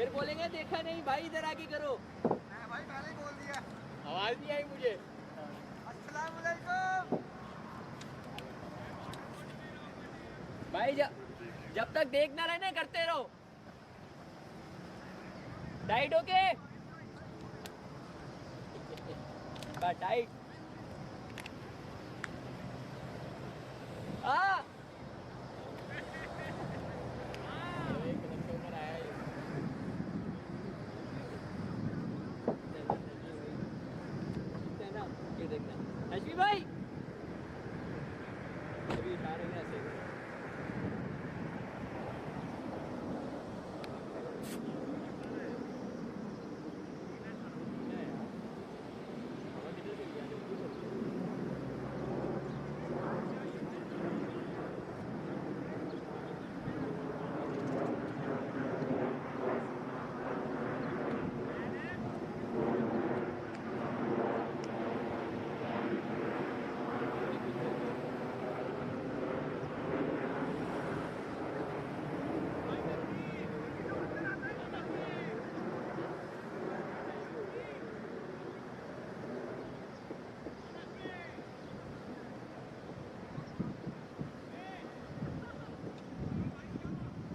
फिर बोलेंगे देखा नहीं भाई, इधर आके करो। मैं भाई पहले ही बोल दिया, आवाज नहीं आई मुझे। अस्सलाम वालेकुम भाई जब तक देख ना रहे ना करते रहो। Tight okay, tight. हाँ नशवी भाई अभी उठा रहे हैं ऐसे।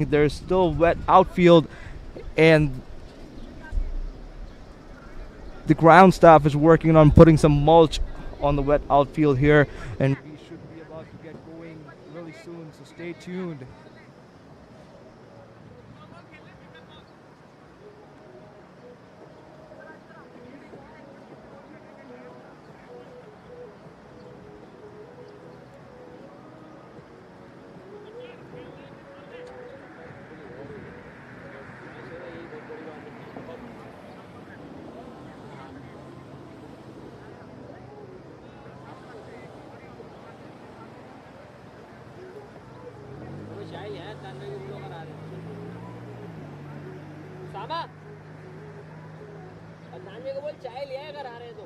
There's still wet outfield, and the ground staff is working on putting some mulch on the wet outfield here, and we should be about to get going really soon, so stay tuned. सामा 99 को बोल चाय ले आया अगर आ रहे हैं तो।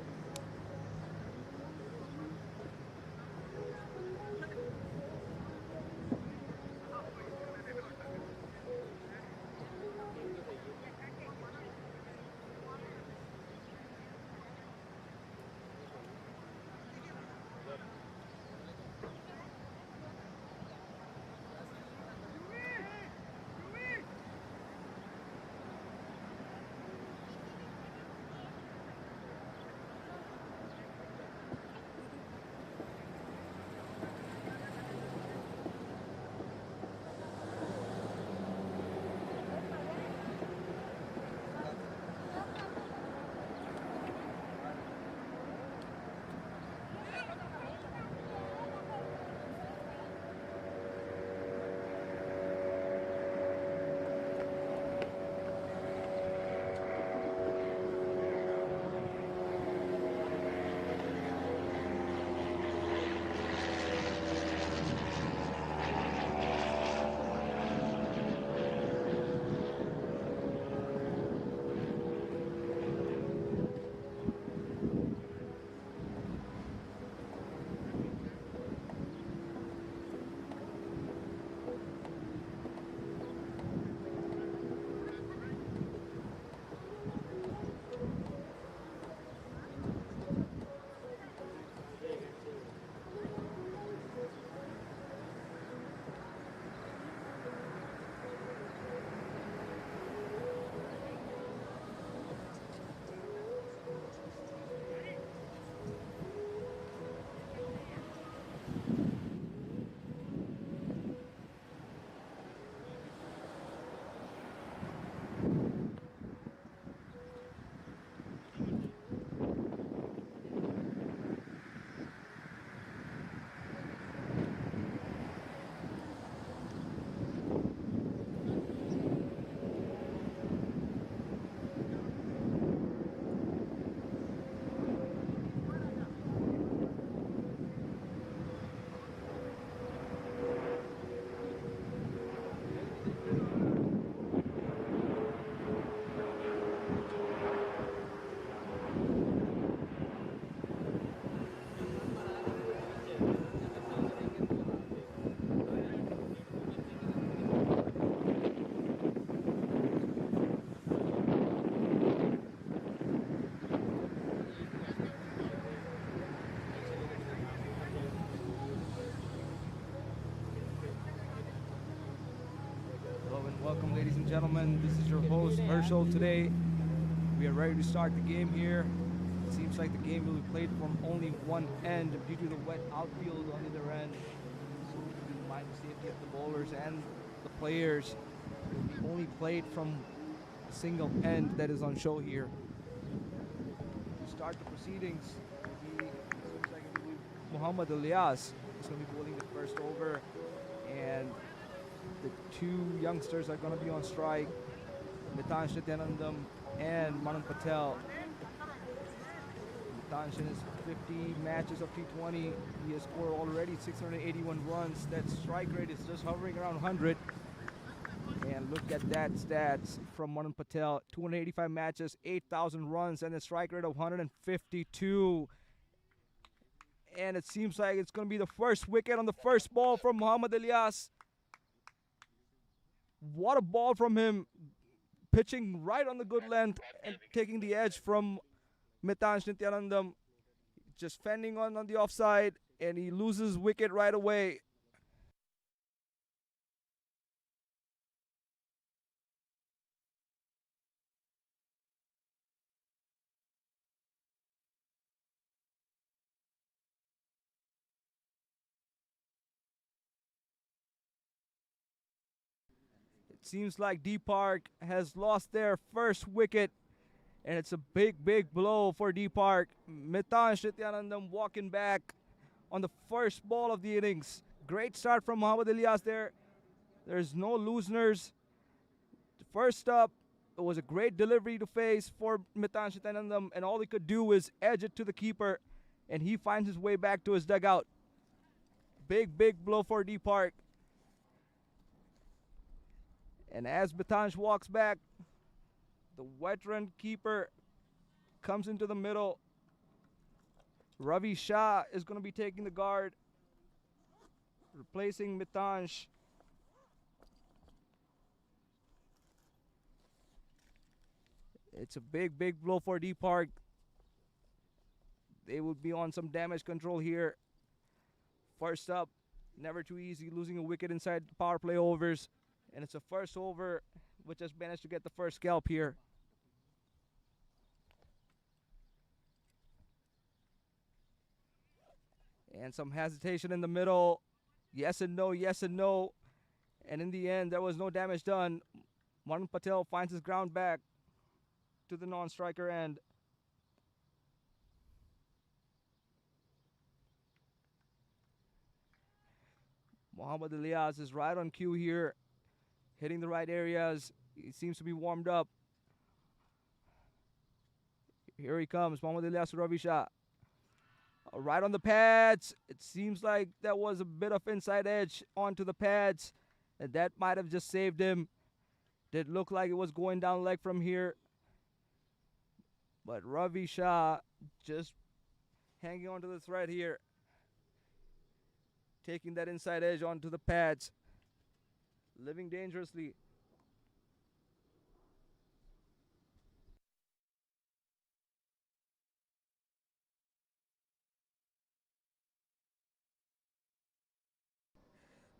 Welcome, ladies and gentlemen. This is your host, Herschel. Today, we are ready to start the game here. It seems like the game will be played from only one end due to the wet outfield on either end. So, to mind the safety of the bowlers and the players, it will be only played from a single end that is on show here. To start the proceedings, it seems like it will be Muhammad Ilyas is going to be bowling the first over, and the two youngsters are going to be on strike, Mitansh Nityanandam and Manan Patel. Mitansh in his 50 matches of T20, he has scored already 681 runs. That strike rate is just hovering around 100. And look at that stats from Manan Patel, 285 matches, 8,000 runs, and a strike rate of 152. And it seems like it's going to be the first wicket on the first ball from Muhammad Ilyas. What a ball from him, pitching right on the good length and taking the edge from Mitansh Nityanandam. Just fending on the offside, and he loses wicket right away. It seems like DeePark has lost their first wicket, and it's a big, big blow for DeePark. Mitansh Nityanandam walking back on the first ball of the innings. Great start from Muhammad Ilyas there. There's no losers. First up, it was a great delivery to face for Mitansh Nityanandam, and all he could do is edge it to the keeper, and he finds his way back to his dugout. Big, big blow for DeePark. And as Mitansh walks back, the veteran keeper comes into the middle. Ravi Shah is going to be taking the guard, replacing Mitansh. It's a big, big blow for DeePark. They will be on some damage control here. First up, never too easy, losing a wicket inside power play overs. And it's a first over, which has managed to get the first scalp here. And some hesitation in the middle. Yes and no, yes and no. And in the end, there was no damage done. Manan Patel finds his ground back to the non-striker end. Muhammad Ilyas is right on cue here, hitting the right areas. He seems to be warmed up. Here he comes, Muhammad Ilyas to Ravi Shah. Right on the pads. It seems like that was a bit of inside edge onto the pads, and that might have just saved him. Did look like it was going down leg from here. But Ravi Shah just hanging onto the thread here, taking that inside edge onto the pads, living dangerously.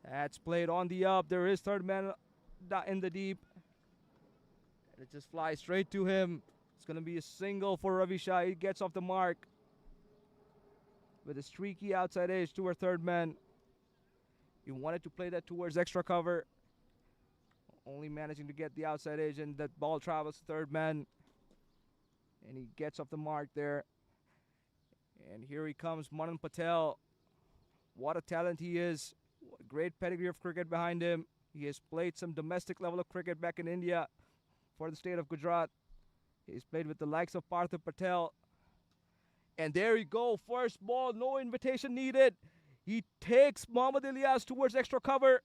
That's played on the up. There is third man in the deep. And it just flies straight to him. It's going to be a single for Ravi Shah. He gets off the mark with a streaky outside edge to our third man. He wanted to play that towards extra cover, only managing to get the outside edge, and that ball travels to third man, and he gets off the mark there. And here he comes, Manan Patel. What a talent he is. Great pedigree of cricket behind him. He has played some domestic level of cricket back in India for the state of Gujarat. He's played with the likes of Partha Patel. And there you go, first ball, no invitation needed. He takes Muhammad Ilyas towards extra cover.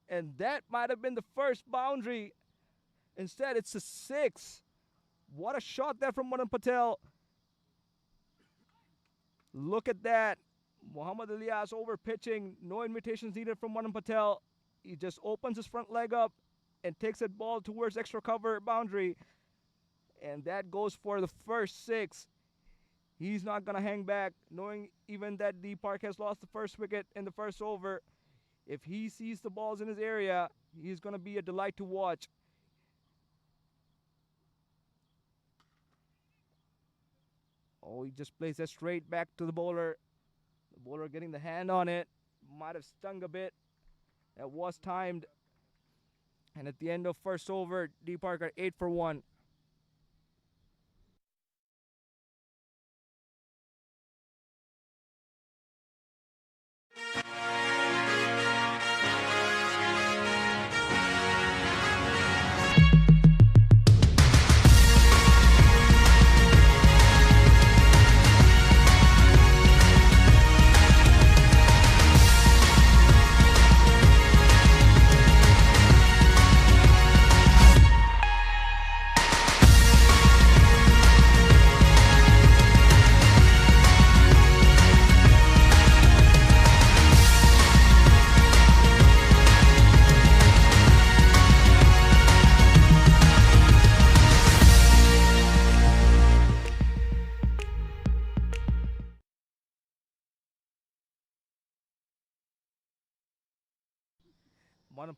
And that might have been the first boundary. Instead, it's a 6. What a shot there from Manan Patel. Look at that. Muhammad Ilyas over pitching. No invitations needed from Manan Patel. He just opens his front leg up and takes that ball towards extra cover boundary. And that goes for the first 6. He's not going to hang back, knowing even that DeePark has lost the first wicket in the first over. If he sees the balls in his area, he's going to be a delight to watch. Oh, he just plays that straight back to the bowler. The bowler getting the hand on it. Might have stung a bit. That was timed. And at the end of first over, DeePark are 8 for 1.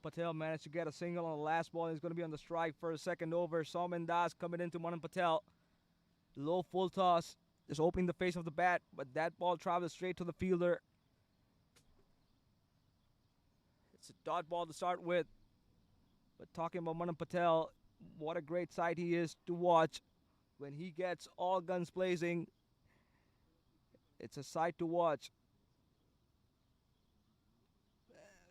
Patel managed to get a single on the last ball. He's going to be on the strike for a second over. Das coming into Patel. Low full toss. Just opening the face of the bat, but that ball travels straight to the fielder. It's a dot ball to start with. But talking about Patel, what a great sight he is to watch. When he gets all guns blazing, it's a sight to watch.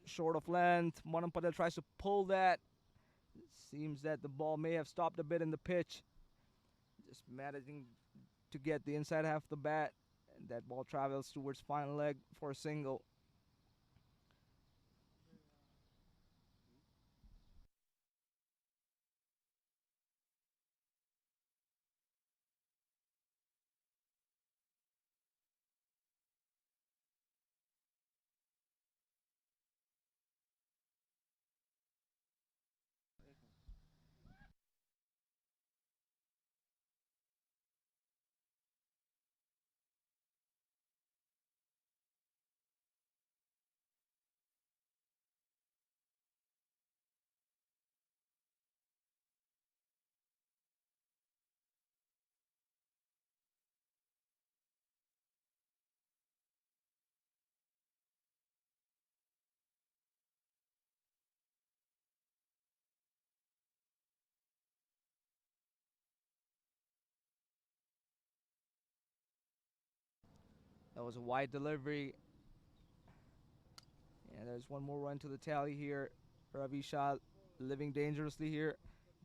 Short of length. Patel tries to pull that. It seems that the ball may have stopped a bit in the pitch. Just managing to get the inside half of the bat. And that ball travels towards final leg for a single. That was a wide delivery. And there's one more run to the tally here. Ravi Shah living dangerously here.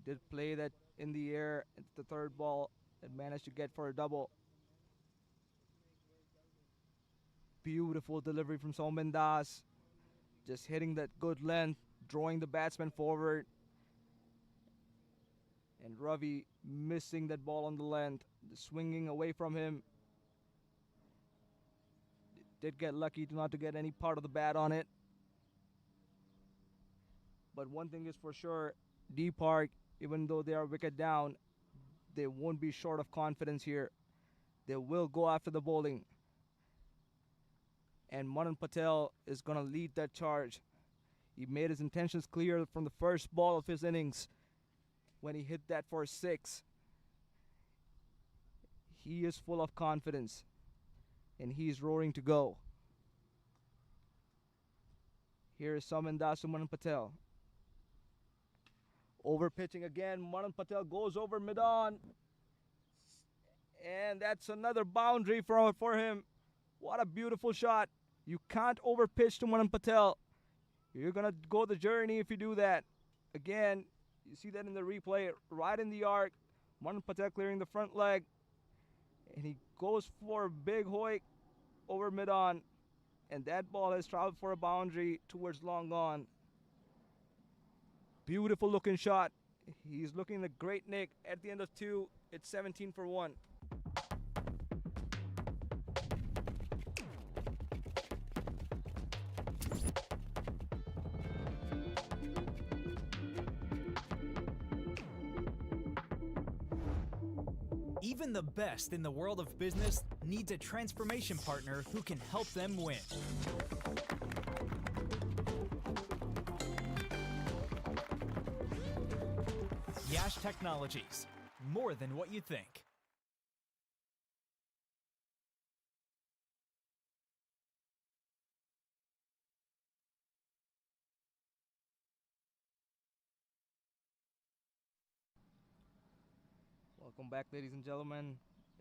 Did play that in the air at the third ball and managed to get for a double. Beautiful delivery from Das. Just hitting that good length, drawing the batsman forward. And Ravi missing that ball on the length, swinging away from him. Did get lucky not to get any part of the bat on it. But one thing is for sure, DeePark, even though they are wicket down, they won't be short of confidence here. They will go after the bowling. And Patel is going to lead that charge. He made his intentions clear from the first ball of his innings when he hit that for a 6. He is full of confidence. And he's roaring to go. Here is Das to Patel. Over pitching again. Patel goes over mid-on. And that's another boundary for him. What a beautiful shot. You can't over pitch to Patel. You're going to go the journey if you do that. Again, you see that in the replay. Right in the arc. Patel clearing the front leg. And he goes for a big hoik over mid-on. And that ball has traveled for a boundary towards long on. Beautiful looking shot. He's looking at great nick. At the end of 2, it's 17 for 1. Even the best in the world of business needs a transformation partner who can help them win. Cash Technologies. More than what you think. Welcome back, ladies and gentlemen.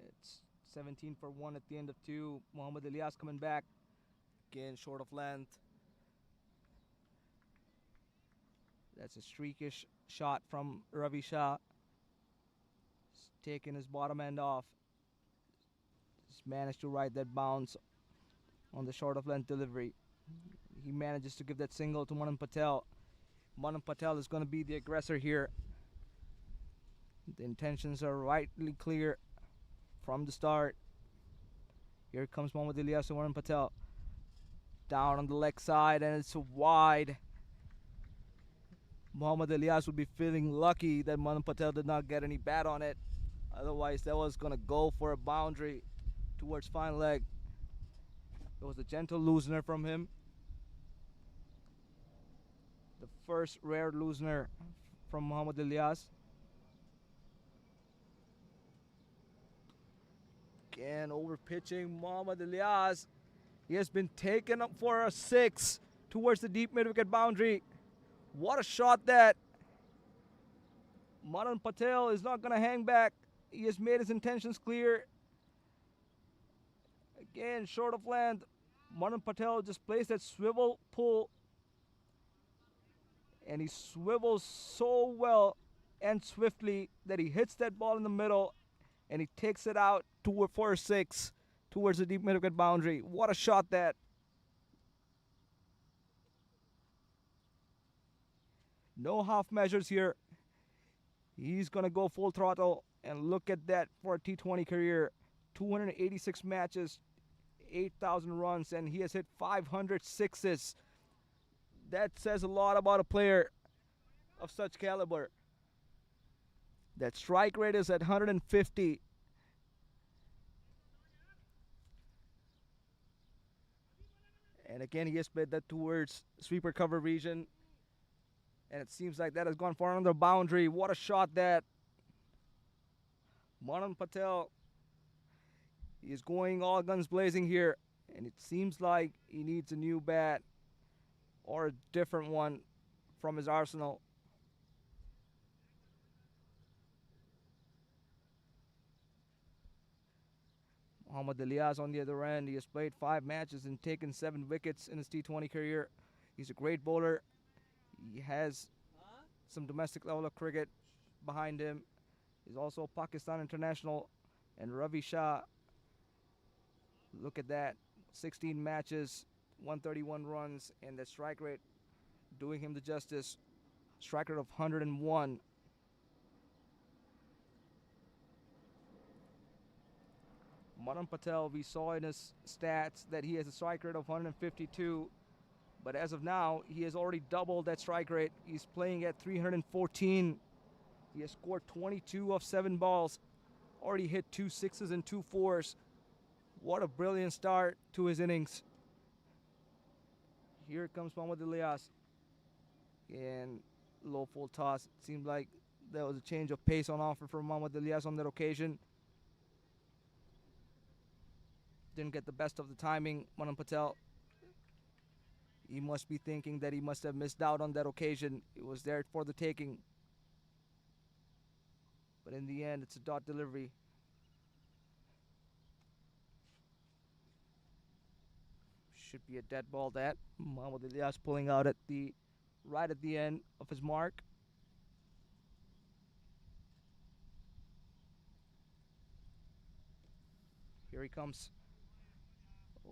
It's 17 for 1 at the end of 2. Muhammad Ilyas coming back. Again, short of length. That's a streakish shot from Ravi Shah. He's taking his bottom end off. He's managed to ride that bounce on the short of length delivery. He manages to give that single to Manan Patel. Manan Patel is going to be the aggressor here. The intentions are rightly clear from the start. Here comes Muhammad Ilyas and Manan Patel. Down on the leg side, and it's wide. Muhammad Ilyas would be feeling lucky that Manan Patel did not get any bat on it. Otherwise, that was going to go for a boundary towards fine leg. It was a gentle loosener from him. The first rare loosener from Muhammad Ilyas. Again, over pitching Muhammad Ilyas. He has been taken up for a 6 towards the deep mid-wicket boundary. What a shot that. Manan Patel is not going to hang back. He has made his intentions clear. Again, short of length. Manan Patel just placed that swivel pull. And he swivels so well and swiftly that he hits that ball in the middle. And he takes it out for a 6 towards the deep mid-wicket boundary. What a shot that. No half measures here. He's going to go full throttle. And look at that for a T20 career. 286 matches, 8,000 runs, and he has hit 500 sixes. That says a lot about a player of such caliber. That strike rate is at 150. And again, he has played that towards sweeper cover region. And it seems like that has gone far under the boundary. What a shot that. Manan Patel is going all guns blazing here. And it seems like he needs a new bat or a different one from his arsenal. Muhammad Ilyas on the other end. He has played 5 matches and taken 7 wickets in his T20 career. He's a great bowler. He has some domestic level of cricket behind him. He's also a Pakistan international. And Ravi Shah, look at that. 16 matches, 131 runs, and the strike rate doing him the justice. Strike rate of 101. Manan Patel, we saw in his stats that he has a strike rate of 152. But as of now, he has already doubled that strike rate. He's playing at 314. He has scored 22 of 7 balls. Already hit 2 6s and 2 4s. What a brilliant start to his innings. Here comes Muhammad Ilyas. And low full toss. It seemed like there was a change of pace on offer for Muhammad Ilyas on that occasion. Didn't get the best of the timing, Manan Patel. He must be thinking that he must have missed out on that occasion. It was there for the taking. But in the end, it's a dot delivery. Should be a dead ball that. Muhammad Ilyas pulling out at the right at the end of his mark. Here he comes.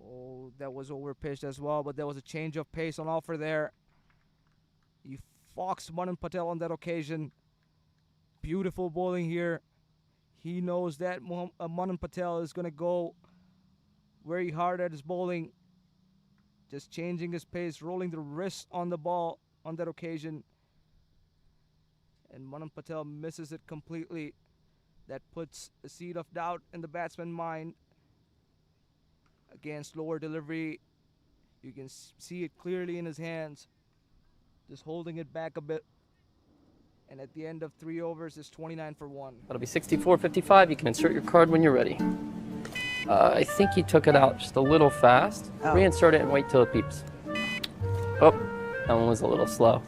Oh, that was overpitched as well, but there was a change of pace on offer there. He foxed Manan Patel on that occasion. Beautiful bowling here. He knows that Manan Patel is going to go very hard at his bowling. Just changing his pace, rolling the wrist on the ball on that occasion. And Manan Patel misses it completely. That puts a seed of doubt in the batsman's mind. Again, slower delivery. You can see it clearly in his hands. Just holding it back a bit. And at the end of 3 overs, it's 29 for 1. That'll be 64-55. You can insert your card when you're ready. I think he took it out just a little fast. Oh. Reinsert it and wait till it beeps. Oh, that one was a little slow.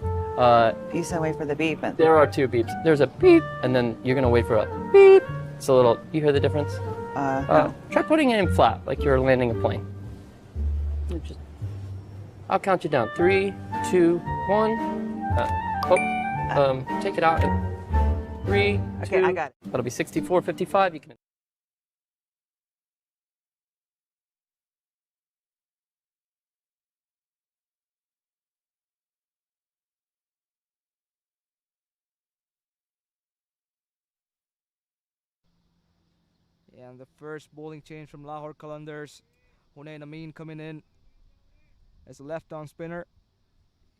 You said wait for the beep. And There are 2 beeps. There's a beep, and then you're gonna wait for a beep. It's a little, you hear the difference? no. Try putting it in flat, like you're landing a plane. I'll count you down. 3, 2, 1. Take it out. 3, Okay, 2. I got it. That'll be 64-55. You can. And the first bowling change from Lahore Qalandars. Hunain Amin coming in as a left-arm spinner.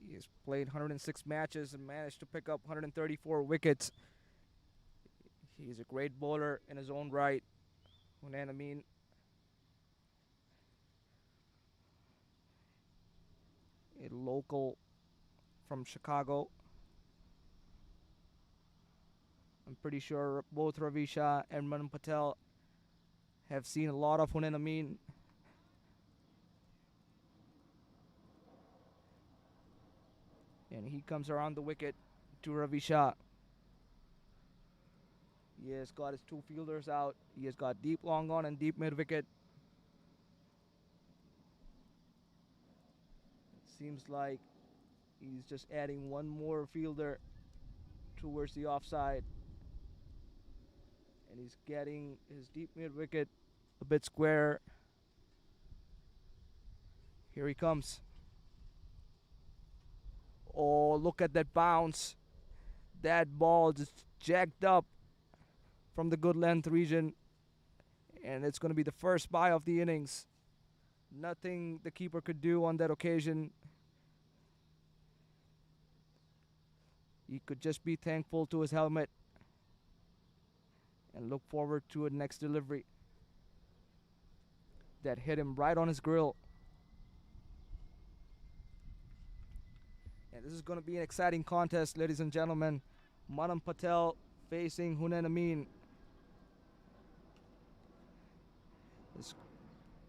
He has played 106 matches and managed to pick up 134 wickets. He's a great bowler in his own right. Hunain Amin. A local from Chicago. I'm pretty sure both Ravi Shah and Patel have seen a lot of Hunain Amin. And he comes around the wicket to Ravi Shah. He has got his 2 fielders out. He has got deep long on and deep mid wicket. It seems like he's just adding one more fielder towards the offside. And he's getting his deep mid wicket a bit square. Here he comes. Oh, look at that bounce. That ball just jacked up from the good length region. And it's going to be the first bye of the innings. Nothing the keeper could do on that occasion. He could just be thankful to his helmet and look forward to a next delivery that hit him right on his grill. And this is going to be an exciting contest, ladies and gentlemen. Patel facing Hunain Amin. This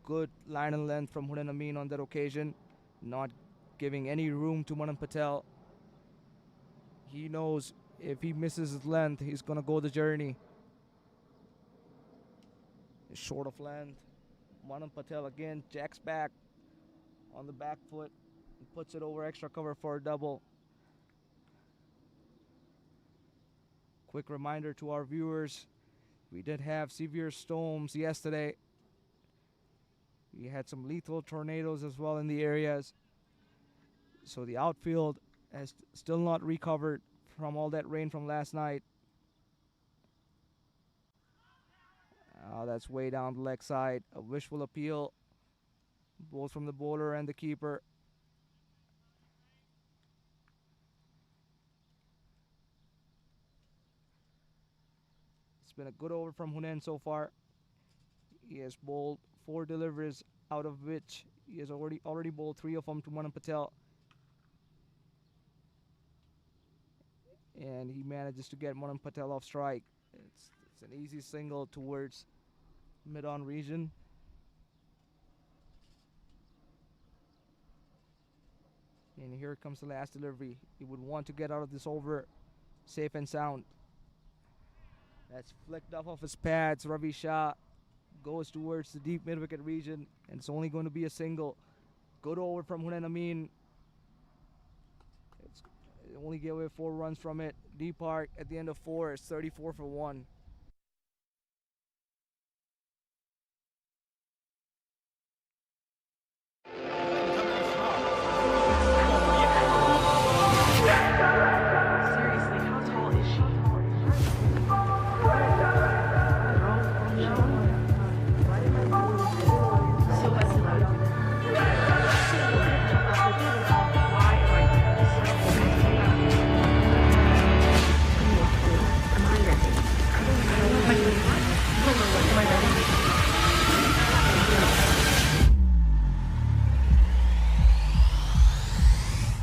good line and length from Hunain Amin on that occasion, not giving any room to Patel. He knows if he misses his length, he's going to go the journey. Short of length. Patel again jacks back on the back foot and puts it over extra cover for a double. Quick reminder to our viewers, we did have severe storms yesterday. We had some lethal tornadoes as well in the areas. So the outfield has still not recovered from all that rain from last night. That's way down the leg side. A wishful appeal, both from the bowler and the keeper. It's been a good over from Hunain so far. He has bowled 4 deliveries, out of which he has already bowled 3 of them to Patel. And he manages to get Patel off strike. It's an easy single towards mid-on region. And here comes the last delivery. He would want to get out of this over safe and sound. That's flicked off of his pads. Ravi Shah goes towards the deep mid-wicket region, and it's only going to be a single. Good over from Hunain Amin. It only gave away 4 runs from it. DeePark at the end of 4 is 34 for 1.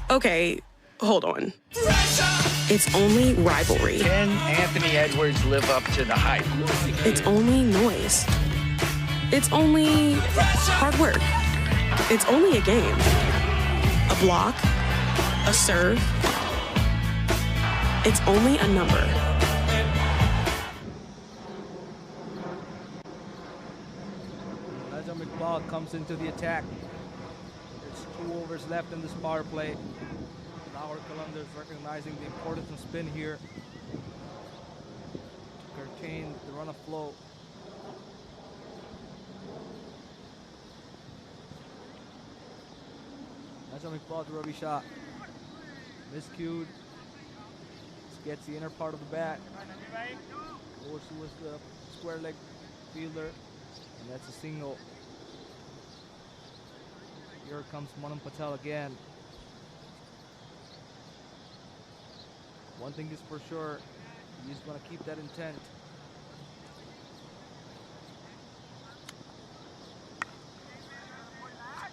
Okay, hold on. It's only rivalry. Can Anthony Edwards live up to the hype? It's only noise. It's only hard work. It's only a game. A block, a serve. It's only a number. Ball comes into the attack. There's 2 overs left in this power play. Lahore Qalandars recognizing the importance of spin here to curtail the run of flow. Najam Iqbal to Ravi Shah. Miscued. Gets the inner part of the bat. Goes towards the square leg fielder. And that's a single. Here comes Patel again. One thing is for sure, he's going to keep that intent.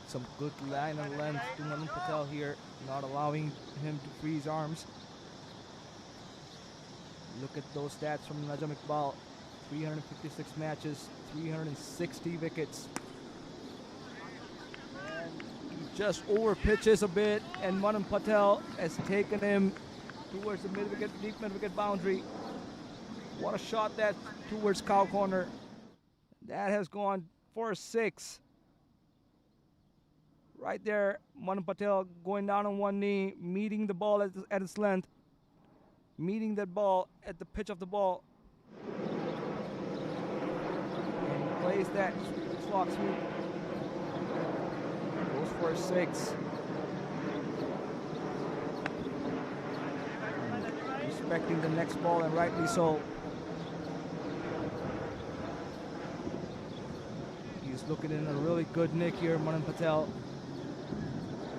Some good line and length to Patel here, not allowing him to free his arms. Look at those stats from Najam Iqbal. 356 matches, 360 wickets. Just over pitches a bit, and Patel has taken him towards the deep mid-wicket boundary. What a shot that towards cow corner. That has gone for a 6. Right there, Patel going down on one knee, meeting the ball at its length, meeting that ball at the pitch of the ball. And plays that slog sweep. For a 6. Respecting the next ball, and rightly so. He's looking in a really good nick here, Patel.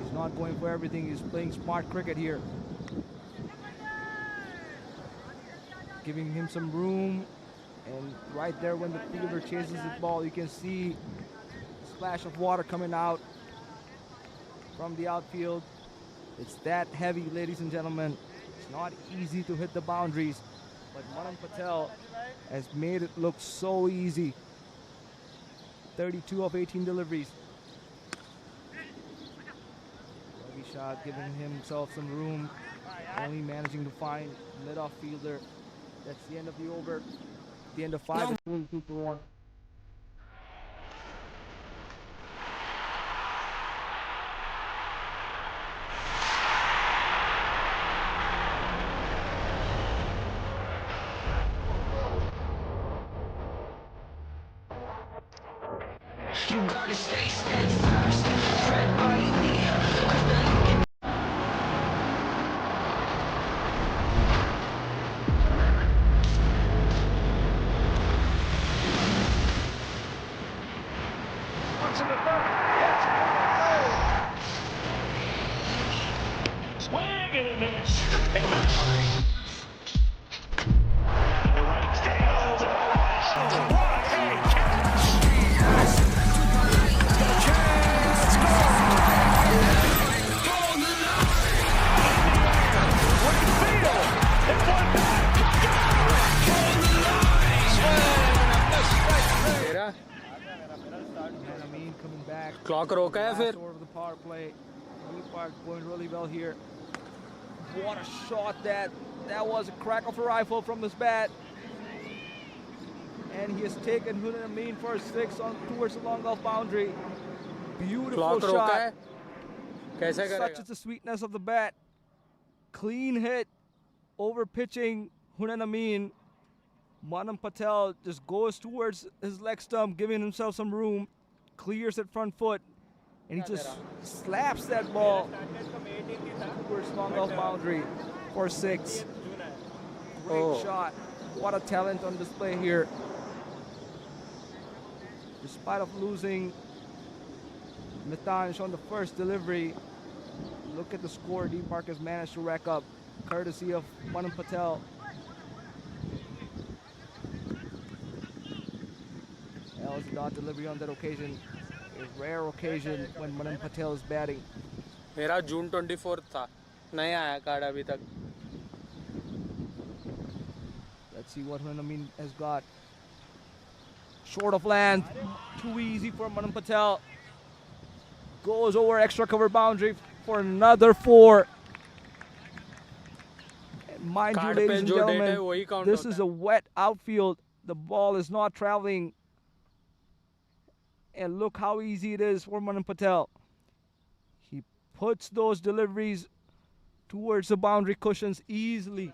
He's not going for everything. He's playing smart cricket here. Giving him some room, and right there when the fielder chases the ball, you can see a splash of water coming out from the outfield. It's that heavy, ladies and gentlemen. It's not easy to hit the boundaries, but Patel has made it look so easy. 32 of 18 deliveries. Ravi Shah giving himself some room, only managing to find mid-off fielder. That's the end of the over. The end of 5. 2 for 1. You gotta stay steadfast, tread lightly. What's in the front? Swing and a miss. Clock रोका है फिर Over the power play. DeePark going really well here. What a shot that was a crack of a rifle from this bat. And he has taken Amin for a 6 on towards the long off boundary. Beautiful shot. Such is the sweetness of the bat. Clean hit over pitching Amin. Patel just goes towards his leg stump, giving himself some room. Clears at front foot, and he just slaps that ball towards long off boundary for 6. Great shot. What a talent on display here. Despite of losing Mitanj on the first delivery, look at the score DeePark has managed to rack up, courtesy of Patel. That was not delivery on that occasion. A rare occasion when Patel is batting. मेरा जून 24 था, नहीं आया card अभी तक. Let's see what Amin has got. Short of land. Too easy for Manam Patel. Goes over extra cover boundary for another 4. And mind you, ladies and gentlemen, this is a wet outfield. The ball is not traveling. And look how easy it is for Manam Patel. He puts those deliveries towards the boundary cushions easily.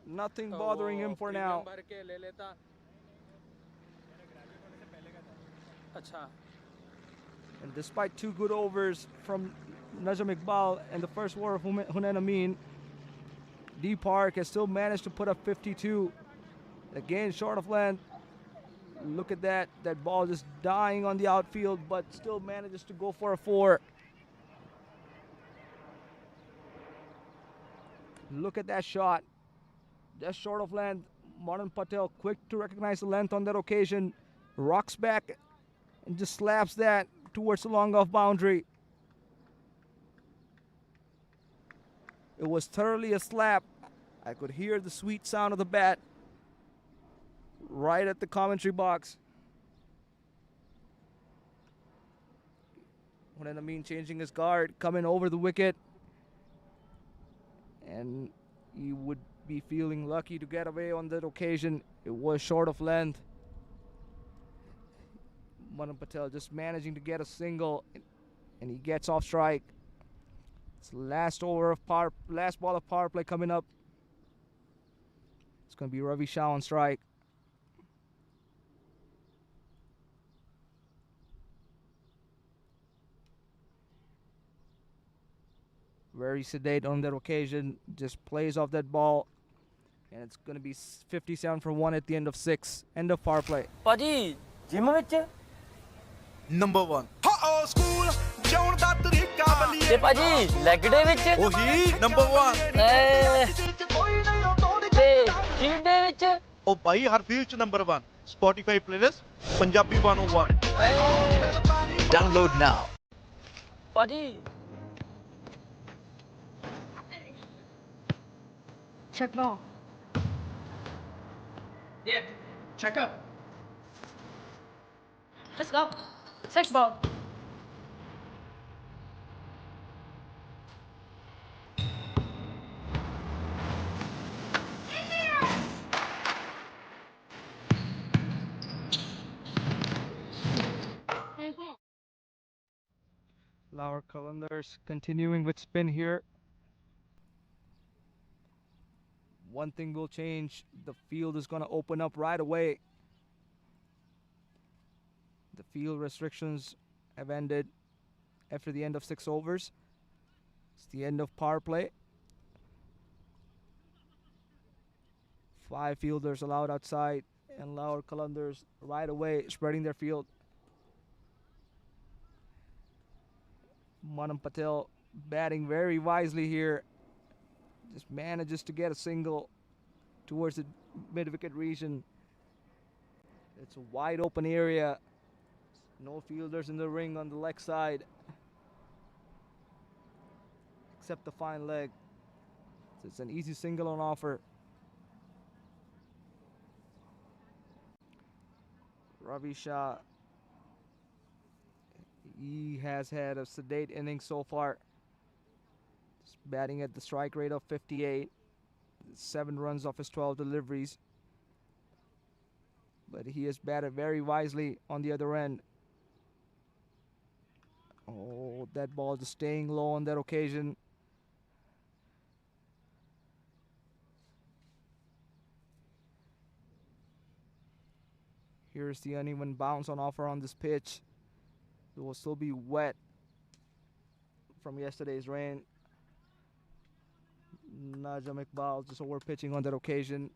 Nothing bothering him for now. And despite 2 good overs from Najam Iqbal and the first over of Hunain Amin, DeePark has still managed to put up 52. Again, short of length. Look at that. That ball just dying on the outfield, but still manages to go for a 4. Look at that shot. Just short of length. Manam Patel quick to recognize the length on that occasion. Rocks back and just slaps that towards the long off boundary. It was thoroughly a slap. I could hear the sweet sound of the bat right at the commentary box. Hunain Amin changing his guard, coming over the wicket. And you would be feeling lucky to get away on that occasion. It was short of length. Manam Patel just managing to get a single, and he gets off strike. It's the last ball of power play coming up. It's going to be Ravi Shah on strike. Very sedate on that occasion. Just plays off that ball. And it's going to be 57 for 1 at the end of 6. End of power play. Paji, gym vich number 1. school jaun da tarika bali te paji leg day vich ohi number 1. te cheat day vich oh bhai har field ch number 1. Spotify playlist Punjabi 101. Download now. paji check ball. Yeah, check up. Let's go. Check ball. Lahore Qalandars continuing with spin here. One thing will change. The field is going to open up right away. The field restrictions have ended after the end of 6 overs. It's the end of power play. 5 fielders allowed outside, and Lahore Qalandars right away spreading their field. Manam Patel batting very wisely here. Just manages to get a single towards the mid-wicket region. It's a wide open area. No fielders in the ring on the leg side, except the fine leg. So it's an easy single on offer. Ravi Shah, he has had a sedate inning so far. Just batting at the strike rate of 58. 7 runs off his 12 deliveries. But he has batted very wisely on the other end. Oh, that ball just staying low on that occasion. Here's the uneven bounce on offer on this pitch. It will still be wet from yesterday's rain. Najam Iqbal just over pitching on that occasion.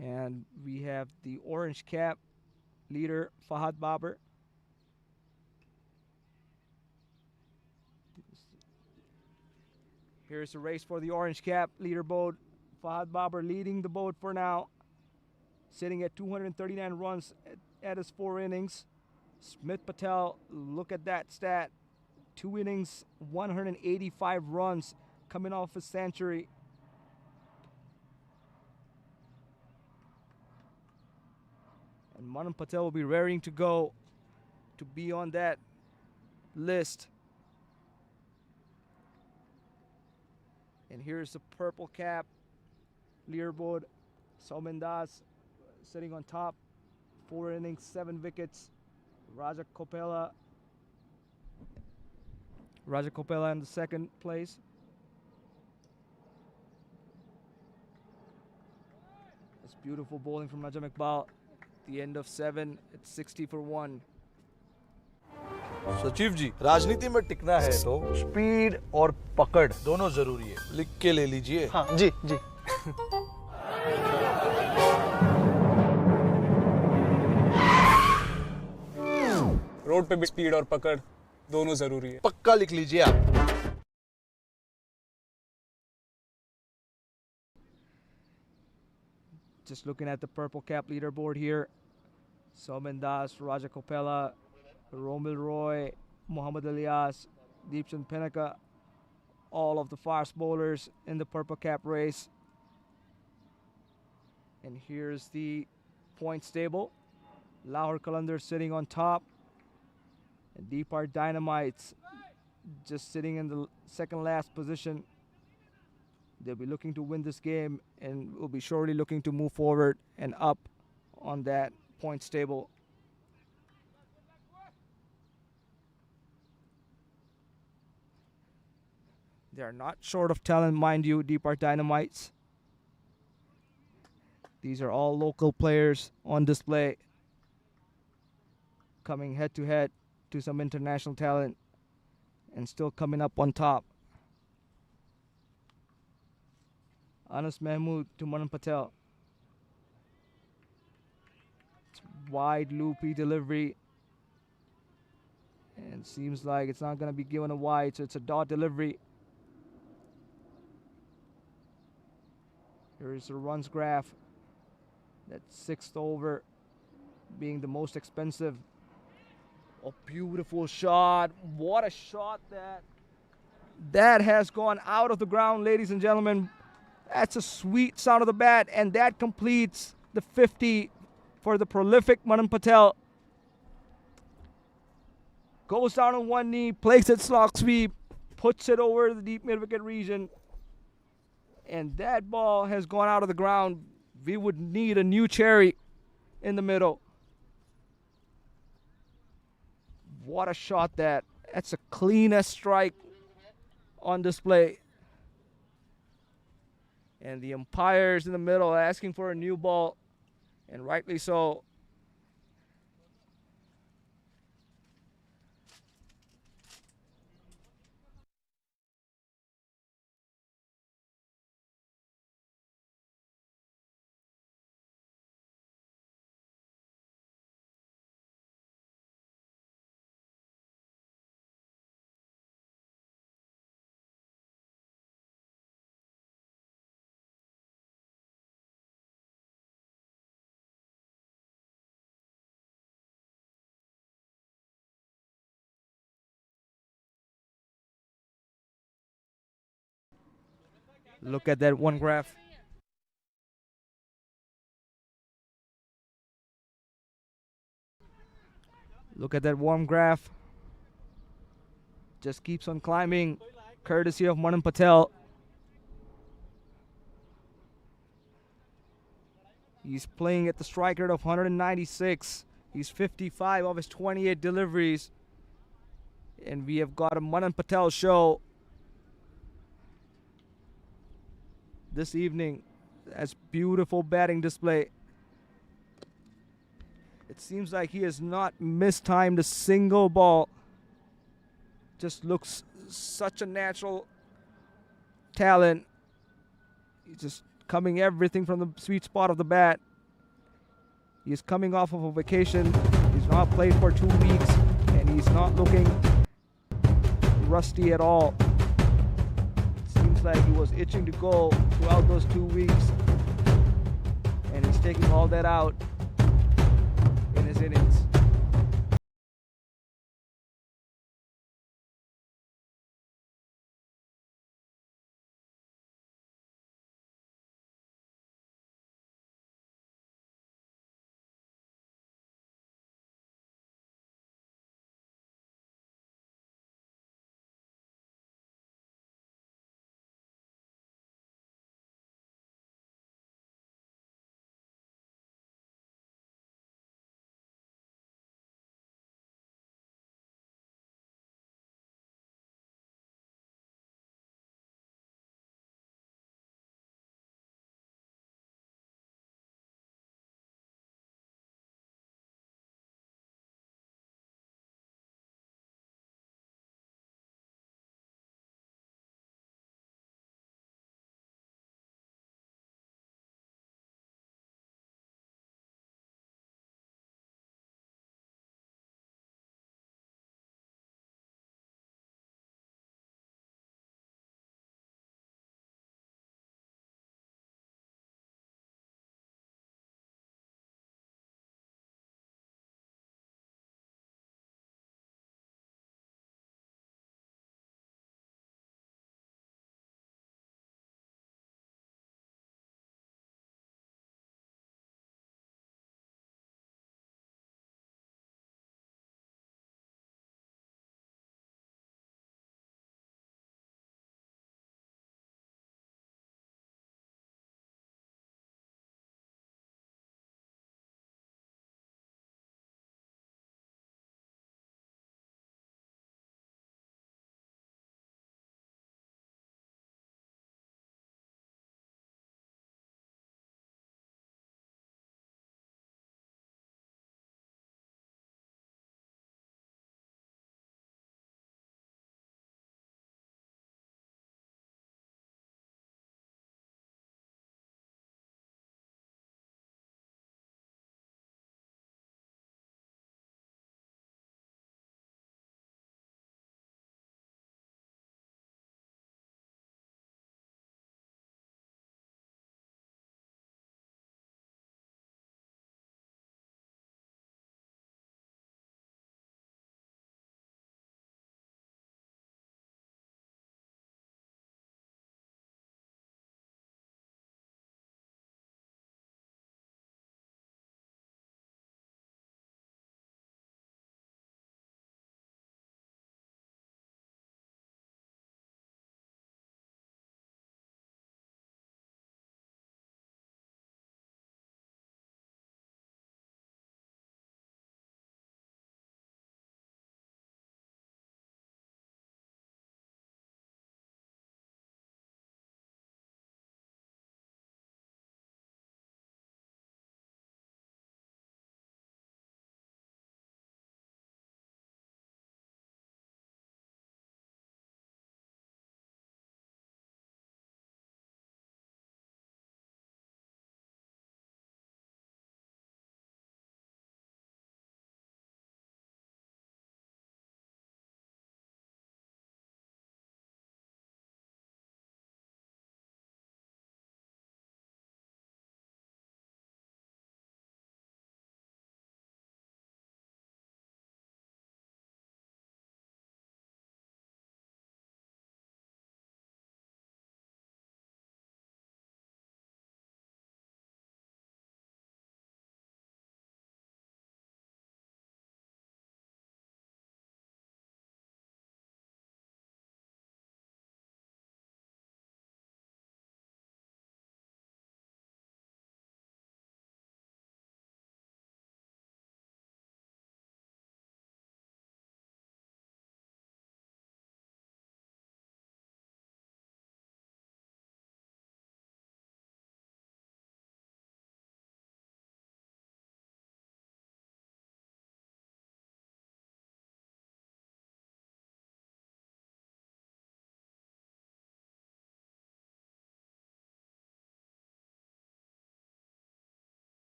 And we have the orange cap leader, Fahad Babar. Here's the race for the orange cap leaderboard. Fahad Babar leading the boat for now. sitting at 239 runs at his 4 innings. Smith Patel, look at that stat. 2 innings, 185 runs coming off his century. And Monumental Patel will be raring to go to be on that list. And here's the purple cap leaderboard. Soumendas sitting on top. 4 innings, 7 wickets. Raja Kopela in the second place. It's beautiful bowling from Najam Iqbal. The end of 7, it's 60 for 1. सचिव जी, राजनीति में टिकना है तो speed और पकड़ दोनों जरूरी है। लिख के ले लीजिए। हाँ जी जी। रोड पे भी स्पीड और पकड़ दोनों जरूरी है। पक्का लिख लीजिए आप। Just looking at the purple cap leaderboard here. Soumendas, Raja Kopela, Romil Roy, Muhammad Alias, Deepchand Penaka, all of the fast bowlers in the purple cap race. And here's the points table. Lahore Qalandars sitting on top. And DeePark Dynamites just sitting in the second last position. They'll be looking to win this game and will be surely looking to move forward and up on that points table. They are not short of talent, mind you, DeePark Dynamites. These are all local players on display, coming head to head to some international talent and still coming up on top. Anas Mahmood to Manan Patel. It's wide loopy delivery. And seems like it's not going to be given a wide, so it's a dot delivery. Here is the runs graph. That 6th over being the most expensive. A beautiful shot. What a shot that has gone out of the ground, ladies and gentlemen. That's a sweet sound of the bat, and that completes the 50 for the prolific Manan Patel. Goes down on one knee, plays it slog sweep, puts it over the deep mid-wicket region, and that ball has gone out of the ground. We would need a new cherry in the middle. What a shot that. That's the cleanest strike on display. And the umpires in the middle asking for a new ball, and rightly so. Look at that one graph. Look at that warm graph. Just keeps on climbing, courtesy of Manan Patel. He's playing at the strike rate of 196. He's 55 of his 28 deliveries. And we have got a Manan Patel show this evening. That's beautiful batting display. It seems like he has not mistimed a single ball. Just looks such a natural talent. He's just coming everything from the sweet spot of the bat. He's coming off of a vacation. He's not played for 2 weeks, and he's not looking rusty at all. Seems like he was itching to go throughout those 2 weeks, and he's taking all all that out in his innings.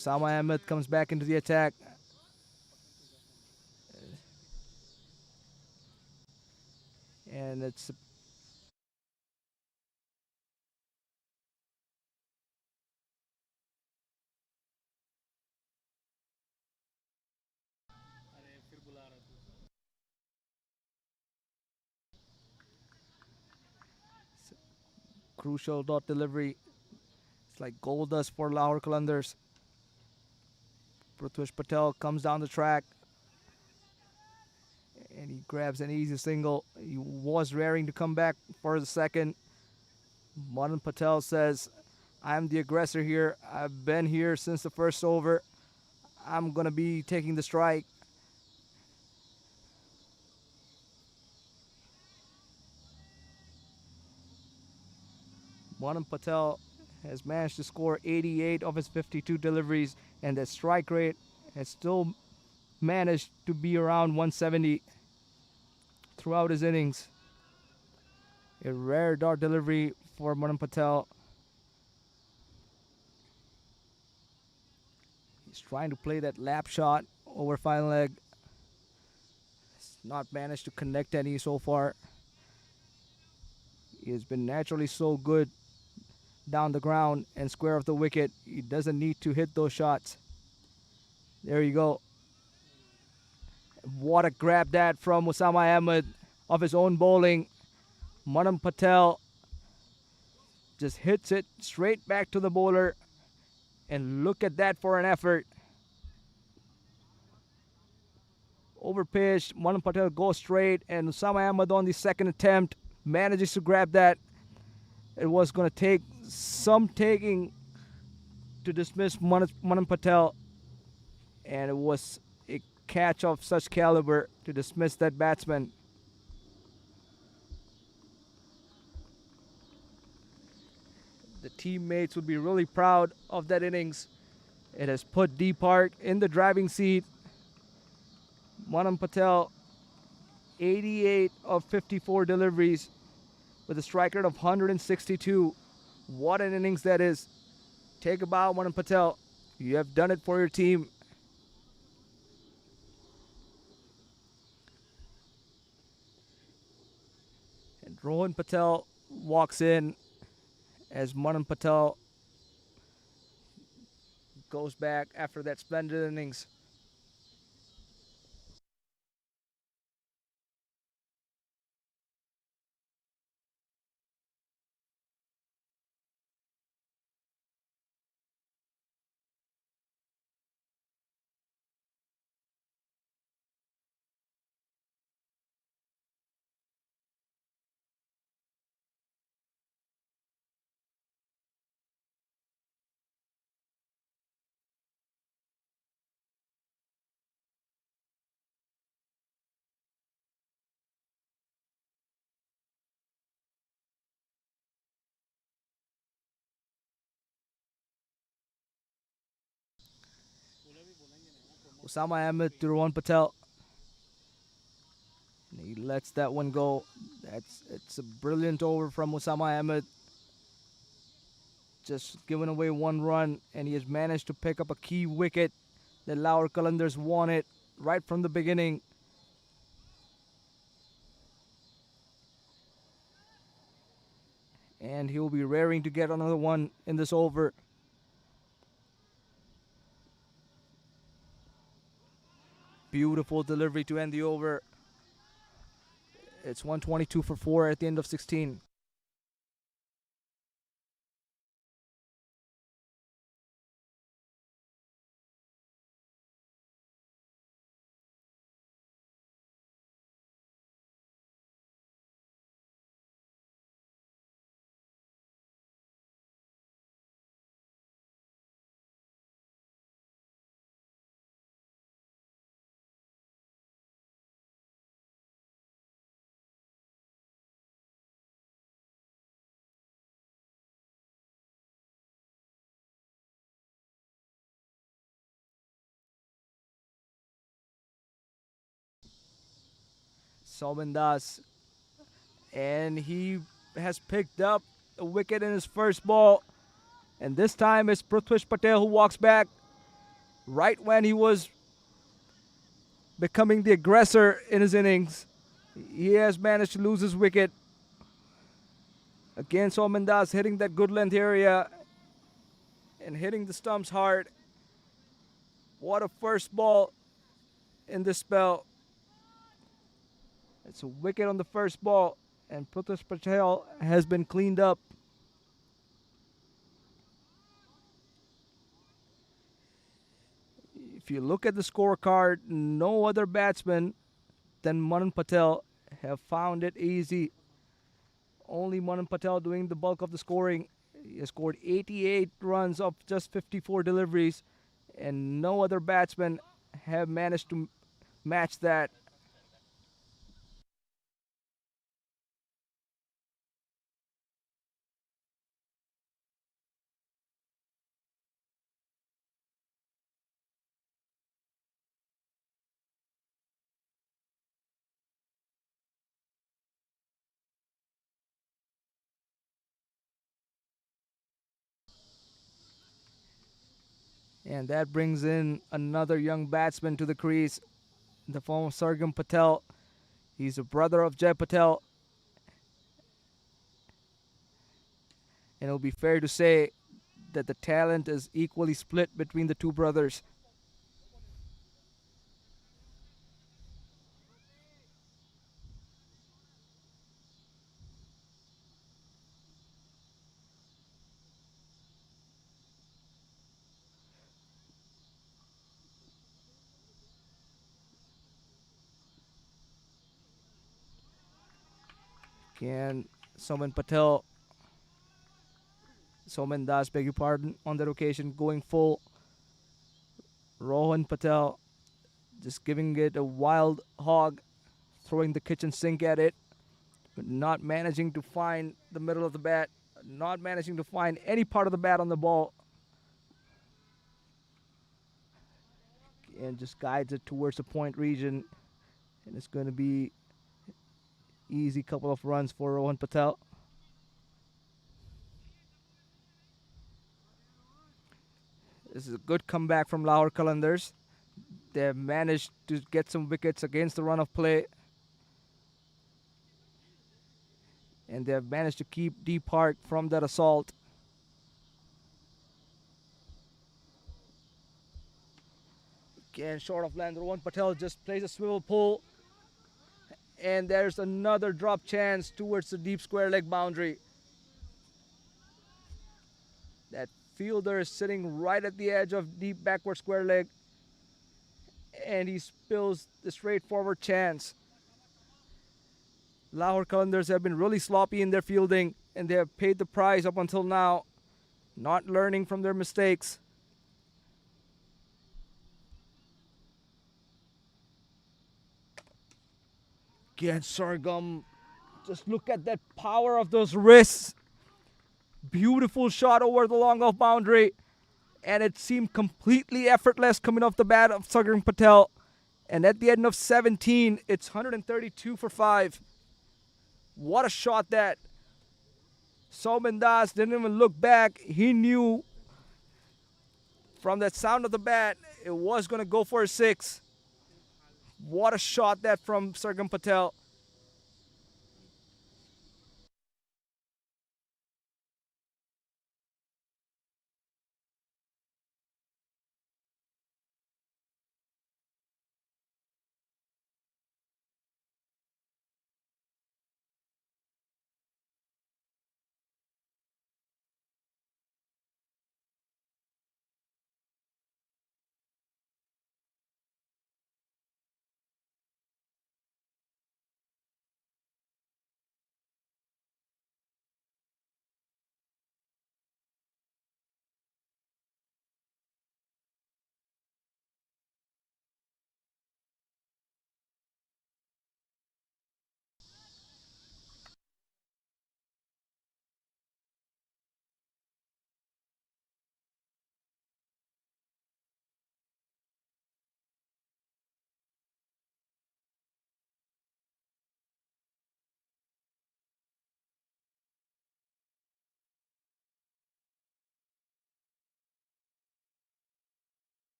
Osama Ahmed comes back into the attack. And it's crucial dot delivery. It's like gold dust for Lahore Qalandars. Patel comes down the track and he grabs an easy single. He was raring to come back for the second. Patel says, I'm the aggressor here. I've been here since the first over. I'm going to be taking the strike. Patel has managed to score 88 of his 52 deliveries, and the strike rate has still managed to be around 170 throughout his innings. A rare dart delivery for Patel. He's trying to play that lap shot over fine leg. He's not managed to connect any so far. He has been naturally so good down the ground and square of the wicket. He doesn't need to hit those shots. There you go. What a grab that from Osama Ahmed of his own bowling. Patel just hits it straight back to the bowler. And look at that for an effort. Overpitched. Patel goes straight, and Osama Ahmed on the second attempt manages to grab that. It was going to take some taking to dismiss Patel, and it was a catch of such caliber to dismiss that batsman. The teammates would be really proud of that innings. It has put DeePark in the driving seat. Patel, 88 of 54 deliveries with a strike rate of 162. What an innings that is. Take a bow, Patel. You have done it for your team. And Rohan Patel walks in as Patel goes back after that splendid innings. Osama Ahmed to Rohan Patel. And he lets that one go. It's a brilliant over from Osama Ahmed. Just giving away one run, and he has managed to pick up a key wicket that Lahore Qalandars wanted right from the beginning. And he'll be raring to get another one in this over. Beautiful delivery to end the over. It's 122 for 4 at the end of 16. Das, and he has picked up a wicket in his first ball, and this time it's Patel who walks back. right when he was becoming the aggressor in his innings. He has managed to lose his wicket. Again, Somendas hitting that good length area and hitting the stumps hard. What a first ball in this spell. It's a wicket on the first ball, and Patel has been cleaned up. If you look at the scorecard, no other batsman than Patel have found it easy. Only Patel doing the bulk of the scoring. He has scored 88 runs off just 54 deliveries, and no other batsman have managed to match that. And that brings in another young batsman to the crease, in the form of Sargam Patel. He's a brother of Jai Patel. And it'll be fair to say that the talent is equally split between the two brothers. Can Somen Das, beg your pardon, on that occasion going full. Rohan Patel just giving it a wild hog, throwing the kitchen sink at it, but not managing to find the middle of the bat, not managing to find any part of the bat on the ball. And just guides it towards the point region. And it's going to be easy couple of runs for Rohan Patel. This is a good comeback from Lahore Qalandars. They have managed to get some wickets against the run of play. And they have managed to keep DeePark from that assault. Again, short of land, Rohan Patel just plays a swivel pull. And there's another drop chance towards the deep square leg boundary. That fielder is sitting right at the edge of deep backward square leg. And he spills the straightforward chance. Lahore Qalandars have been really sloppy in their fielding, and they have paid the price up until now, not learning from their mistakes. Again, Sargam, just look at that power of those wrists. Beautiful shot over the long off boundary, and it seemed completely effortless coming off the bat of Sargam Patel. And at the end of 17, it's 132 for 5. What a shot that. Somen Das didn't even look back. He knew from that sound of the bat, it was going to go for a 6. What a shot that from Sargam Patel.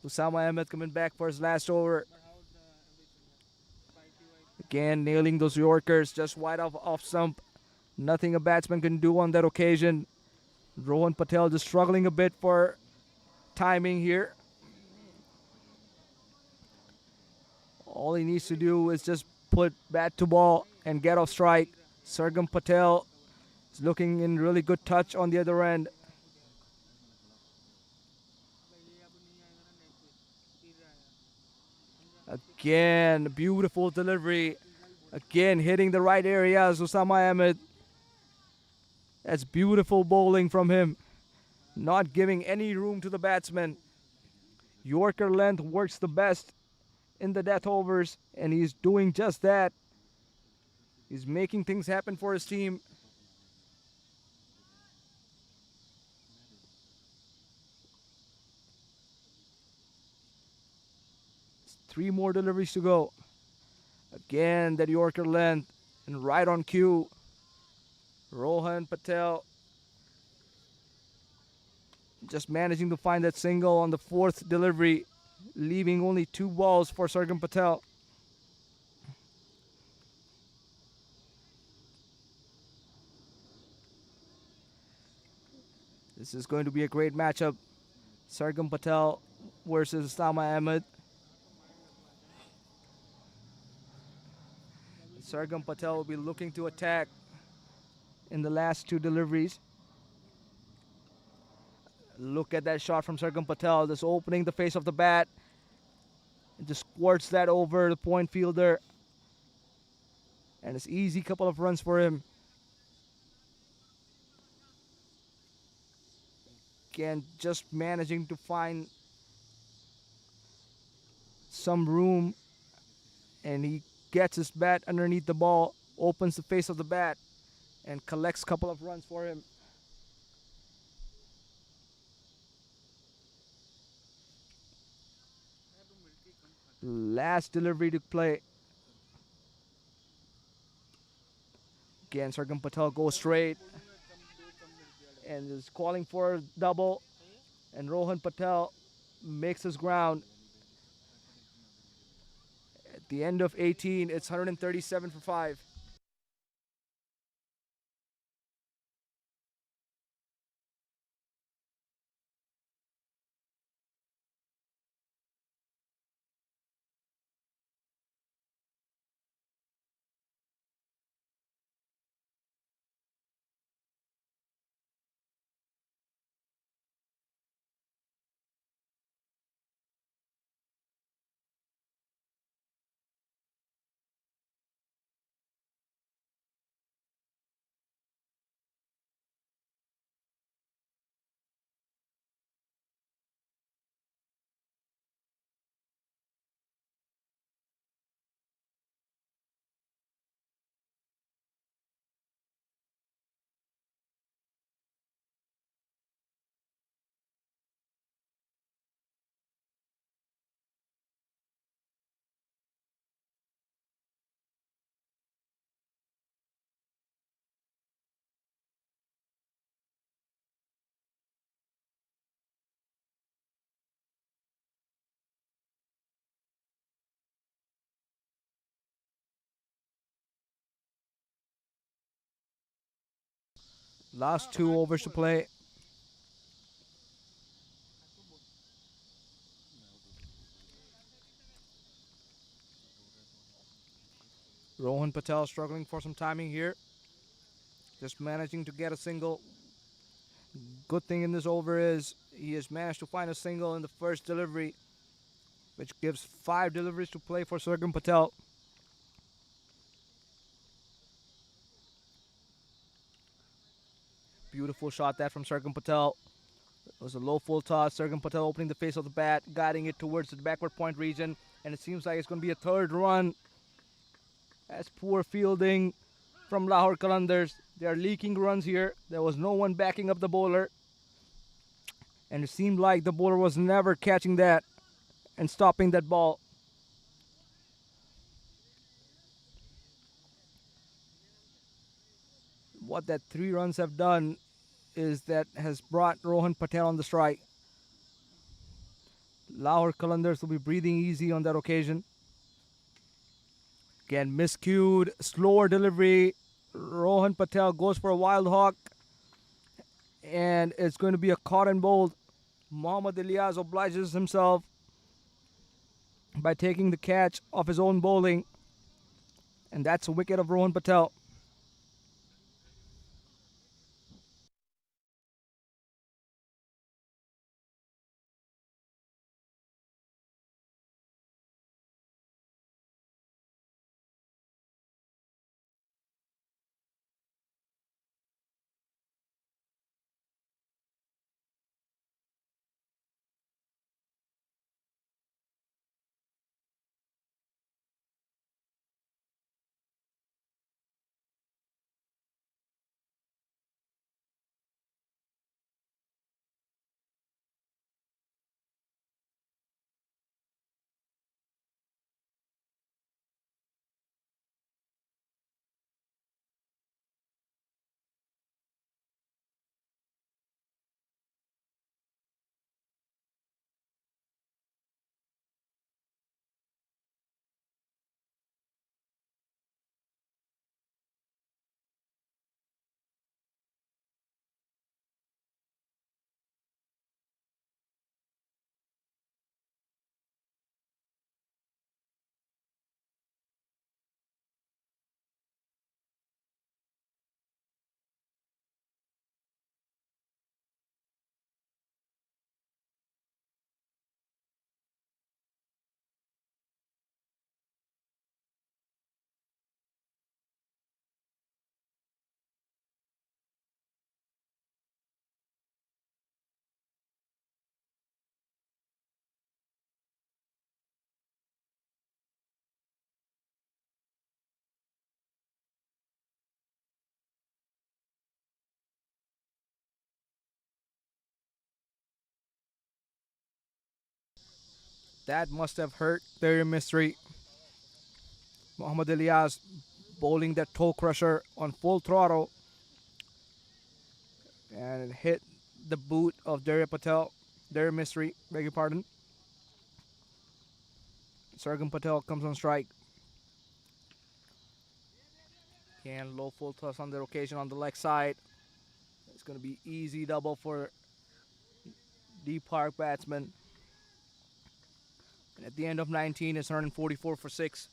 Usama Ahmed coming back for his last over. Again, nailing those Yorkers just wide off stump. Nothing a batsman can do on that occasion. Rohan Patel just struggling a bit for timing here. All he needs to do is just put bat to ball and get off strike. Sargam Patel is looking in really good touch on the other end. Again, beautiful delivery. Again, hitting the right areas, Usama Ahmed. That's beautiful bowling from him. Not giving any room to the batsman. Yorker length works the best in the death overs, and he's doing just that. He's making things happen for his team. Three more deliveries to go. Again, that Yorker length and right on cue. Rohan Patel just managing to find that single on the fourth delivery, leaving only 2 balls for Sargam Patel. This is going to be a great matchup. Sargam Patel versus Usama Ahmed. Sargam Patel will be looking to attack in the last 2 deliveries. Look at that shot from Sargam Patel, just opening the face of the bat. It just squirts that over the point fielder. And it's easy couple of runs for him. Again, just managing to find some room, and he gets his bat underneath the ball, opens the face of the bat, and collects a couple of runs for him. Last delivery to play. Again, Sargam Patel goes straight and is calling for a double, and Rohan Patel makes his ground. At the end of 18, it's 137 for 5. Last 2 overs to play. Rohan Patel struggling for some timing here. Just managing to get a single. Good thing in this over is he has managed to find a single in the first delivery, which gives 5 deliveries to play for Sargam Patel. Beautiful shot that from Sargam Patel. It was a low full toss. Sargam Patel opening the face of the bat, guiding it towards the backward point region, and it seems like it's going to be a 3rd run. That's poor fielding from Lahore Qalandars. They are leaking runs here. There was no one backing up the bowler, and it seemed like the bowler was never catching that and stopping that ball. What that 3 runs have done is that has brought Rohan Patel on the strike. Lahore Qalandars will be breathing easy on that occasion. Again, miscued, slower delivery. Rohan Patel goes for a wild hawk. And it's going to be a caught and bowled. Mohammad Ilyas obliges himself by taking the catch off his own bowling. And that's a wicket of Rohan Patel. That must have hurt their mystery. Mohammad Ilyas bowling that toe crusher on full throttle. And it hit the boot of Derya Patel. Derya Mystery, beg your pardon. Sargam Patel comes on strike. And low full toss on the occasion on the leg side. It's going to be easy double for DeePark batsman. And at the end of 19, it's 144 for 6.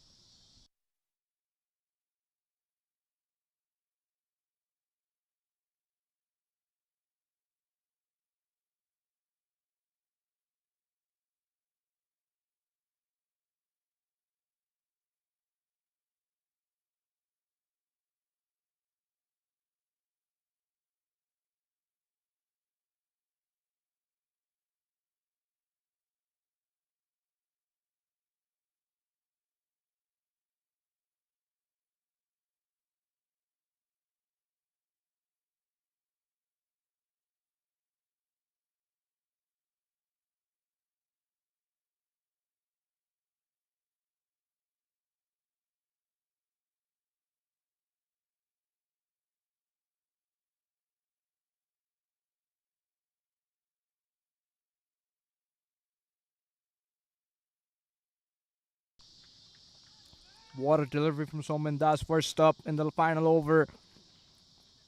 What a delivery from Soman Das. First up in the final over.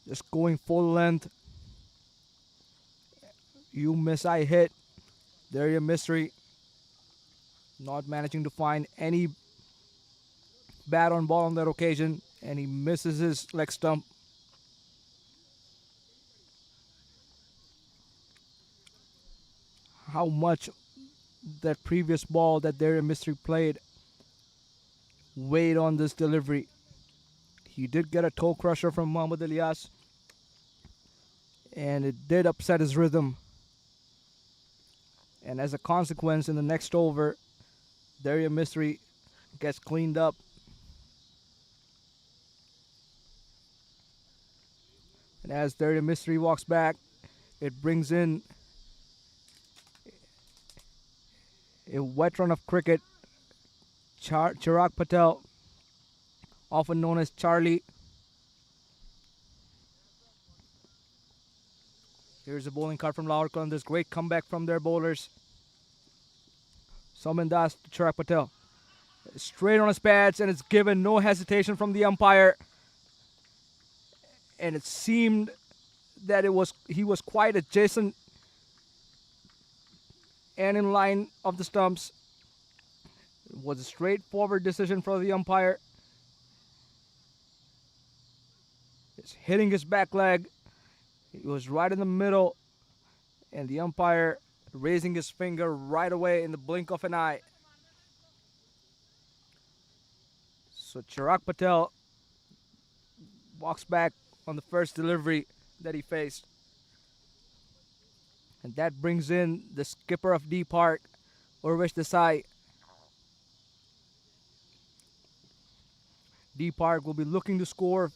Just going full length. You miss, I hit. There your mystery. Not managing to find any bat on ball on that occasion. And he misses his leg stump. How much that previous ball that Darius Mystery played weighed on this delivery. He did get a toe crusher from Mohammad Ilyas, and it did upset his rhythm. And as a consequence, in the next over, Darius Mystery gets cleaned up. And as Darius Mystery walks back, it brings in a veteran of cricket, Chirag Patel, often known as Charlie. Here's a bowling card from Lahore Qalandars. Great comeback from their bowlers. Soumen Das to Chirag Patel. Straight on his pads, and it's given no hesitation from the umpire. And it seemed that he was quite adjacent and in line of the stumps. It was a straightforward decision for the umpire. It's hitting his back leg. He was right in the middle, and the umpire raising his finger right away in the blink of an eye. So Chirag Patel walks back on the first delivery that he faced. And that brings in the skipper of DeePark, Urvish Desai. DeePark will be looking to score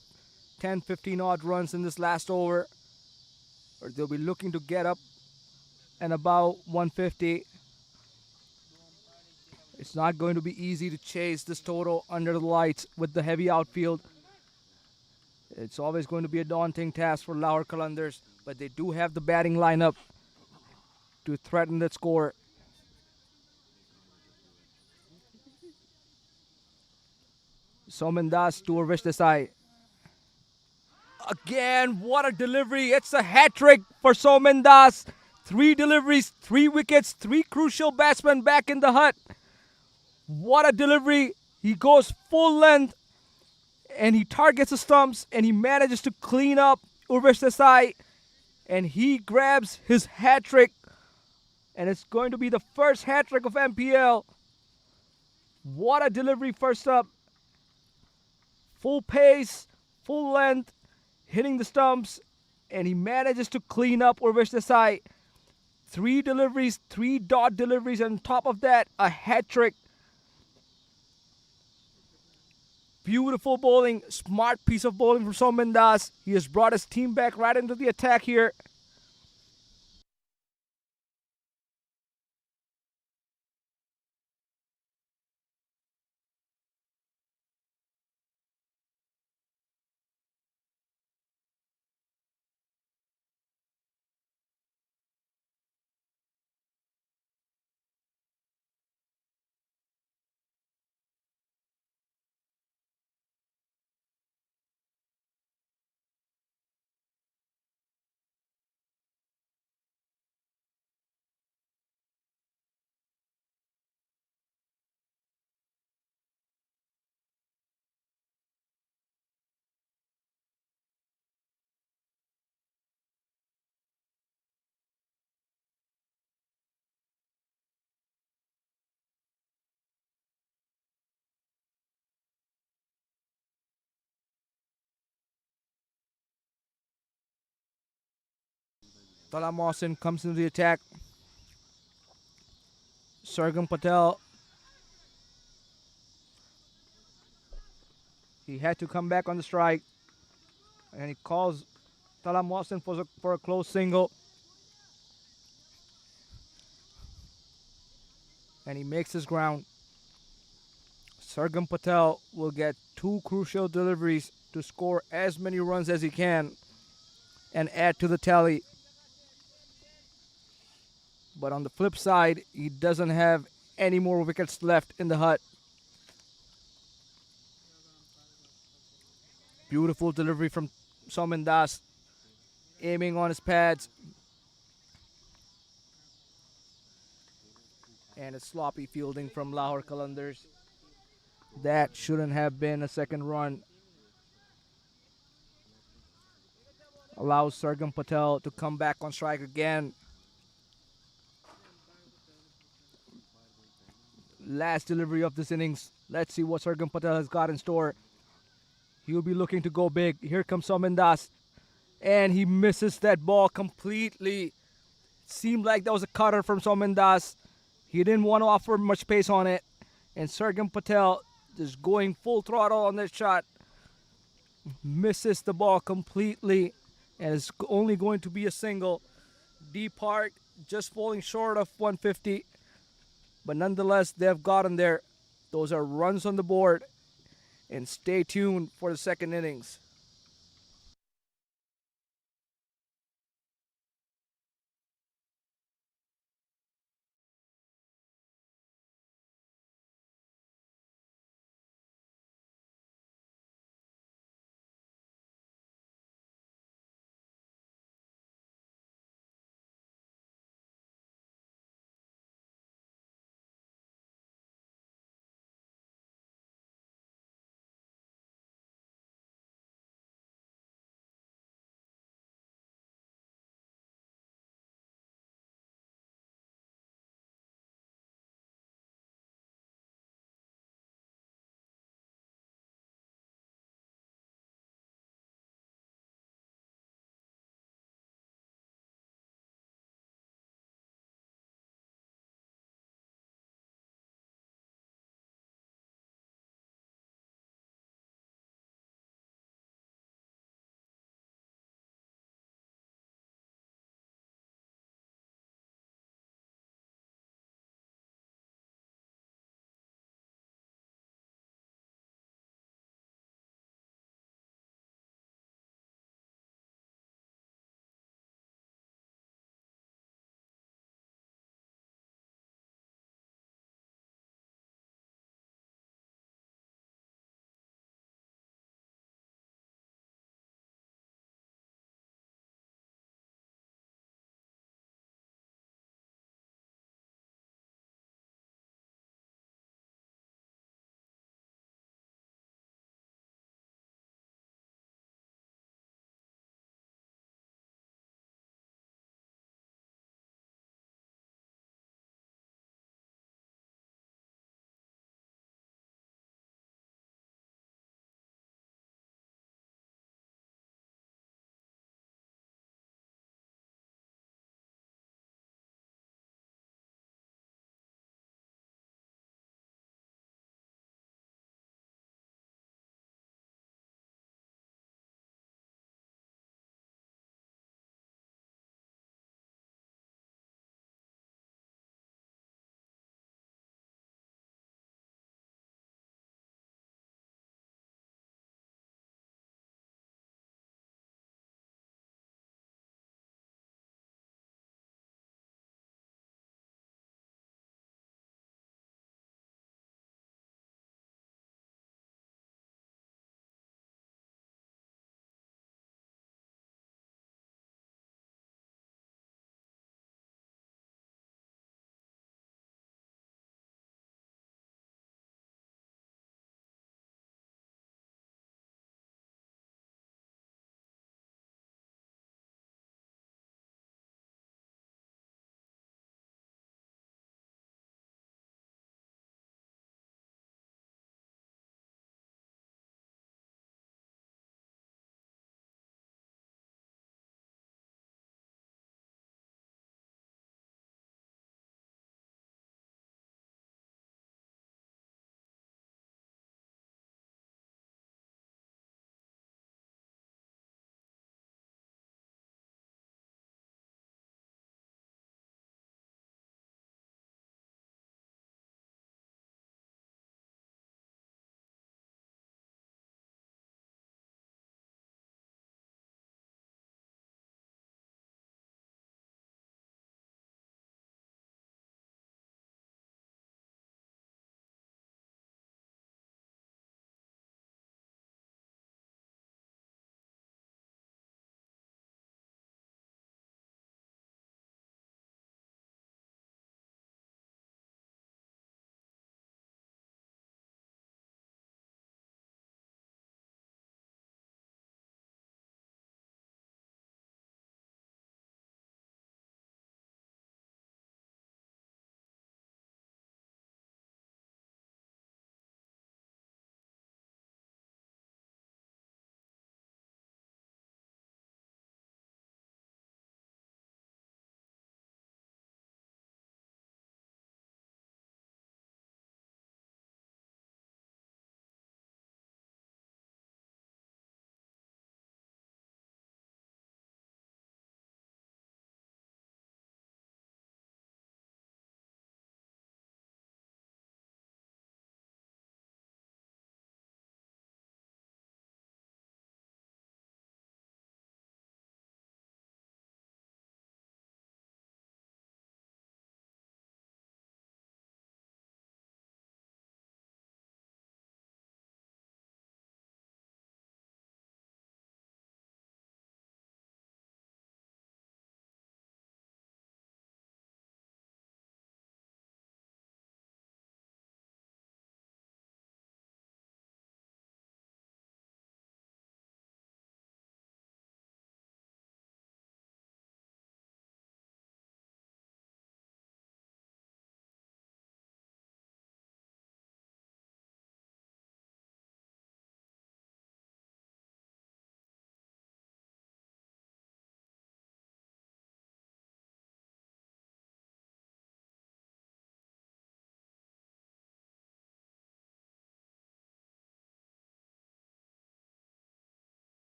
10, 15 odd runs in this last over. Or they'll be looking to get up and about 150. It's not going to be easy to chase this total under the lights with the heavy outfield. It's always going to be a daunting task for Lahore Qalandars, but they do have the batting lineup to threaten that score. Soumen Das to Urvish Desai. Again, what a delivery. It's a hat-trick for Soumen Das. 3 deliveries, 3 wickets, 3 crucial batsmen back in the hut. What a delivery. He goes full length and he targets the stumps and he manages to clean up Urvish Desai, and he grabs his hat-trick, and it's going to be the first hat-trick of MPL. What a delivery first up. Full pace, full length, hitting the stumps, and he manages to clean up Urvish Desai. 3 deliveries, 3 dot deliveries, and on top of that, a hat-trick. Beautiful bowling, smart piece of bowling from Soumen Das. He has brought his team back right into the attack here. Tala comes into the attack. Sargam Patel. He had to come back on the strike. And he calls Tala for a close single. And he makes his ground. Sargam Patel will get 2 crucial deliveries to score as many runs as he can and add to the tally. But on the flip side, he doesn't have any more wickets left in the hut. Beautiful delivery from Soumen Das, aiming on his pads. And a sloppy fielding from Lahore Qalandars. That shouldn't have been a second run. Allows Sargam Patel to come back on strike again. Last delivery of this innings. Let's see what Sargam Patel has got in store. He'll be looking to go big. Here comes Soumen Das. And he misses that ball completely. Seemed like that was a cutter from Soumen Das. He didn't want to offer much pace on it. And Sargam Patel just going full throttle on that shot. Misses the ball completely. And it's only going to be a single. DeePark just falling short of 150. But nonetheless, they've gotten there. Those are runs on the board. And stay tuned for the second innings.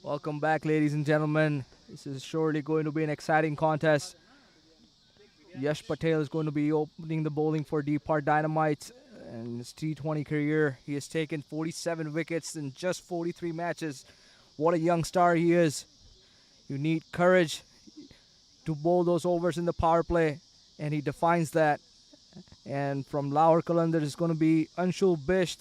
Welcome back, ladies and gentlemen. This is surely going to be an exciting contest. Yash Patel is going to be opening the bowling for DeePark Dynamite. In his T20 career, he has taken 47 wickets in just 43 matches. What a young star he is. You need courage to bowl those overs in the power play, and he defines that. And from Lahore Qalandars is going to be Anshul Bisht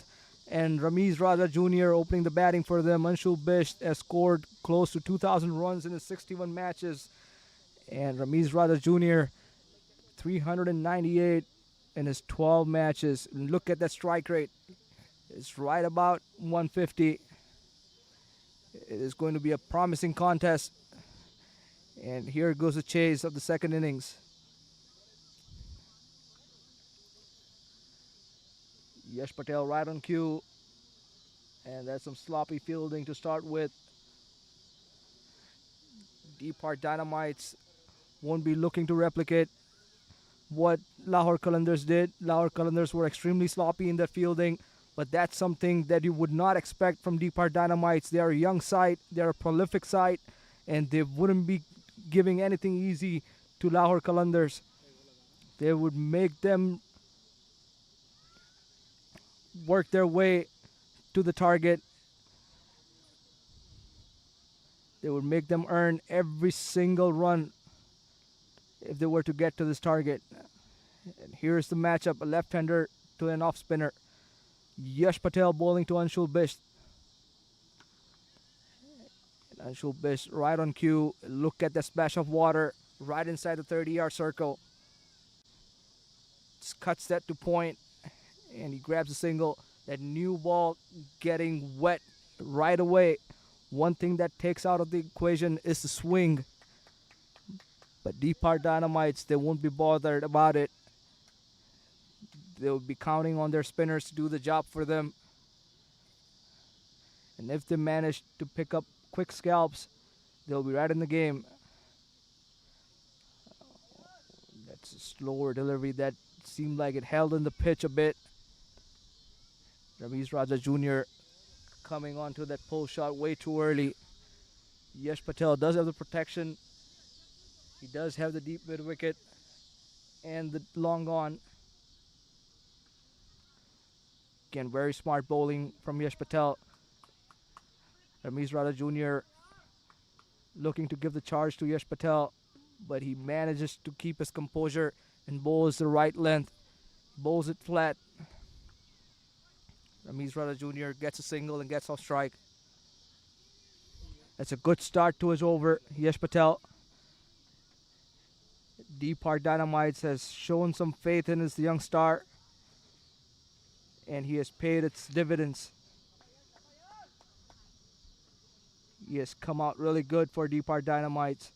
and Ramiz Raja Jr. opening the batting for them. Anshul Bisht has scored close to 2,000 runs in his 61 matches. And Ramiz Raja Jr. 398 in his 12 matches. And look at that strike rate. It's right about 150. It is going to be a promising contest. And here goes the chase of the second innings. Yash Patel right on cue. And that's some sloppy fielding to start with. DeePark Dynamites won't be looking to replicate what Lahore Qalandars did. Lahore Qalandars were extremely sloppy in their fielding, but that's something that you would not expect from DeePark Dynamites. They are a young side, they're a prolific side, and they wouldn't be giving anything easy to Lahore Qalandars. They would make them work their way to the target. They would make them earn every single run if they were to get to this target. And here's the matchup, a left-hander to an off-spinner. Yash Patel bowling to Anshul Bisht. And Anshul Bisht right on cue. Look at the splash of water right inside the 30-yard circle. Just cuts that to point, and he grabs a single. That new ball getting wet right away. One thing that takes out of the equation is the swing. But DeePark Dynamites, they won't be bothered about it. They'll be counting on their spinners to do the job for them. And if they manage to pick up quick scalps, they'll be right in the game. That's a slower delivery. That seemed like it held in the pitch a bit. Ramiz Raja Jr. coming onto that pull shot way too early. Yash Patel does have the protection. He does have the deep mid wicket and the long on. Again, very smart bowling from Yash Patel. Ramiz Raja Jr. looking to give the charge to Yash Patel, but he manages to keep his composure and bowls the right length. Bowls it flat. Ramiz Raja Jr. gets a single and gets off strike. That's a good start to his over. Yash Patel. DeePark Dynamites has shown some faith in his young star, and he has paid its dividends. He has come out really good for DeePark Dynamites.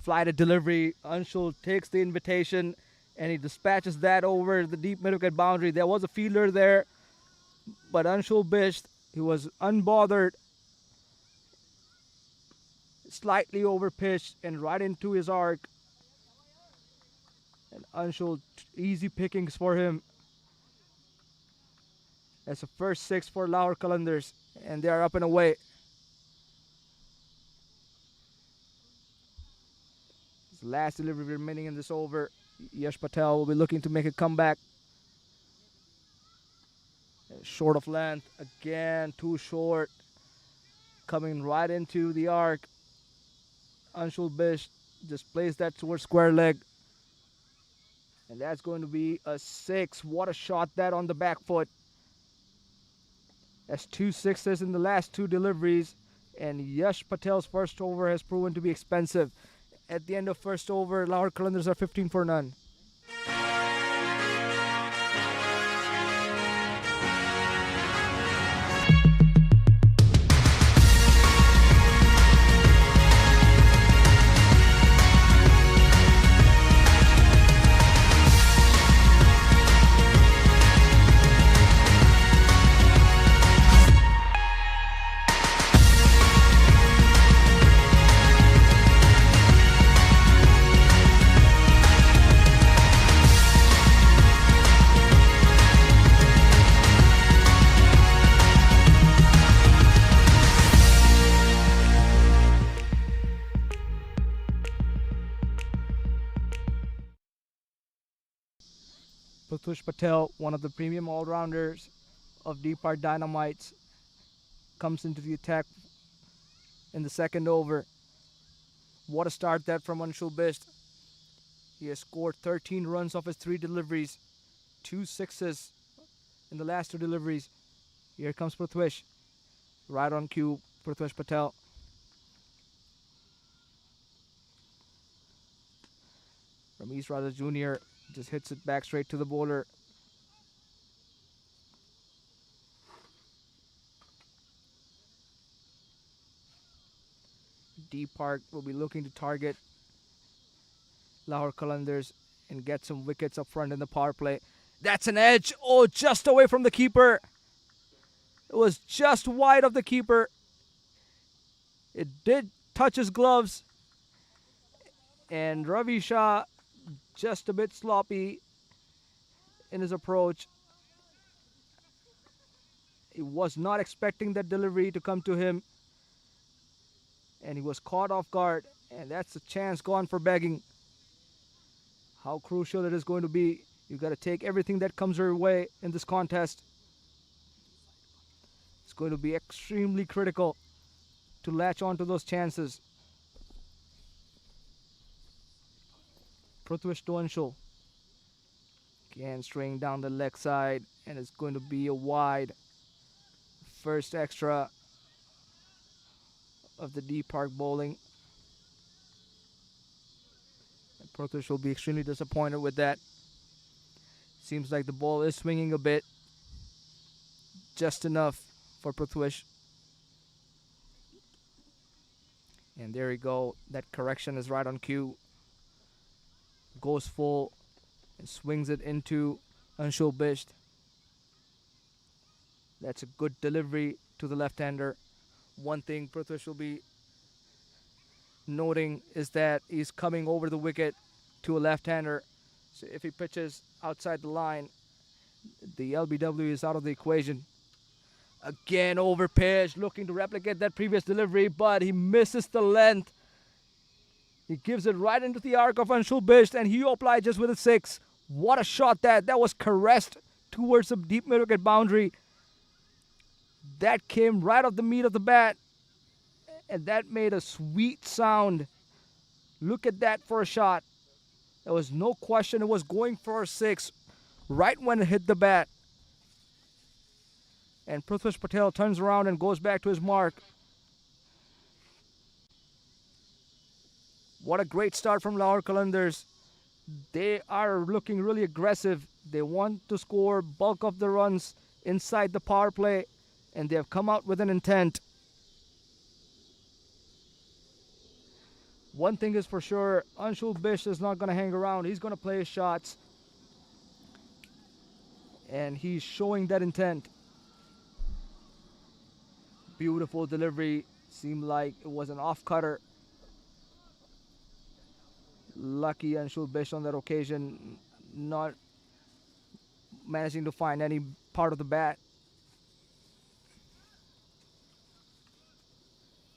Flighted delivery. Anshul takes the invitation, and he dispatches that over the deep mid-wicket boundary. There was a fielder there, but Anshul Bisht, he was unbothered. Slightly overpitched and right into his arc. And Anshul, easy pickings for him. That's the first 6 for Lahore Qalandars, and they are up and away. This last delivery remaining in this over. Yash Patel will be looking to make a comeback. Short of length, again too short. Coming right into the arc. Anshul Bisht just plays that towards square leg. And that's going to be a 6. What a shot that on the back foot. That's 2 sixes in the last 2 deliveries. And Yash Patel's first over has proven to be expensive. At the end of first over, Lahore Qalandars are 15 for none. Prithvish Patel, one of the premium all-rounders of DeePark Dynamites, comes into the attack in the second over. What a start that from Anshul Bisht. He has scored 13 runs off his 3 deliveries, 2 sixes in the last 2 deliveries. Here comes Prithvish. Right on cue, Prithvish Patel. Ramesh Raja Jr. just hits it back straight to the bowler. DeePark will be looking to target Lahore Qalandars and get some wickets up front in the power play. That's an edge. Oh, just away from the keeper. It was just wide of the keeper. It did touch his gloves. And Ravi Shah just a bit sloppy in his approach. He was not expecting that delivery to come to him. And he was caught off guard. And that's a chance gone for begging. How crucial it is going to be. You've got to take everything that comes your way in this contest. It's going to be extremely critical to latch onto those chances. Prithvish to Anshul. Again, straying down the leg side, and it's going to be a wide. First extra of the DeePark bowling. And Prithvish will be extremely disappointed with that. Seems like the ball is swinging a bit. Just enough for Prithvish. And there you go. That correction is right on cue. Goes full and swings it into Anshul Bisht. That's a good delivery to the left-hander. One thing Prithvish will be noting is that he's coming over the wicket to a left-hander. So if he pitches outside the line, the LBW is out of the equation. Again, over pitch, looking to replicate that previous delivery, but he misses the length. He gives it right into the arc of Anshul Bisht, and he obliges with a 6. What a shot that. That was caressed towards the deep mid-wicket boundary. That came right off the meat of the bat, and that made a sweet sound. Look at that for a shot. There was no question it was going for a 6 right when it hit the bat. And Prithvish Patel turns around and goes back to his mark. What a great start from Lahore Qalandars. They are looking really aggressive. They want to score bulk of the runs inside the power play, and they have come out with an intent. One thing is for sure, Anshul Bisht is not going to hang around. He's going to play his shots. And he's showing that intent. Beautiful delivery. Seemed like it was an off-cutter. Lucky Anshul Bisht on that occasion, not managing to find any part of the bat.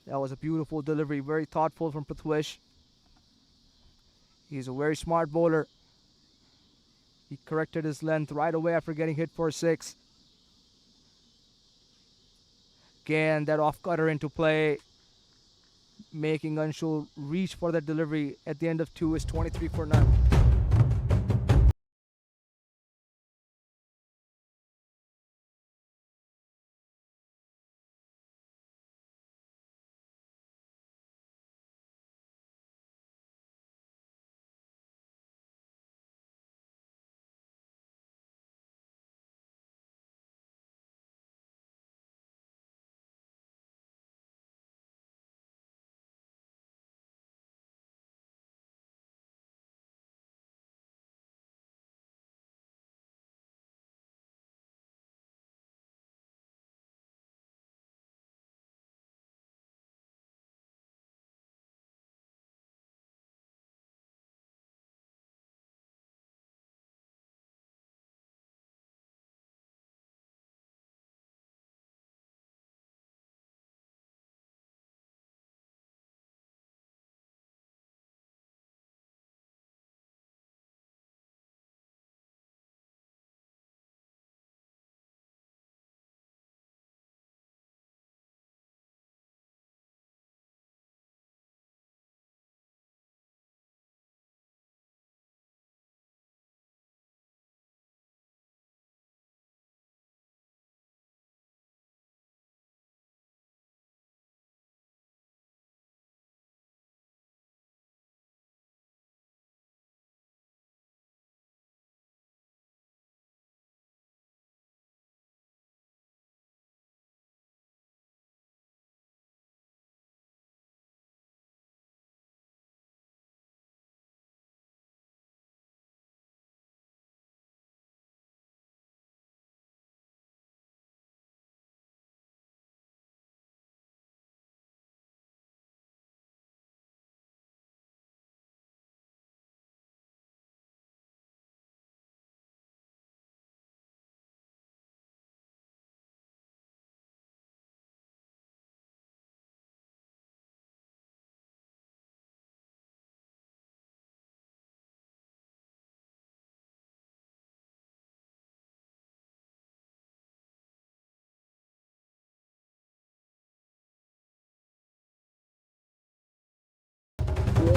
That was a beautiful delivery, very thoughtful from Prithvish. He's a very smart bowler. He corrected his length right away after getting hit for a 6. Again, that off-cutter into play, making Anshul reach for that delivery at the end of 2 is 23 for none.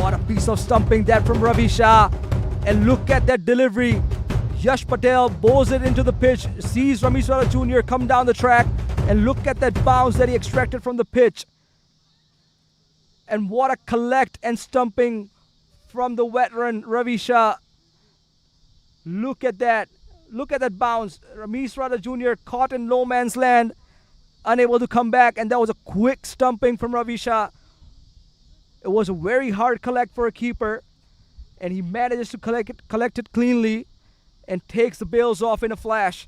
What a piece of stumping that from Ravi Shah. And look at that delivery. Yash Patel bowls it into the pitch, sees Ramesh Rada Jr. come down the track, and look at that bounce that he extracted from the pitch. And what a collect and stumping from the veteran Ravi Shah. Look at that. Look at that bounce. Ramesh Rada Jr. caught in no man's land, unable to come back, and that was a quick stumping from Ravi Shah. It was a very hard collect for a keeper, and he manages to collect it cleanly and takes the bails off in a flash.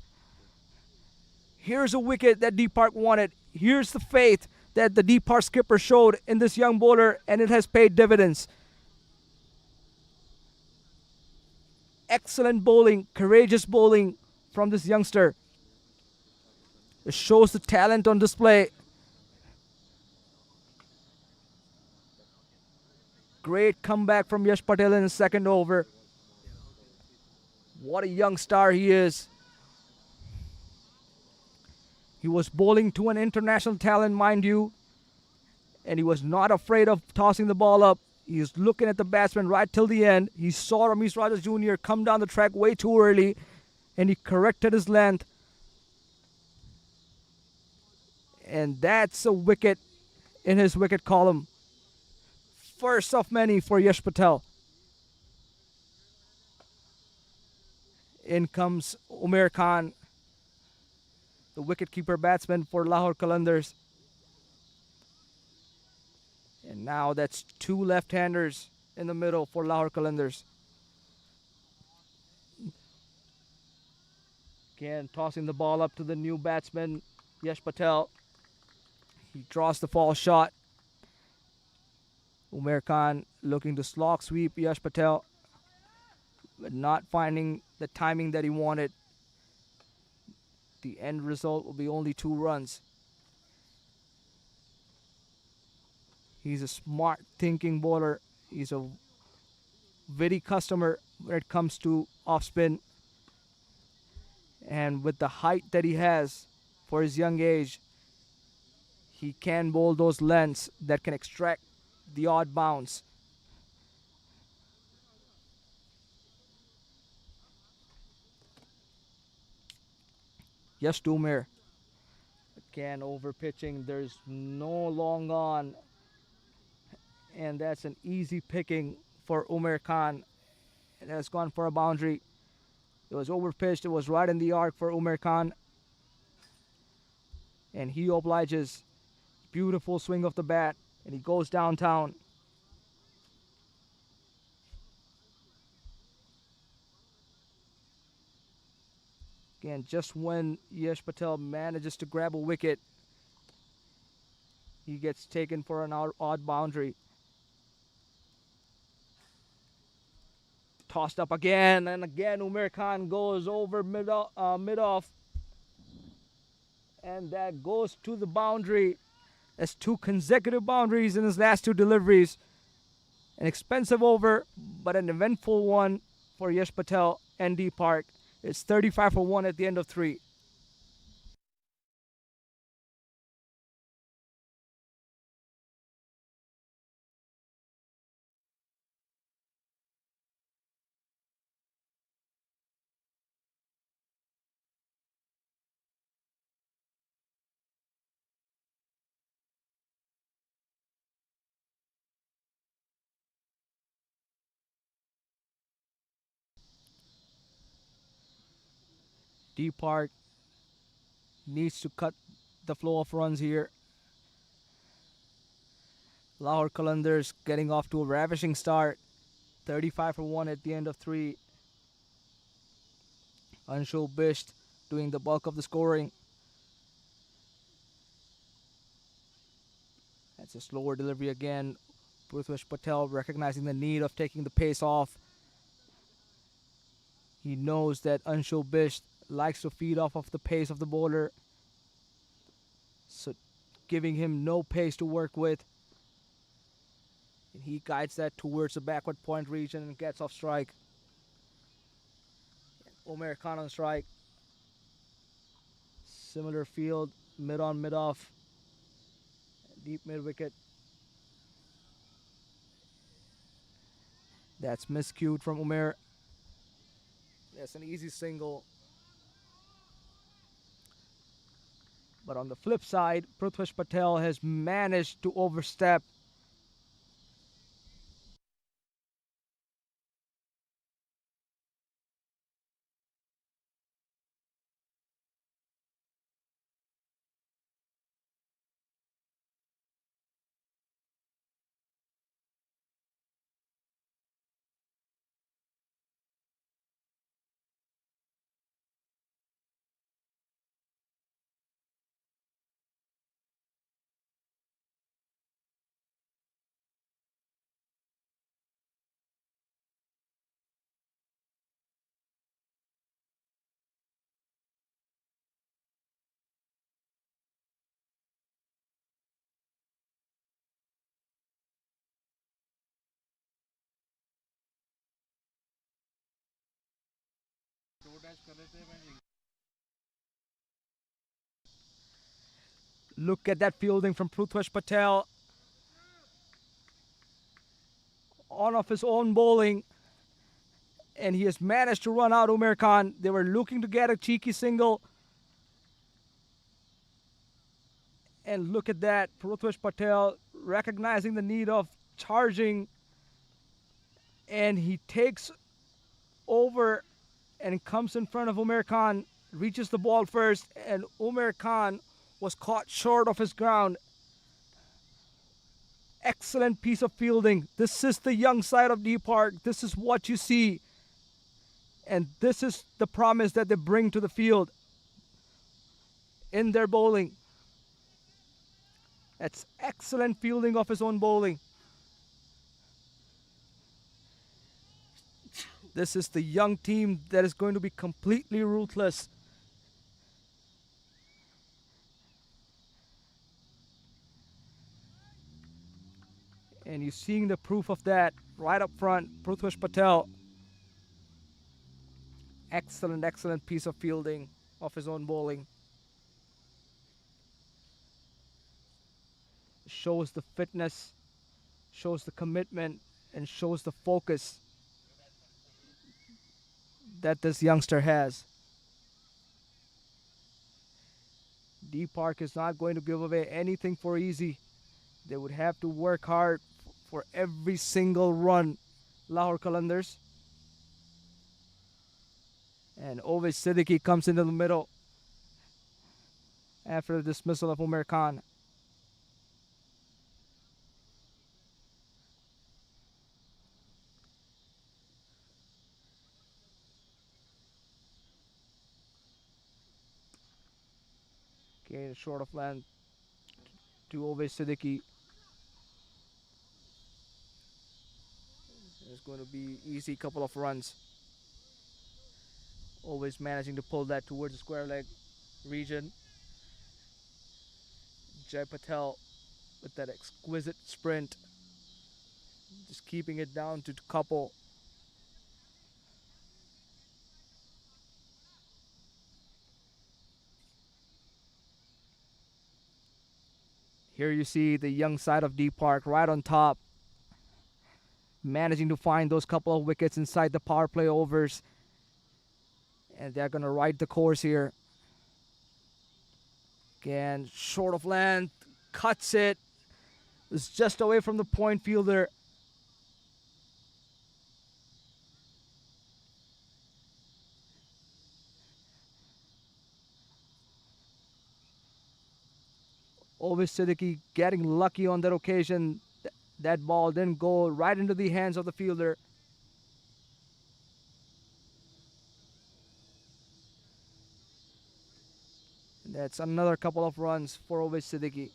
Here's a wicket that DeePark wanted. Here's the faith that the DeePark skipper showed in this young bowler, and it has paid dividends. Excellent bowling, courageous bowling from this youngster. It shows the talent on display. Great comeback from Yash Patel in the second over. What a young star he is. He was bowling to an international talent, mind you, and he was not afraid of tossing the ball up. He was looking at the batsman right till the end. He saw Ramesh Rada Jr. come down the track way too early, and he corrected his length. And that's a wicket in his wicket column. First of many for Yash Patel. In comes Umair Khan, the wicketkeeper batsman for Lahore Qalandars. And now that's two left-handers in the middle for Lahore Qalandars. Again, tossing the ball up to the new batsman, Yash Patel. He draws the fall shot. Umair Khan looking to slog sweep Yash Patel, but not finding the timing that he wanted. The end result will be only 2 runs. He's a smart thinking bowler. He's a witty customer when it comes to off spin. And with the height that he has for his young age, he can bowl those lengths that can extract the odd bounce. Yes, to Umair. Again, over pitching. There's no long on. And that's an easy picking for Umair Khan. It has gone for a boundary. It was overpitched. It was right in the arc for Umair Khan. And he obliges. Beautiful swing of the bat. And he goes downtown. Again, just when Yash Patel manages to grab a wicket, he gets taken for an odd boundary. Tossed up again, and again Umair Khan goes over mid-off. And that goes to the boundary. That's 2 consecutive boundaries in his last 2 deliveries. An expensive over, but an eventful one for Yash Patel and DeePark. It's 35 for 1 at the end of 3. DeePark needs to cut the flow of runs here. Lahore Qalandars getting off to a ravishing start. 35 for 1 at the end of 3. Anshul Bisht doing the bulk of the scoring. That's a slower delivery again. Prithvish Patel recognizing the need of taking the pace off. He knows that Anshul Bisht likes to feed off of the pace of the bowler. So giving him no pace to work with. And he guides that towards the backward point region and gets off strike. Umair Khan on strike. Similar field, mid on, mid off. Deep mid wicket. That's miscued from Umair. That's an easy single. But on the flip side, Prithvish Patel has managed to overstep. Look at that fielding from Prithvish Patel. On off his own bowling. And he has managed to run out Umair Khan. They were looking to get a cheeky single. And look at that. Prithvish Patel recognizing the need of charging. And he takes over and comes in front of Umair Khan. Reaches the ball first. And Umair Khan was caught short of his ground. Excellent piece of fielding. This is the young side of DeePark. This is what you see. And this is the promise that they bring to the field in their bowling. That's excellent fielding of his own bowling. This is the young team that is going to be completely ruthless. And you're seeing the proof of that right up front. Prithvish Patel. Excellent, excellent piece of fielding of his own bowling. Shows the fitness, shows the commitment, and shows the focus that this youngster has. DeePark is not going to give away anything for easy. They would have to work hard for every single run. Lahore Qalandars. And Ovesh Siddiqui comes into the middle after the dismissal of Umair Khan. Okay, short of land to Ovesh Siddiqui. It's going to be easy couple of runs. Always managing to pull that towards the square leg region. Jai Patel with that exquisite sprint. Just keeping it down to couple. Here you see the young side of DeePark right on top. Managing to find those couple of wickets inside the power play overs. And they're going to ride the course here. Again, short of land, cuts it. It's just away from the point fielder. Ovesh Siddiqui getting lucky on that occasion. That ball didn't go right into the hands of the fielder. That's another couple of runs for Ovesh Siddiqui.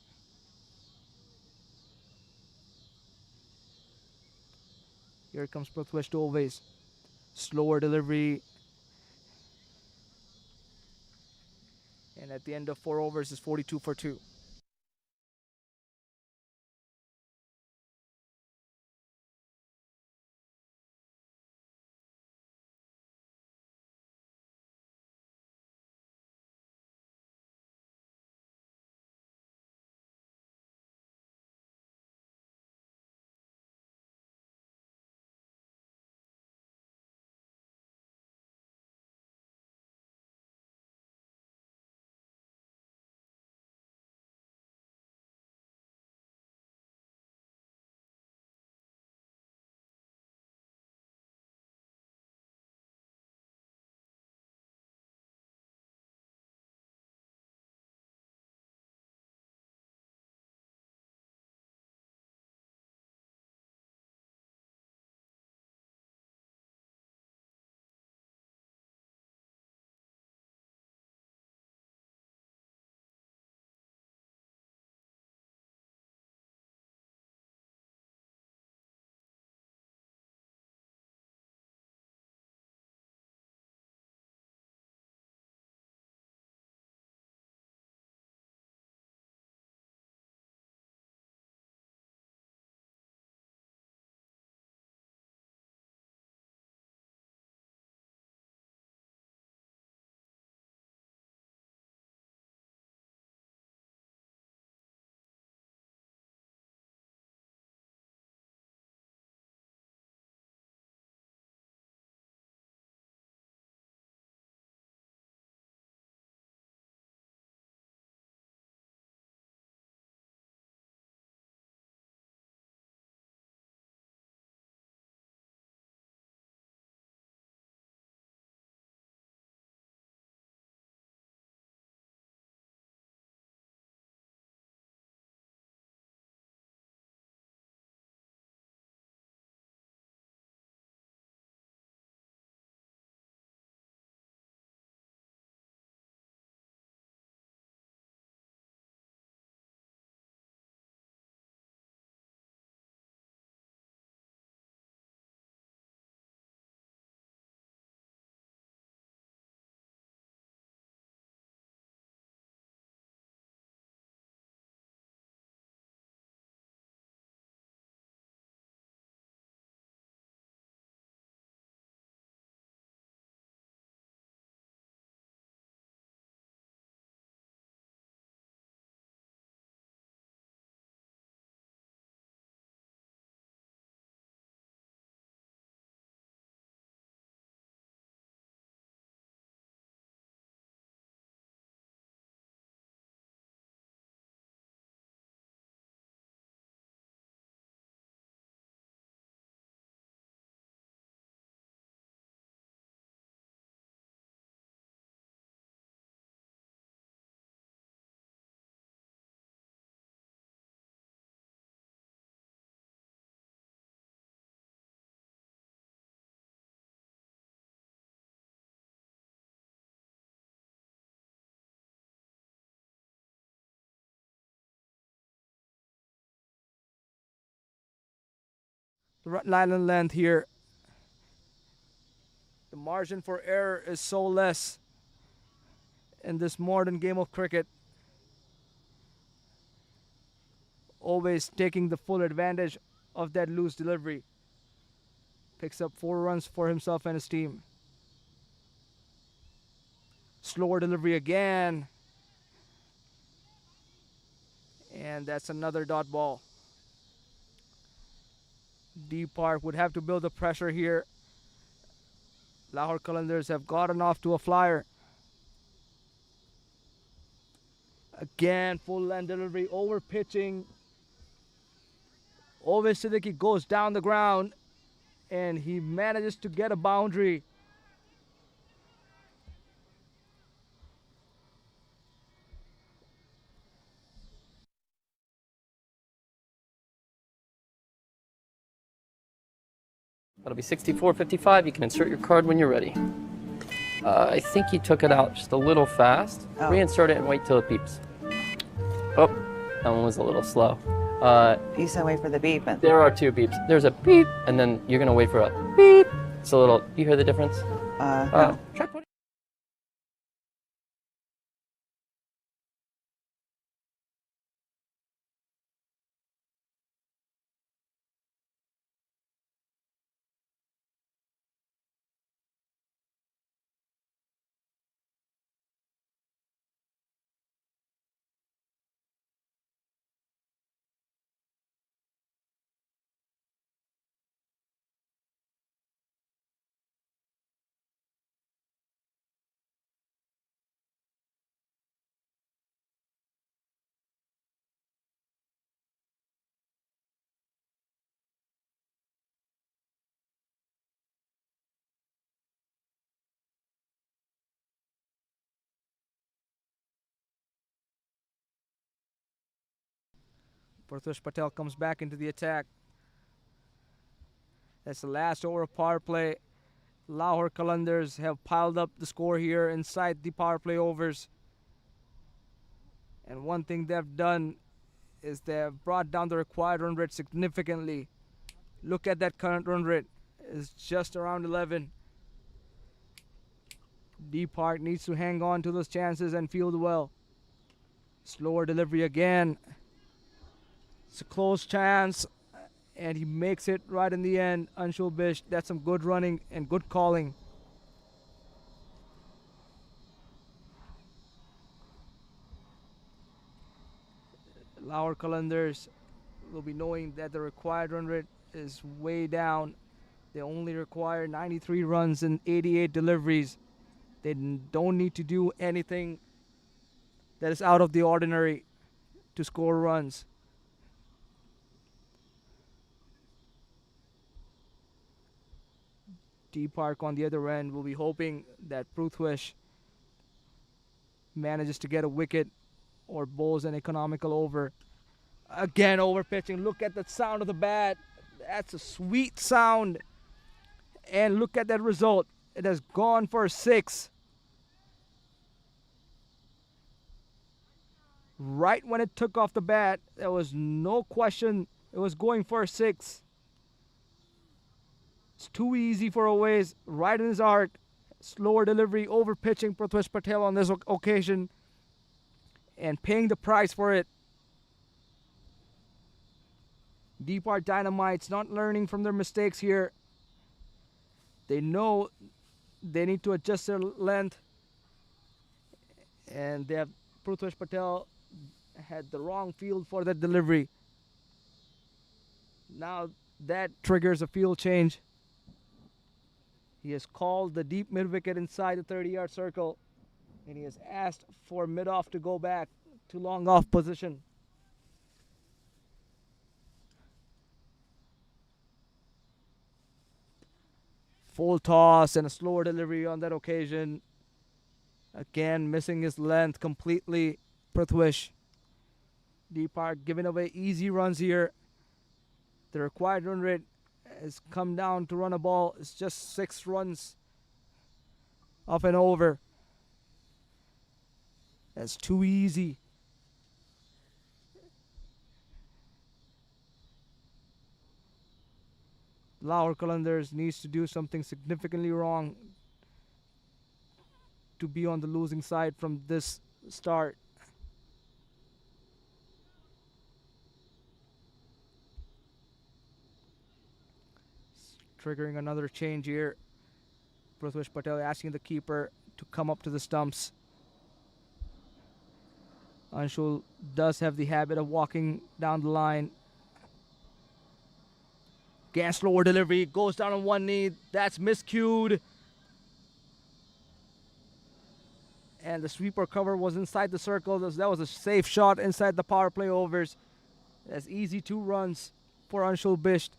Here comes Prithvish to Ovesh. Slower delivery. And at the end of 4 overs is 42 for 2. line and length here. The margin for error is so less in this modern game of cricket. Always taking the full advantage of that loose delivery. Picks up 4 runs for himself and his team. Slower delivery again. And that's another dot ball. DeePark would have to build the pressure here. Lahore Qalandars have gotten off to a flyer. Again, full length delivery, over pitching. Always Siddiqui goes down the ground and he manages to get a boundary. That'll be 64-55. You can insert your card when you're ready. I think he took it out just a little fast. Oh. Reinsert it and wait till it beeps. Oh, that one was a little slow. You said wait for the beep. And there are 2 beeps. There's a beep, and then you're gonna wait for a beep. It's a little. You hear the difference? no. Try putting. Patel comes back into the attack. That's the last over of power play. Lahore Qalandars have piled up the score here inside the power play overs. And one thing they've done is they've brought down the required run rate significantly. Look at that current run rate. It's just around 11. DeePark needs to hang on to those chances and field well. Slower delivery again. It's a close chance, and he makes it right in the end. Anshul Bish, that's some good running and good calling. Lahore Qalandars will be knowing that the required run rate is way down. They only require 93 runs and 88 deliveries. They don't need to do anything that is out of the ordinary to score runs. DeePark on the other end will be hoping that Prithwish manages to get a wicket or bowls an economical over. Again, over pitching. Look at the sound of the bat. That's a sweet sound. And look at that result. It has gone for 6. Right when it took off the bat, there was no question it was going for 6. It's too easy for Aways, right in his arc. Slower delivery, over pitching Prithwish Patel on this occasion, and paying the price for it. DeePark Dynamites not learning from their mistakes here. They know they need to adjust their length, and they have Prithwish Patel had the wrong field for that delivery. Now that triggers a field change. He has called the deep mid wicket inside the 30-yard circle, and he has asked for mid-off to go back to long off position. Full toss and a slower delivery on that occasion. Again, missing his length completely. Prithwish. DeePark giving away easy runs here. The required run rate has come down to run a ball. It's just 6 runs up and over. That's too easy. Lahore Qalandars needs to do something significantly wrong to be on the losing side from this start. Triggering another change here. Patel asking the keeper to come up to the stumps. Anshul does have the habit of walking down the line. Again, slower delivery, goes down on one knee. That's miscued. And the sweeper cover was inside the circle. That was a safe shot inside the power play overs. That's easy 2 runs for Anshul Bisht.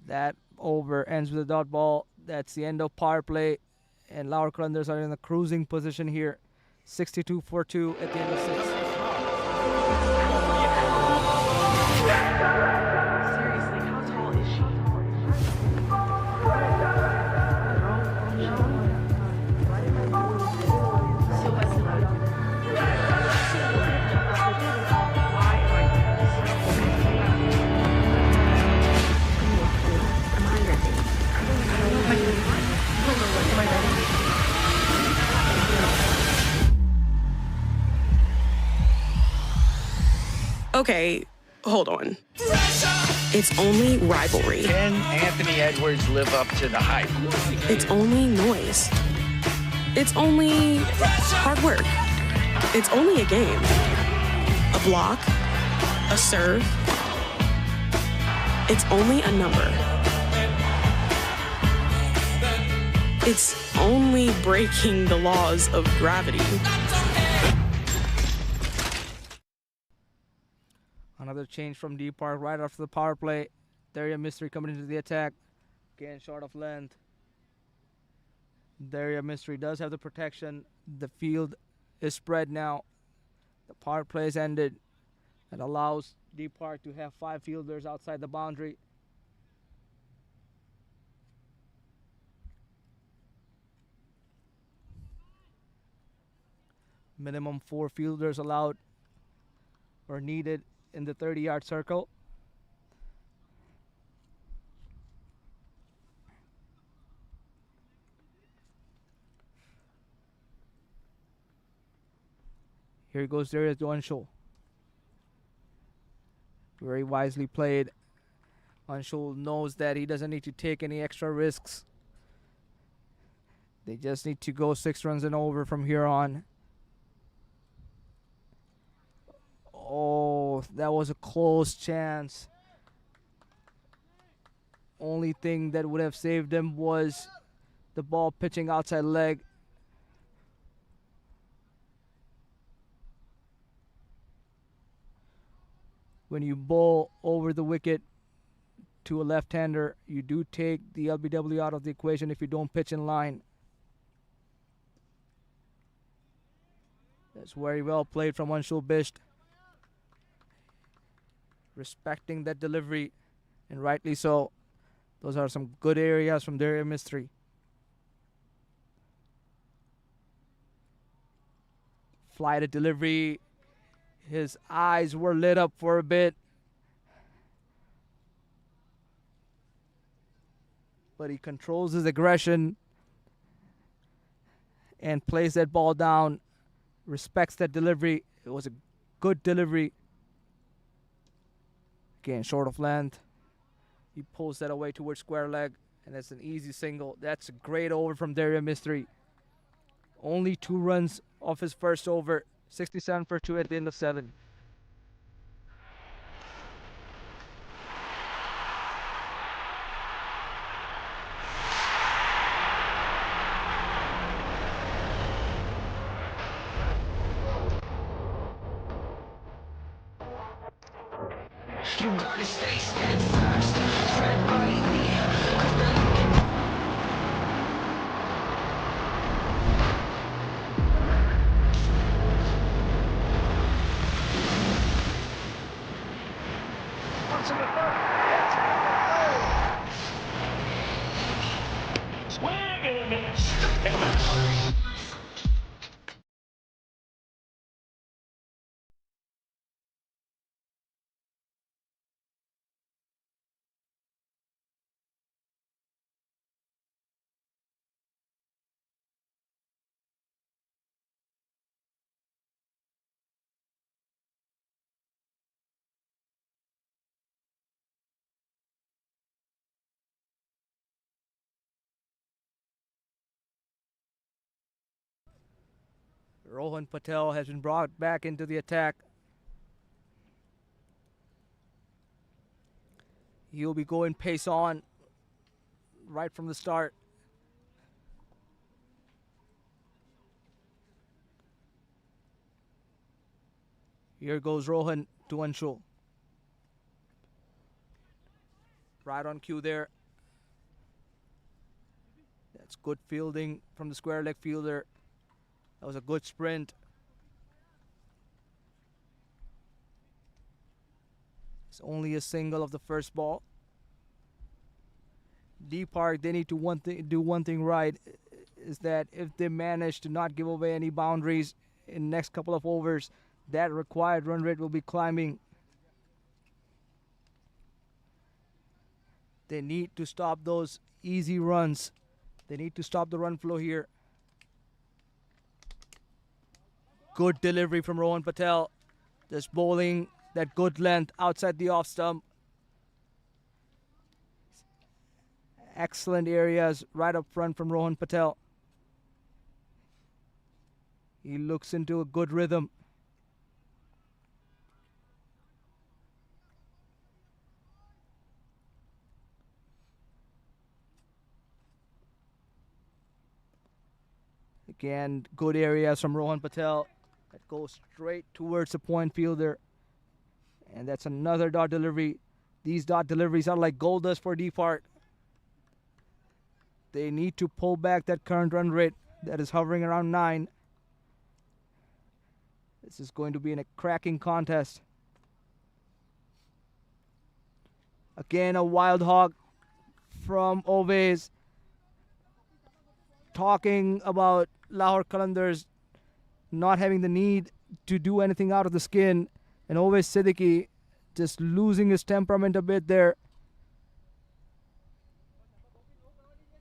That over ends with a dot ball. That's the end of power play. And Lahore Qalandars are in a cruising position here. 62 for 2 at the end of 6. Seriously, how tall is she? Okay, hold on. It's only rivalry. Can Anthony Edwards live up to the hype? It's only noise. It's only hard work. It's only a game. A block, a serve. It's only a number. It's only breaking the laws of gravity. Another change from DeePark right after the power play. Daria Mystery coming into the attack. Again, short of length. Daria Mystery does have the protection. The field is spread now. The power play is ended. That allows DeePark to have 5 fielders outside the boundary. Minimum 4 fielders allowed or needed in the 30-yard circle. Here goes Darius to Anshul. Very wisely played. Anshul knows that he doesn't need to take any extra risks. They just need to go 6 runs and over from here on. Oh, that was a close chance. Only thing that would have saved them was the ball pitching outside leg. When you bowl over the wicket to a left-hander, you do take the LBW out of the equation if you don't pitch in line. That's very well played from Anshul Bisht. Respecting that delivery, and rightly so. Those are some good areas from Daria Mystery. Fly to delivery. His eyes were lit up for a bit. But he controls his aggression and plays that ball down. Respects that delivery. It was a good delivery. Again, short of length. He pulls that away towards square leg, and that's an easy single. That's a great over from Daria Mystery. Only 2 runs off his first over. 67 for 2 at the end of 7. You gotta stay steadfast, tread lightly. Rohan Patel has been brought back into the attack. He'll be going pace on right from the start. Here goes Rohan to Anshul. Right on cue there. That's good fielding from the square leg fielder. That was a good sprint. It's only a single of the first ball. DeePark, they need to do one thing right, is that if they manage to not give away any boundaries in the next couple of overs, that required run rate will be climbing. They need to stop those easy runs. They need to stop the run flow here. Good delivery from Rohan Patel. Just bowling that good length outside the off stump. Excellent areas right up front from Rohan Patel. He looks into a good rhythm. Again, good areas from Rohan Patel that goes straight towards the point fielder. And that's another dot delivery. These dot deliveries are like gold dust for DeePark. They need to pull back that current run rate that is hovering around 9. This is going to be in a cracking contest. Again, a wild hog from Oves. Talking about Lahore Qalandars not having the need to do anything out of the skin. And Oves Siddiqui just losing his temperament a bit there.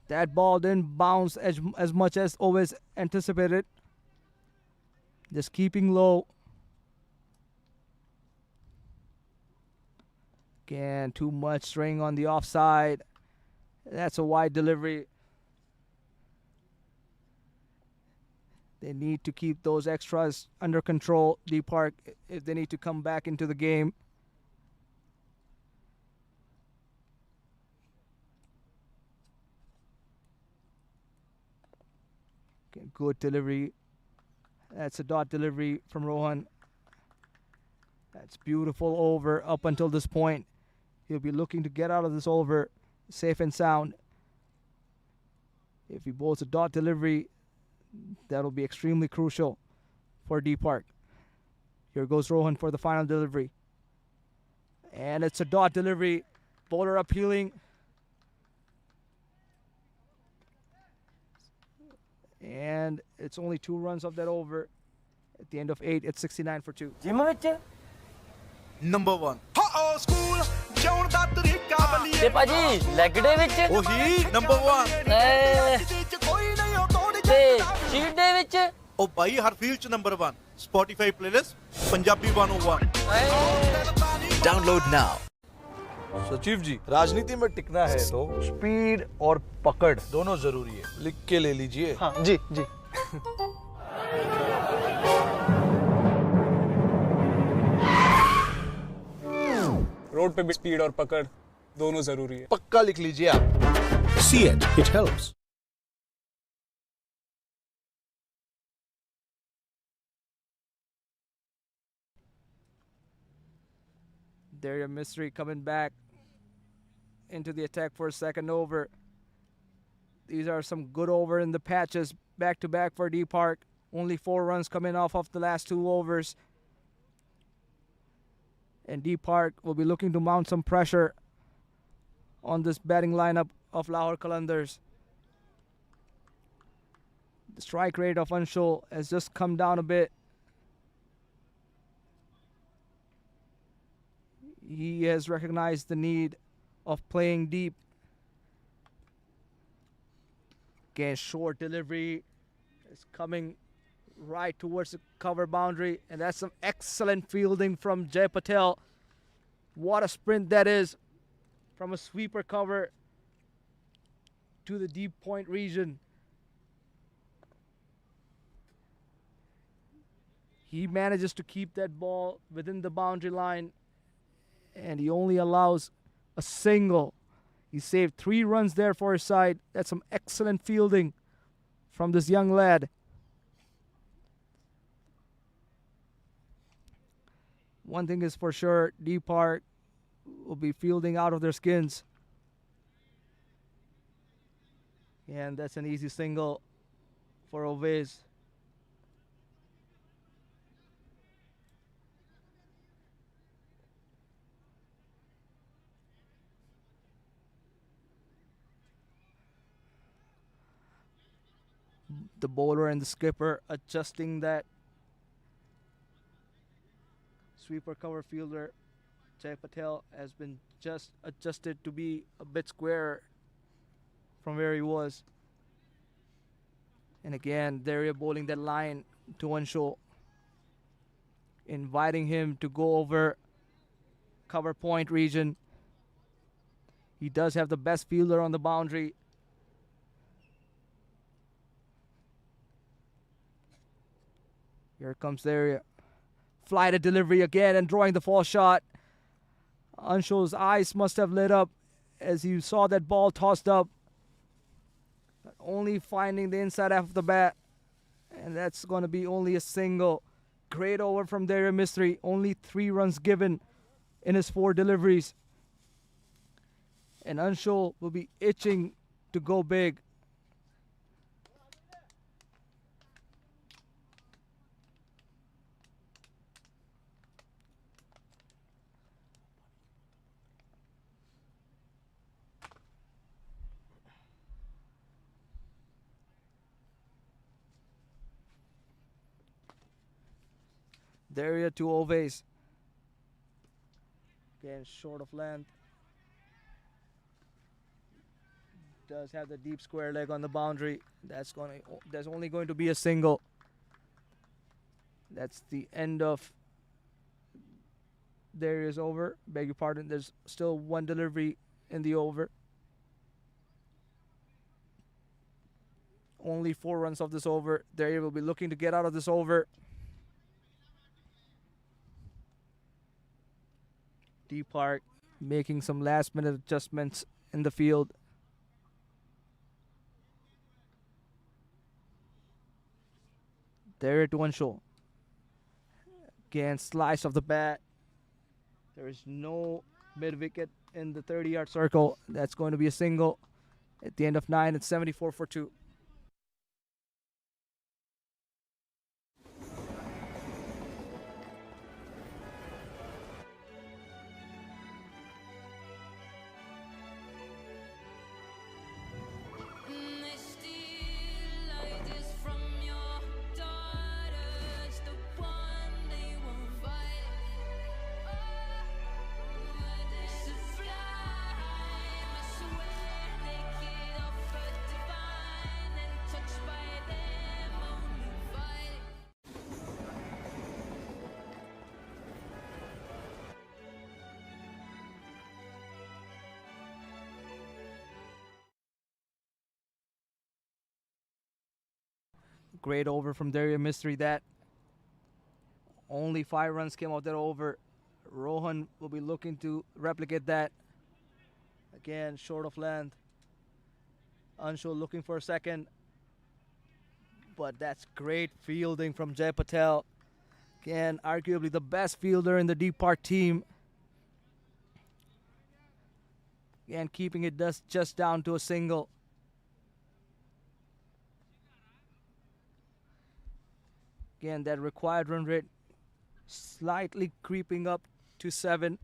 That ball didn't bounce as much as Oves anticipated. Just keeping low. Again, too much string on the offside. That's a wide delivery. They need to keep those extras under control, DeePark, if they need to come back into the game. Okay, good delivery. That's a dot delivery from Rohan. That's beautiful over up until this point. He'll be looking to get out of this over safe and sound. If he bowls a dot delivery, that'll be extremely crucial for DeePark. Here goes Rohan for the final delivery. And it's a dot delivery. Bowler appealing. And it's only 2 runs of that over. At the end of 8, it's 69 for 2. Number 1. ਤੇ ਭਾਜੀ leg ਡੇ ਵਿੱਚ ਉਹੀ number 1 ਤੇ sheet ਦੇ ਵਿੱਚ ਉਹ ਭਾਈ ਹਰ field ਚ number 1 Spotify playlist Punjabi 101 download now. सचिव जी, राजनीति में टिकना है तो स्पीड और पकड़ दोनों जरूरी है। लिख के ले लीजिए। हाँ जी जी। रोड पे भी स्पीड और पकड़ दोनों जरूरी है। पक्का लिख लीजिए आप। See it, it helps. Daria Mystery coming back into the attack for a second over. These are some good over in the patches back to back for DeePark. Only 4 runs coming off of the last 2 overs. And DeePark will be looking to mount some pressure on this batting lineup of Lahore Qalandars. The strike rate of Anshul has just come down a bit. He has recognized the need of playing deep. Again, short delivery is coming right towards the cover boundary, and that's some excellent fielding from Jai Patel. What a sprint that is from a sweeper cover to the deep point region. He manages to keep that ball within the boundary line, and he only allows a single. He saved 3 runs there for his side. That's some excellent fielding from this young lad. One thing is for sure, DeePark will be fielding out of their skins. And that's an easy single for Oveis. The bowler and the skipper adjusting that. Sweeper cover fielder Jai Patel has been just adjusted to be a bit squarer from where he was. And again, they're bowling that line to Ansho, inviting him to go over cover point region. He does have the best fielder on the boundary. Here comes their fly to delivery again and drawing the false shot. Ansho's eyes must have lit up as he saw that ball tossed up. But only finding the inside half of the bat. And that's going to be only a single. Great over from Daria Mistry. Only 3 runs given in his 4 deliveries. And Ansho will be itching to go big. Daria to Oveis. Again, short of length. Does have the deep square leg on the boundary. There's only going to be a single. That's the end of Daria's over. Beg your pardon. There's still 1 delivery in the over. Only 4 runs of this over. Daria will be looking to get out of this over. DeePark making some last minute adjustments in the field. There to Ansho. Again, slice of the bat. There is no mid wicket in the 30-yard circle. That's going to be a single. At the end of 9, it's 74 for 2. Great over from Daria Mistry. That only 5 runs came out that over. Rohan will be looking to replicate that. Again, short of length. Ansho looking for a second. But that's great fielding from Jai Patel. Again, arguably the best fielder in the DeePark team. Again, keeping it just down to a single. Again, that required run rate slightly creeping up to 7.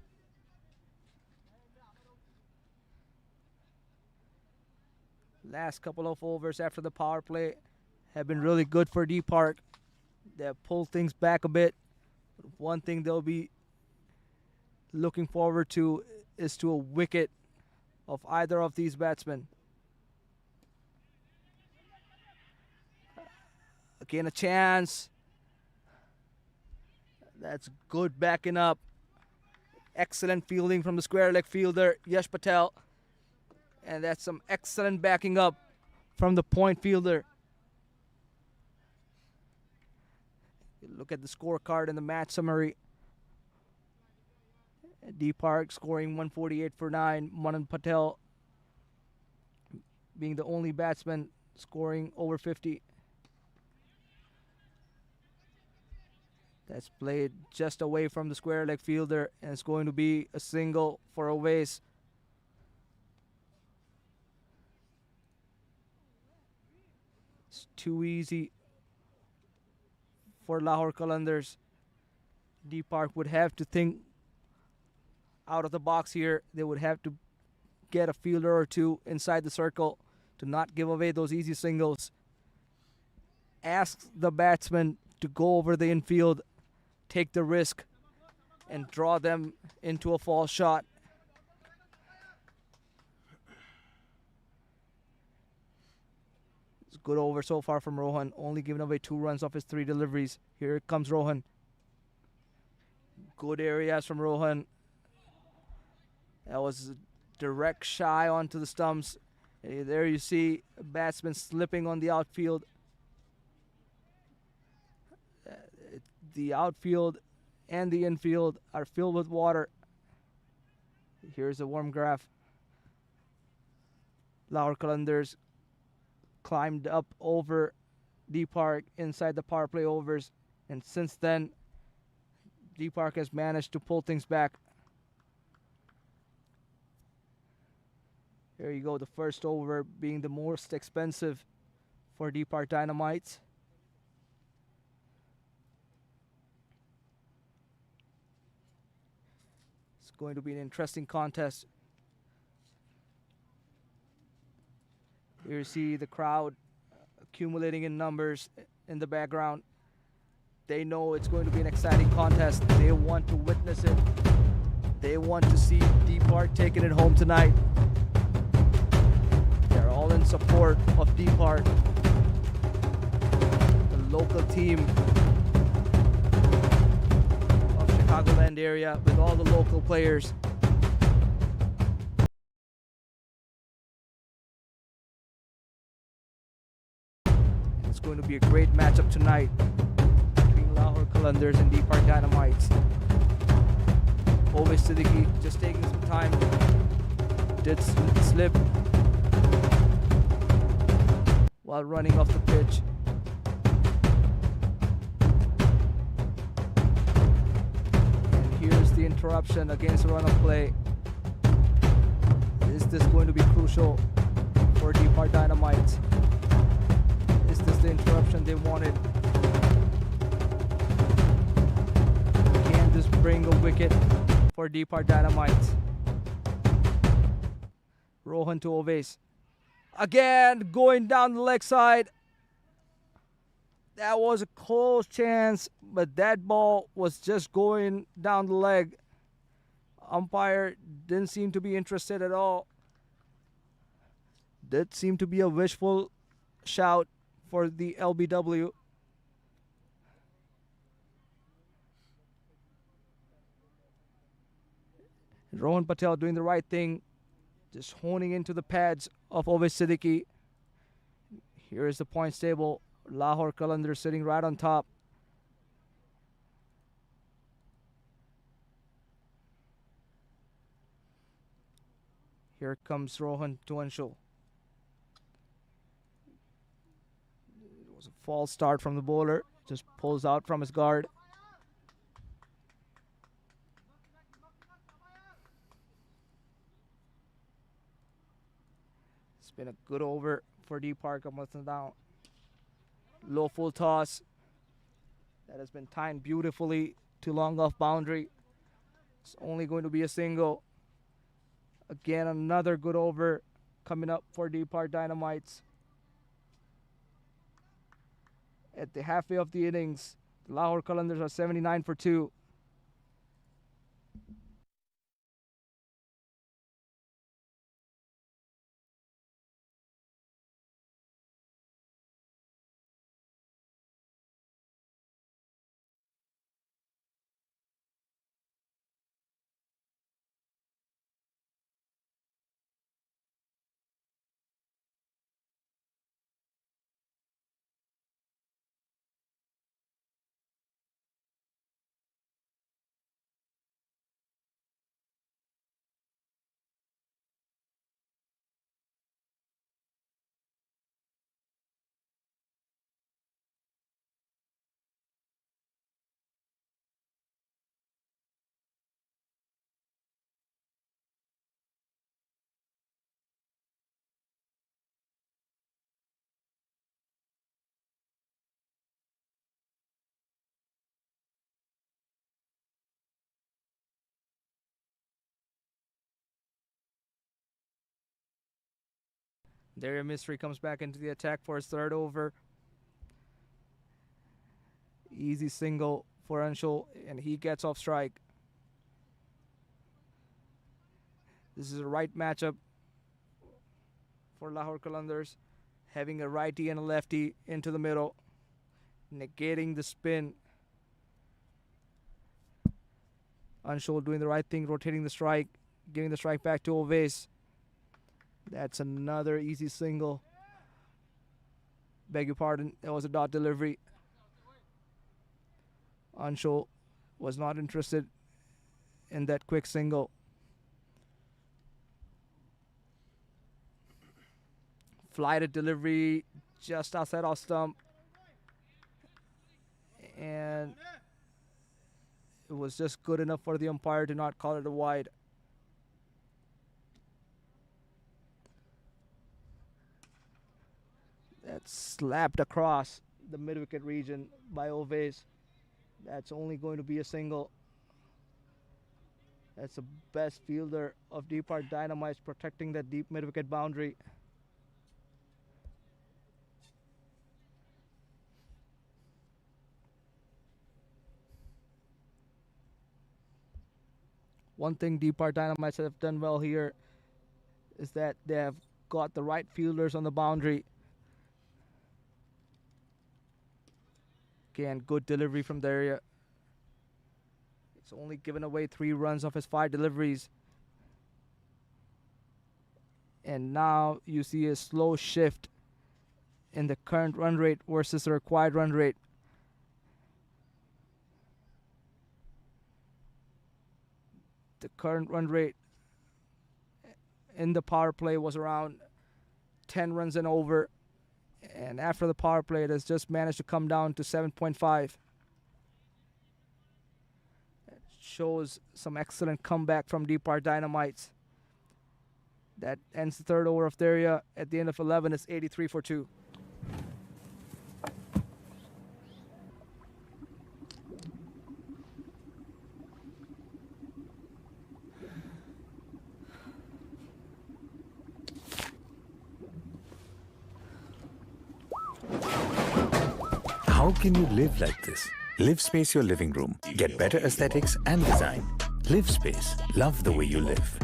Last couple of overs after the power play have been really good for DeePark. They have pulled things back a bit. One thing they'll be looking forward to is to a wicket of either of these batsmen. Again, a chance. That's good backing up. Excellent fielding from the square leg fielder, Yash Patel. And that's some excellent backing up from the point fielder. Look at the scorecard in the match summary. DeePark scoring 148 for 9. Patel being the only batsman scoring over 50. That's played just away from the square leg fielder, and it's going to be a single for Owais. It's too easy for Lahore Qalandars. DeePark would have to think out of the box here. They would have to get a fielder or two inside the circle to not give away those easy singles. Ask the batsman to go over the infield, take the risk, and draw them into a false shot. It's a good over so far from Rohan, only giving away 2 runs off his 3 deliveries. Here comes Rohan. Good areas from Rohan. That was a direct shy onto the stumps. There you see a batsman slipping on the outfield. The outfield and the infield are filled with water. Here's a warm graph. Lahore Qalandars climbed up over DeePark inside the power play overs, and since then DeePark has managed to pull things back. Here you go, the first over being the most expensive for DeePark Dynamites. It's going to be an interesting contest. Here you see the crowd accumulating in numbers in the background. They know it's going to be an exciting contest. They want to witness it. They want to see DeePark taking it home tonight. They're all in support of DeePark, the local team of Chicagoland area, with all the local players. It's going to be a great matchup tonight between Lahore Qalandars and DeePark Dynamites. Owais Siddiqui just taking some time, did slip while running off the pitch. And here's the interruption against a run of play. Is this going to be crucial for DeePark Dynamites? Is this the interruption they wanted? Can this bring a wicket for DeePark Dynamites? Rohan to Owais. Again, going down the leg side. That was a close chance, but that ball was just going down the leg. Umpire didn't seem to be interested at all. That seemed to be a wishful shout for the LBW. Rohan Patel doing the right thing, just honing into the pads of Owais Siddiqui. Here is the points table. Lahore Qalandars sitting right on top. Here comes Rohan to Anshul. It was a false start from the bowler. Just pulls out from his guard. It's been a good over for DeePark. Up down. Low full toss. That has been timed beautifully to long off boundary. It's only going to be a single. Again, another good over coming up for DeePark Dynamites. At the halfway of the innings, the Lahore Qalandars are 79 for 2. There, Mystery comes back into the attack for his third over. Easy single for Anshul, and he gets off strike. This is a right matchup for Lahore Qalandars, having a righty and a lefty into the middle, negating the spin. Anshul doing the right thing, rotating the strike, giving the strike back to Oves. That's another easy single. Beg your pardon, it was a dot delivery. Anshul was not interested in that quick single. Flighted delivery just outside off stump. And it was just good enough for the umpire to not call it a wide. That's slapped across the mid-wicket region by Oves. That's only going to be a single. That's the best fielder of DeePark Dynamites, protecting that deep mid-wicket boundary. One thing DeePark Dynamites have done well here is that they have got the right fielders on the boundary. Again, good delivery from the area. He's only given away 3 runs of his 5 deliveries. And now you see a slow shift in the current run rate versus the required run rate. The current run rate in the power play was around 10 runs and over. And after the power play, it has just managed to come down to 7.5. It shows some excellent comeback from DeePark Dynamites. That ends the third over of the area. At the end of 11, it's 83 for 2. How can you live like this? Live Space your living room. Get better aesthetics and design. Live Space. Love the way you live.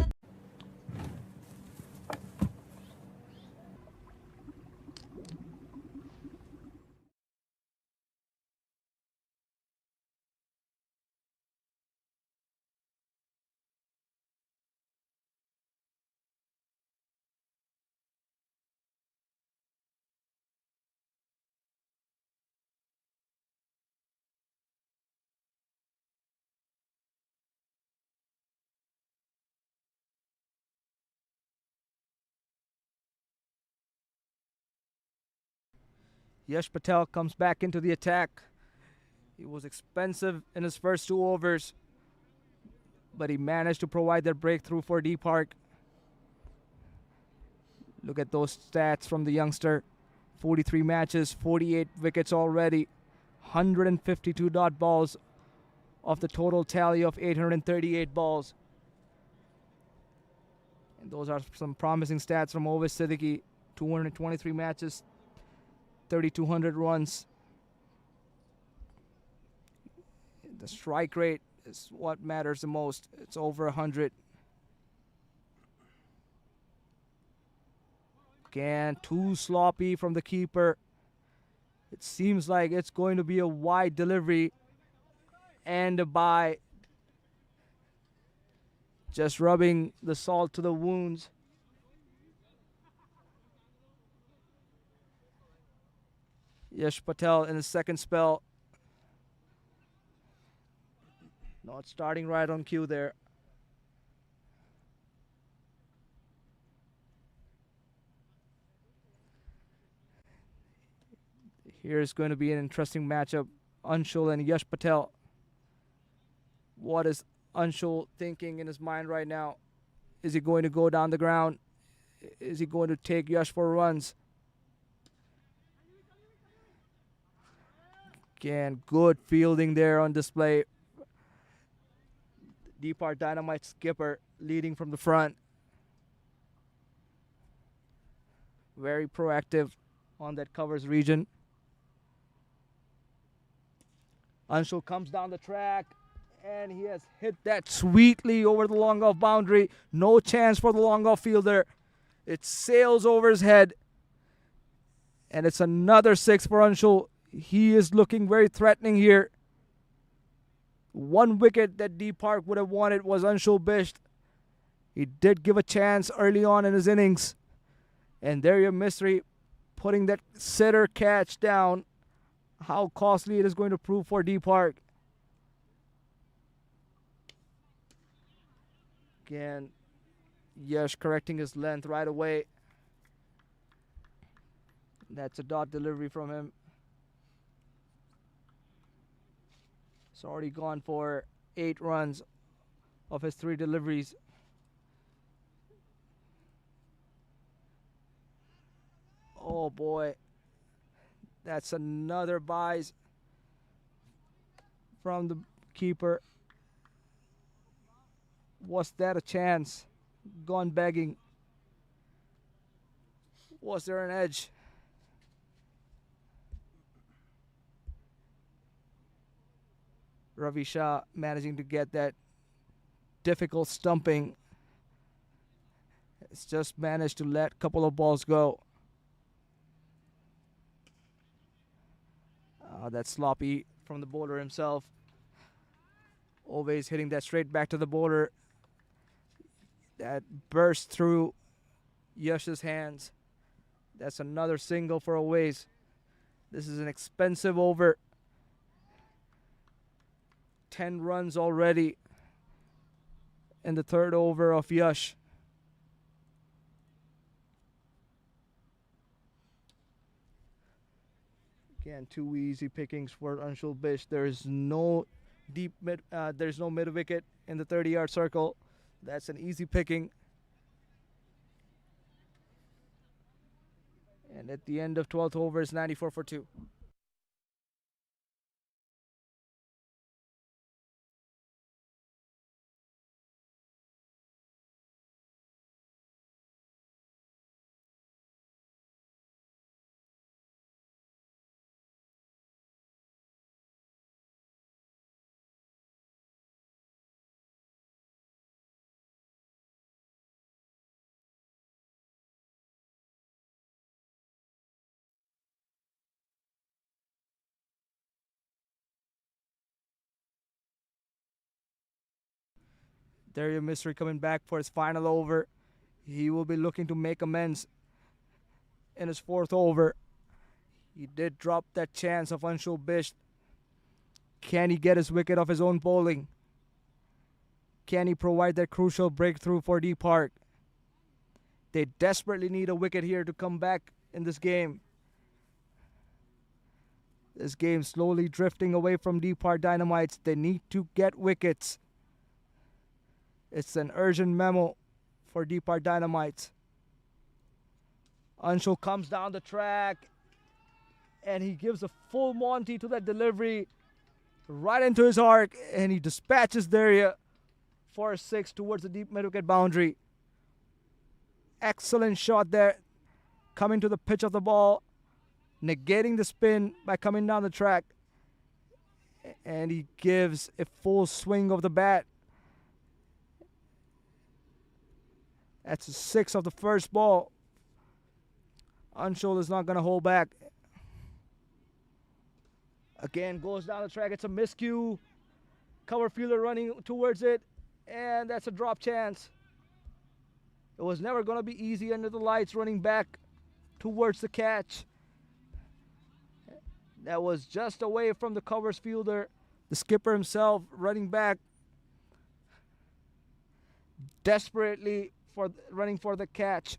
Yash Patel comes back into the attack. He was expensive in his first 2 overs, but he managed to provide that breakthrough for DeePark. Look at those stats from the youngster. 43 matches, 48 wickets already, 152 dot balls of the total tally of 838 balls. And those are some promising stats from Ovis Siddiqui. 223 matches, 3,200 runs. The strike rate is what matters the most. It's over 100. Again, too sloppy from the keeper. It seems like it's going to be a wide delivery and a bye. Just rubbing the salt to the wounds. Yash Patel in his second spell. Not starting right on cue there. Here's going to be an interesting matchup. Anshul and Yash Patel. What is Anshul thinking in his mind right now? Is he going to go down the ground? Is he going to take Yash for runs? Again, good fielding there on display. DeePark Dynamite skipper leading from the front. Very proactive on that covers region. Anshul comes down the track, and he has hit that sweetly over the long off boundary. No chance for the long off fielder. It sails over his head, and it's another 6 for Anshul. He is looking very threatening here. One wicket that DeePark would have wanted was Anshul Bisht. He did give a chance early on in his innings. And there your mystery, putting that sitter catch down. How costly it is going to prove for DeePark. Again, Yash correcting his length right away. That's a dot delivery from him. It's already gone for 8 runs of his 3 deliveries. Oh boy. That's another buys from the keeper. Was that a chance? Gone begging. Was there an edge? Ravi Shah managing to get that difficult stumping. It's just managed to let a couple of balls go. That's sloppy from the bowler himself. Always hitting that straight back to the bowler. That burst through Yash's hands. That's another single for Always. This is an expensive over. 10 runs already in the 3rd over of Yash. Again, 2 easy pickings for Anshul Bisht. There's no there's no mid wicket in the 30-yard circle. That's an easy picking. And at the end of 12th over, it's 94 for 2. Dario Mystery coming back for his final over. He will be looking to make amends in his 4th over. He did drop that chance of Anshul Bisht. Can he get his wicket off his own bowling? Can he provide that crucial breakthrough for DeePark? They desperately need a wicket here to come back in this game. This game slowly drifting away from DeePark Dynamites. They need to get wickets. It's an urgent memo for DeePark Dynamites. Anshul comes down the track and he gives a full Monty to that delivery right into his arc, and he dispatches Daria for a 6 towards the deep mid-wicket boundary. Excellent shot there, coming to the pitch of the ball, negating the spin by coming down the track, and he gives a full swing of the bat. That's a 6 of the first ball. Anshul is not going to hold back. Again, goes down the track. It's a miscue. Cover fielder running towards it. And that's a drop chance. It was never going to be easy under the lights, running back towards the catch. That was just away from the covers fielder. The skipper himself running back desperately running for the catch,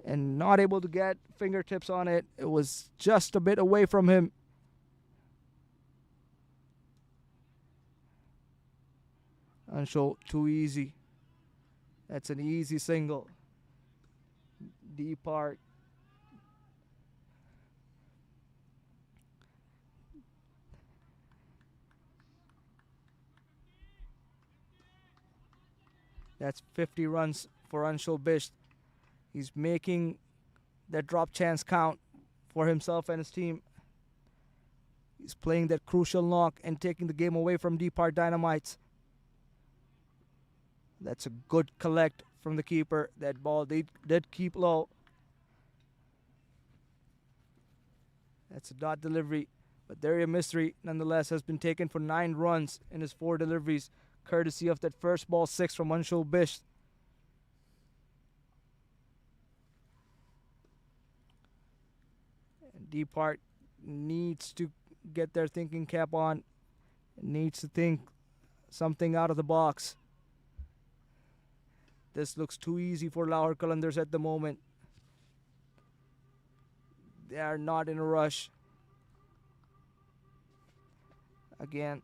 and not able to get fingertips on it. It was just a bit away from him. Anshul, too easy. That's an easy single. DeePark. That's 50 runs for Anshul Bisht. He's making that drop chance count for himself and his team. He's playing that crucial knock and taking the game away from DeePark Dynamites. That's a good collect from the keeper. That ball did keep low. That's a dot delivery. But Daria Mystery, nonetheless, has been taken for 9 runs in his 4 deliveries, courtesy of that first ball 6 from Anshul Bish. And DeePark needs to get their thinking cap on. Needs to think something out of the box. This looks too easy for Lahore Qalandars at the moment. They are not in a rush. Again.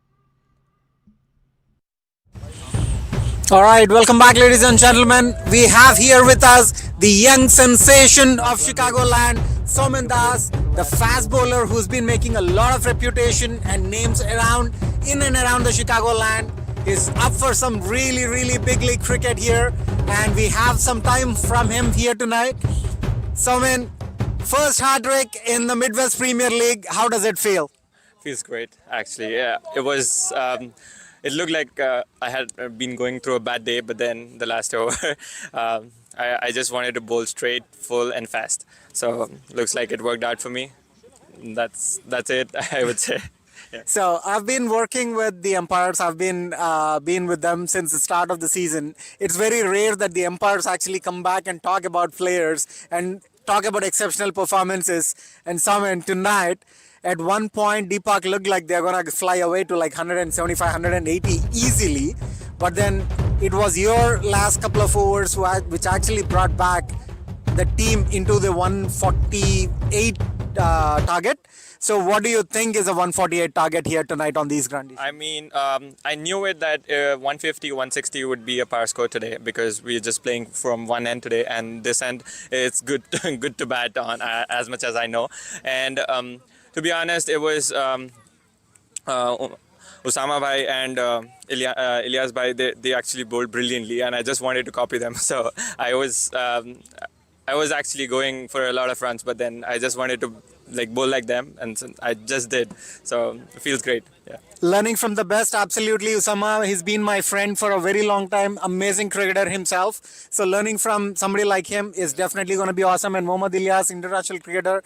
All right, welcome back, ladies and gentlemen. We have here with us the young sensation of Chicagoland, Soumen Das, the fast bowler who's been making a lot of reputation and names around in and around the Chicagoland. Is up for some really big league cricket here, and we have some time from him here tonight. Soumen, first hat-trick in the Midwest Premier League. How does it feel? Feels great, actually. Yeah, it was. It looked like I had been going through a bad day, but then the last over, I just wanted to bowl straight, full, and fast. So looks like it worked out for me. That's it, I would say. Yeah. So I've been working with the umpires. I've been with them since the start of the season. It's very rare that the umpires actually come back and talk about players and talk about exceptional performances. And Soumen, tonight, at one point, DeePark looked like they're going to fly away to like 175, 180 easily. But then it was your last couple of overs which actually brought back the team into the 148 target. So what do you think is a 148 target here tonight on these grounds? I mean, I knew it that 150, 160 would be a power score today because we're just playing from one end today, and this end it's good to bat on as much as I know. And to be honest, it was Usama bhai and Ilyas bhai. They actually bowled brilliantly, and I just wanted to copy them. So I was actually going for a lot of runs, but then I just wanted to bowl like them, and so I just did. So it feels great. Yeah. Learning from the best, absolutely. Usama, he's been my friend for a very long time. Amazing cricketer himself. So learning from somebody like him is definitely going to be awesome. And Mohammad Ilyas, international cricketer,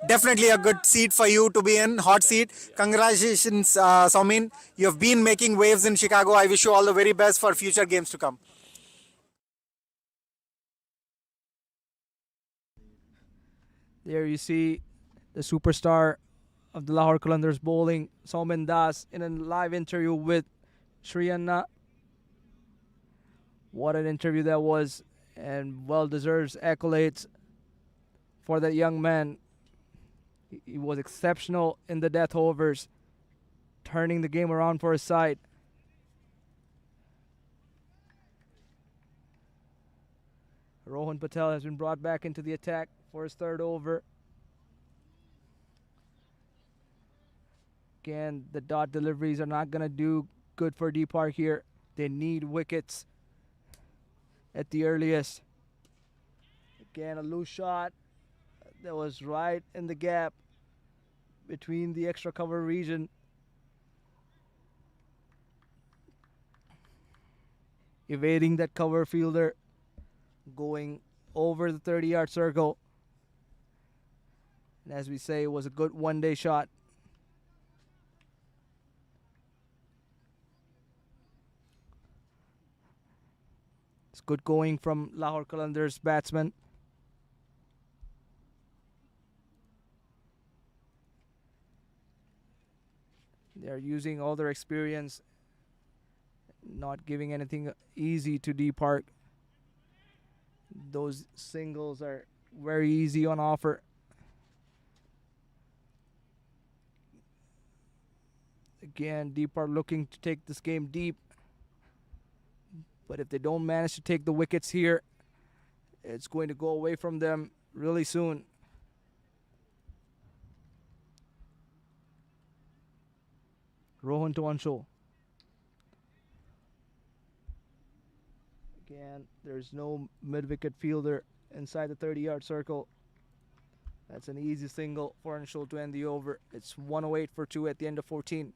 definitely a good seat for you to be in, hot seat. Congratulations, Soumen. You've been making waves in Chicago. I wish you all the very best for future games to come. There you see the superstar of the Lahore Qalandars bowling, Soumen Das, in a live interview with Shriyanna. What an interview that was, and well-deserved accolades for that young man. He was exceptional in the death overs, turning the game around for his side. Rohan Patel has been brought back into the attack for his 3rd over. Again, the dot deliveries are not going to do good for DeePark here. They need wickets at the earliest. Again, a loose shot that was right in the gap between the extra cover region. Evading that cover fielder, going over the 30-yard circle. And as we say, it was a good one-day shot. It's good going from Lahore Qalandars batsmen. They're using all their experience, not giving anything easy to DeePark. Those singles are very easy on offer. Again, DeePark looking to take this game deep. But if they don't manage to take the wickets here, it's going to go away from them really soon. Rohan to Anshul. Again, there's no mid-wicket fielder inside the 30-yard circle. That's an easy single for Anshul to end the over. It's 108 for 2 at the end of 14.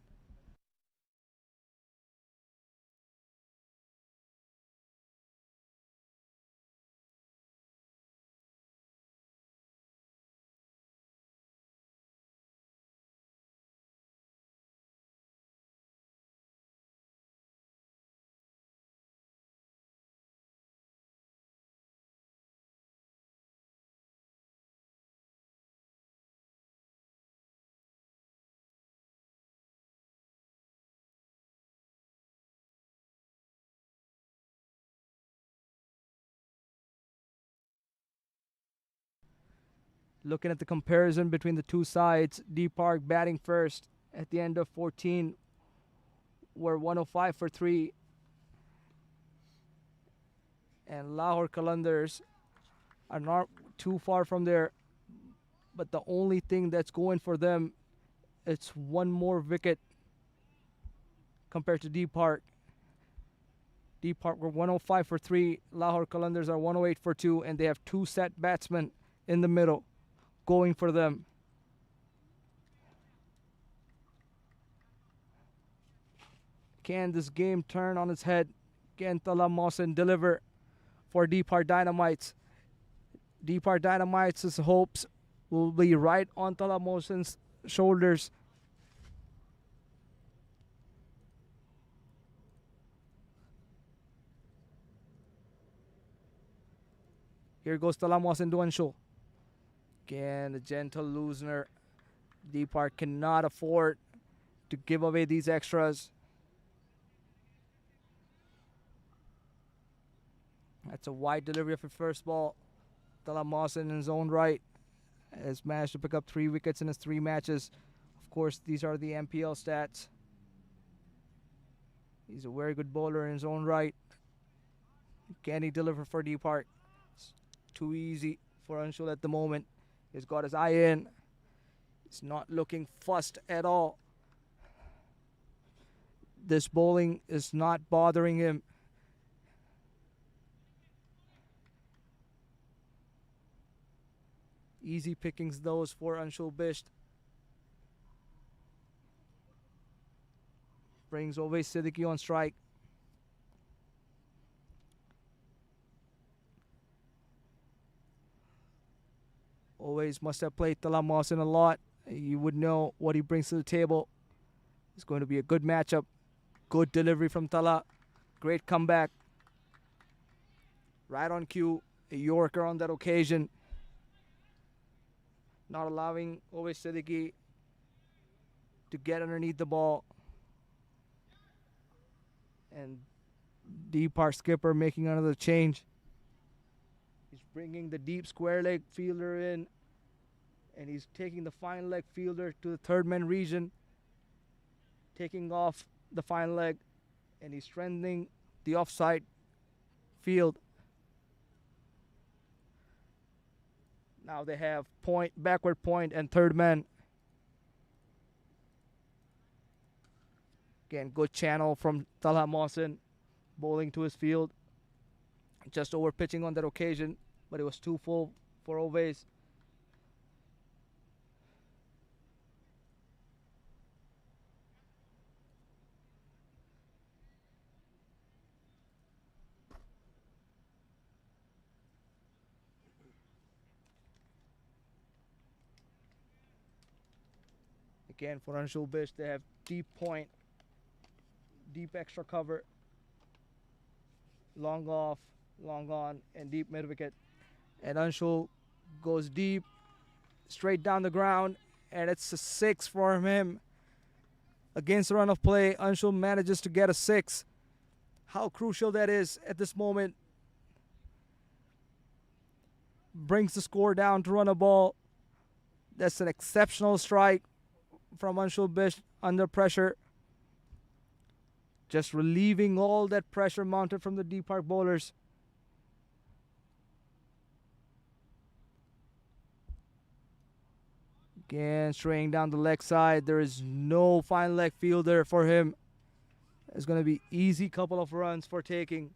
Looking at the comparison between the two sides, DeePark batting first at the end of 14 were 105 for 3. And Lahore Qalandars are not too far from there. But the only thing that's going for them, it's one more wicket compared to DeePark. DeePark were 105 for 3. Lahore Qalandars are 108 for 2. And they have 2 set batsmen in the middle going for them. Can this game turn on its head? Can Tala Mohsin deliver for DeePark Dynamites? DeePark Dynamites' hopes will be right on Tala Mohsin's shoulders. Here goes Tala Mohsin to Anshul. Again, the gentle loosener. DeePark cannot afford to give away these extras. That's a wide delivery of a first ball. Tala Mohsin in his own right has managed to pick up 3 wickets in his 3 matches. Of course, these are the MPL stats. He's a very good bowler in his own right. Can he deliver for DeePark? It's too easy for Anshul at the moment. He's got his eye in. He's not looking fussed at all. This bowling is not bothering him. Easy pickings those for Anshul Bisht. Brings Ovais Siddiqui on strike. Always must have played Tala Mohsin a lot. You would know what he brings to the table. It's going to be a good matchup. Good delivery from Tala. Great comeback. Right on cue. A Yorker on that occasion. Not allowing Ovais Siddiqui to get underneath the ball. And DeePark skipper making another change. He's bringing the deep square leg fielder in. And he's taking the fine leg fielder to the third man region. Taking off the fine leg. And he's strengthening the offside field. Now they have point, backward point, and third man. Again, good channel from Tala Mohsin. Bowling to his field. Just over pitching on that occasion. But it was too full for Ovais. Again, for Anshul Bisht, they have deep point, deep extra cover, long off, long on, and deep mid wicket. And Anshul goes deep, straight down the ground, and it's a 6 for him. Against the run of play, Anshul manages to get a 6. How crucial that is at this moment. Brings the score down to run a ball. That's an exceptional strike from Anshul Bisht under pressure. Just relieving all that pressure mounted from the DeePark bowlers. Again, straying down the leg side. There is no fine leg fielder for him. It's going to be easy couple of runs for taking.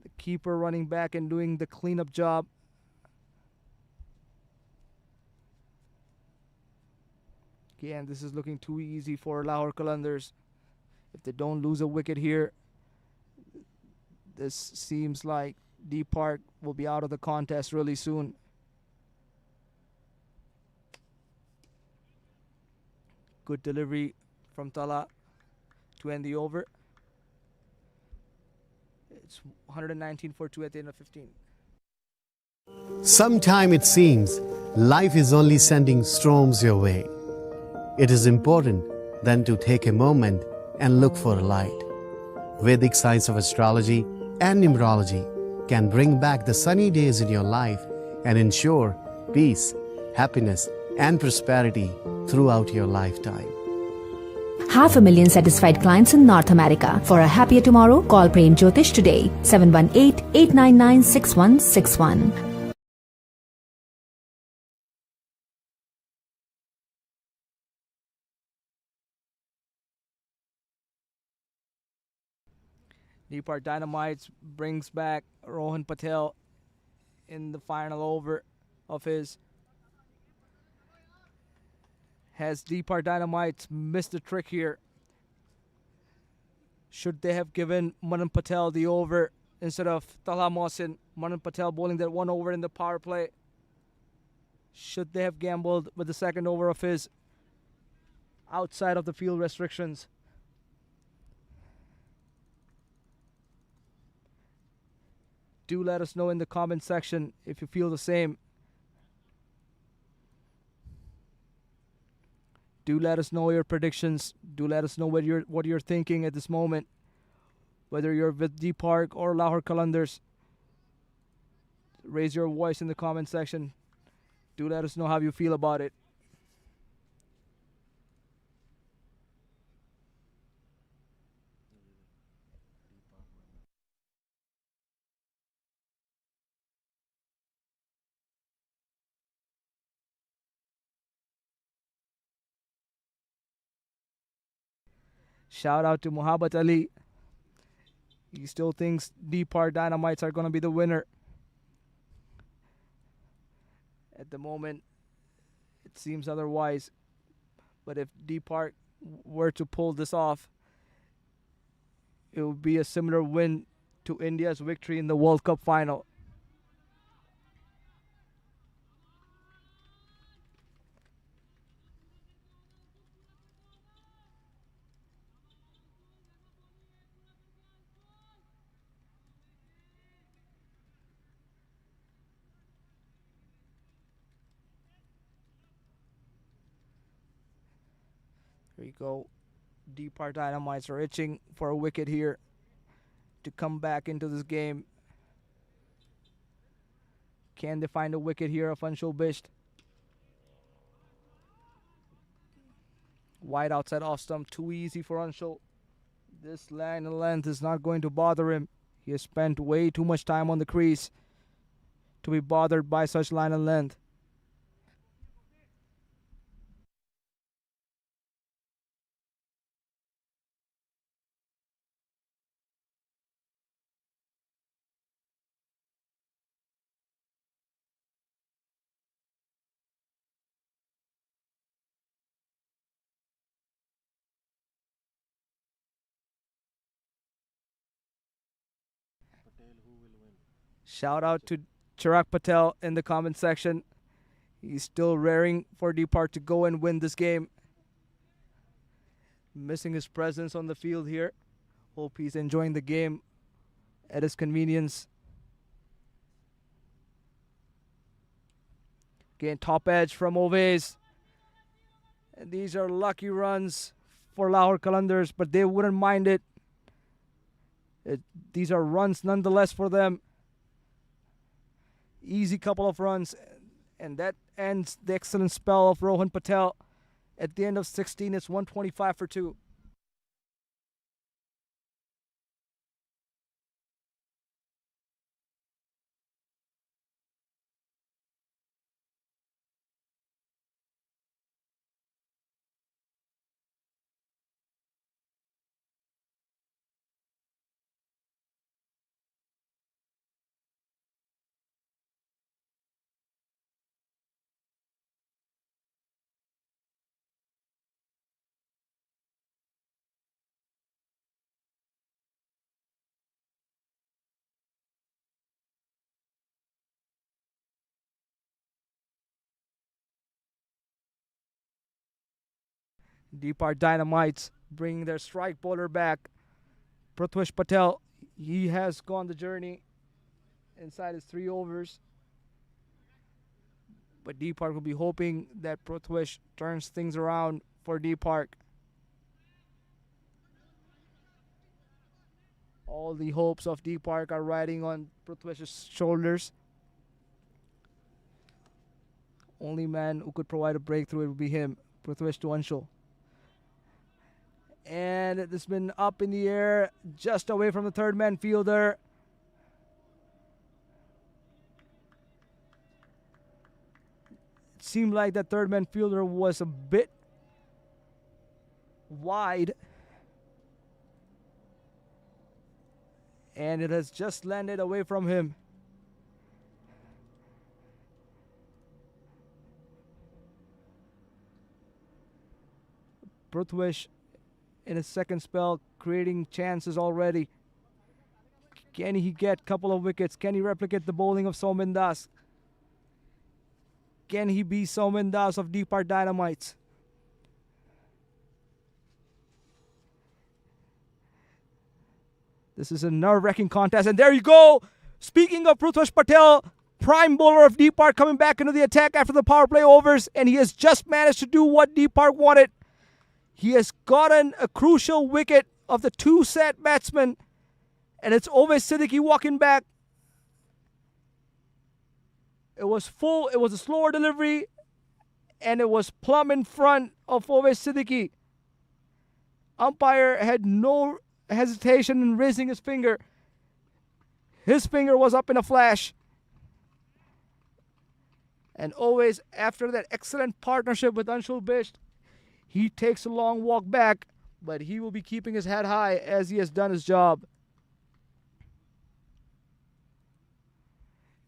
The keeper running back and doing the cleanup job. Again, this is looking too easy for Lahore Qalandars. If they don't lose a wicket here, this seems like DeePark will be out of the contest really soon. Good delivery from Tala to end the over. It's 119 for 2 at the end of 15. Sometime it seems life is only sending storms your way. It is important then to take a moment and look for a light. Vedic science of astrology and numerology can bring back the sunny days in your life and ensure peace, happiness, and prosperity throughout your lifetime. 500,000 satisfied clients in North America. For a happier tomorrow, call Prem Jyotish today. 718-899-6161. DeePark Dynamites brings back Rohan Patel in the final over of his. Has DeePark Dynamites missed the trick here? Should they have given Monumental Patel the over instead of Tala Mohsin? Monumental Patel bowling that 1 over in the power play. Should they have gambled with the second over of his outside of the field restrictions? Do let us know in the comment section if you feel the same. Do let us know your predictions. Do let us know what you're thinking at this moment. Whether you're with DeePark or Lahore Qalandars. Raise your voice in the comment section. Do let us know how you feel about it. Shout out to Muhabbat Ali. He still thinks DeePark Dynamites are going to be the winner. At the moment, it seems otherwise. But if DeePark were to pull this off, it would be a similar win to India's victory in the World Cup final. Here you go. DeePark Dynamites are itching for a wicket here to come back into this game. Can they find a wicket here of Anshul Bisht? Wide outside off stump, too easy for Anshul. This line and length is not going to bother him. He has spent way too much time on the crease to be bothered by such line and length. Shout out to Chirag Patel in the comment section. He's still raring for DeePark to go and win this game. Missing his presence on the field here. Hope he's enjoying the game at his convenience. Again, top edge from Oves. And these are lucky runs for Lahore Qalandars, but they wouldn't mind it. These are runs nonetheless for them. Easy couple of runs, and that ends the excellent spell of Rohan Patel. At the end of 16, it's 125 for 2. DeePark Dynamites bringing their strike bowler back. Prithwish Patel, he has gone the journey inside his 3 overs. But DeePark will be hoping that Prithwish turns things around for DeePark. All the hopes of DeePark are riding on Prithwish's shoulders. Only man who could provide a breakthrough, it would be him, Prithwish to Anshul. And it's been up in the air, just away from the third man fielder. It seemed like that third man fielder was a bit wide. And it has just landed away from him. Prithwish in his second spell, creating chances already. Can he get a couple of wickets? Can he replicate the bowling of Soumen Das? Can he be Soumen Das of DeePark Dynamites? This is a nerve-wracking contest, and there you go! Speaking of Prithwish Patel, prime bowler of DeePark coming back into the attack after the power play overs, and he has just managed to do what DeePark wanted. He has gotten a crucial wicket of the 2-set batsman, and it's Ovais Siddiqui walking back. It was full, it was a slower delivery, and it was plumb in front of Ovais Siddiqui. Umpire had no hesitation in raising his finger. His finger was up in a flash. And Ovais, after that excellent partnership with Anshul Bisht, he takes a long walk back, but he will be keeping his head high as he has done his job.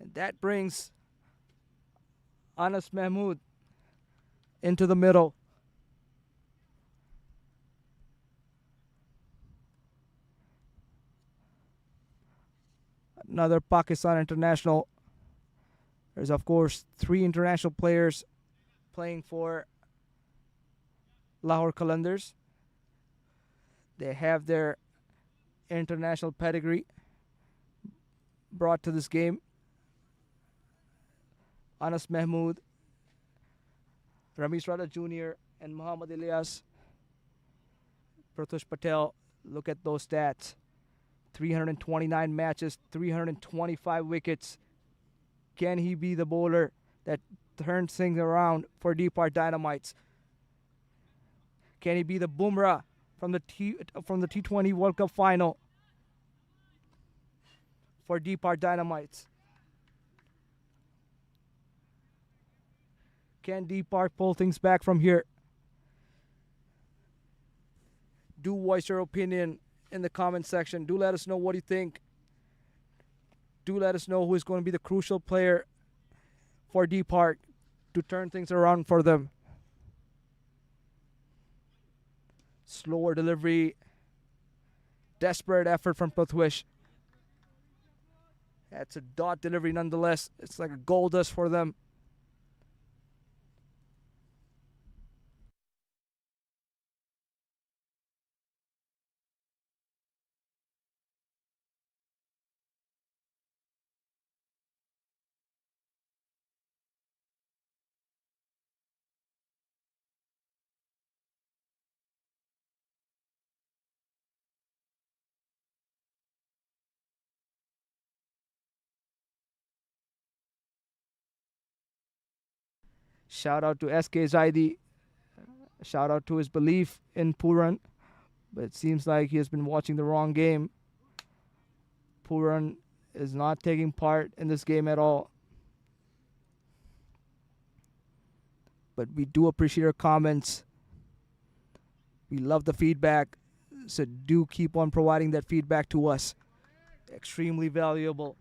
And that brings Anas Mahmood into the middle. Another Pakistan international. There's, of course, 3 international players playing for Lahore Qalandars. They have their international pedigree brought to this game. Anas Mahmood, Ramesh Rada Jr., and Muhammad Ilyas. Prithwish Patel, look at those stats. 329 matches, 325 wickets. Can he be the bowler that turns things around for DeePark Dynamites? Can he be the Bumrah from the T20 World Cup final for DeePark Dynamites? Can DeePark pull things back from here? Do voice your opinion in the comment section. Do let us know what you think. Do let us know who is going to be the crucial player for DeePark to turn things around for them. Slower delivery. Desperate effort from Prithwish. That's a dot delivery nonetheless. It's like a goal dust for them. Shout out to SK Zaidi. Shout out to his belief in Puran. But it seems like he has been watching the wrong game. Puran is not taking part in this game at all. But we do appreciate your comments. We love the feedback. So do keep on providing that feedback to us. Extremely valuable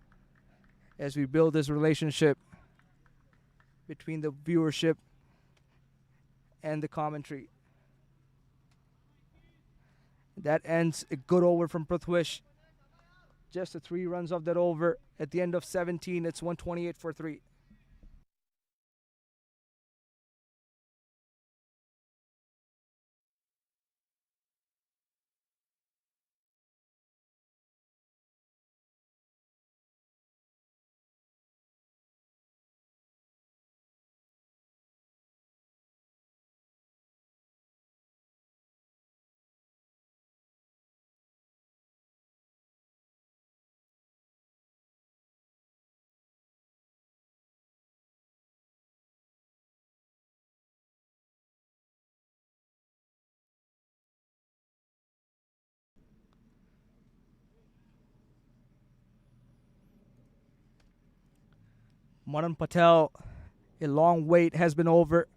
as we build this relationship between the viewership and the commentary. That ends a good over from Prithwish. Just the 3 runs of that over. At the end of 17, it's 128 for 3. Manan Patel, a long wait has been over.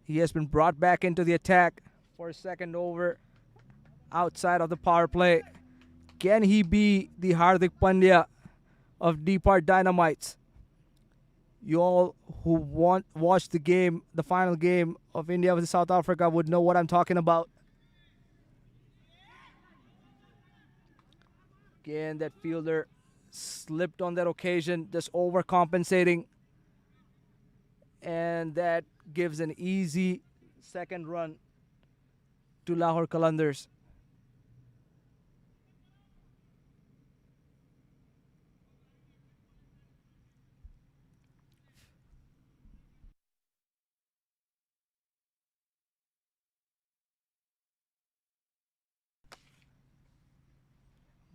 He has been brought back into the attack for a second over outside of the power play. Can he be the Hardik Pandya of DeePark Dynamites? You all who watched the game, the final game of India versus South Africa, would know what I'm talking about. Again, that fielder slipped on that occasion, just overcompensating. And that gives an easy second run to Lahore Qalandars.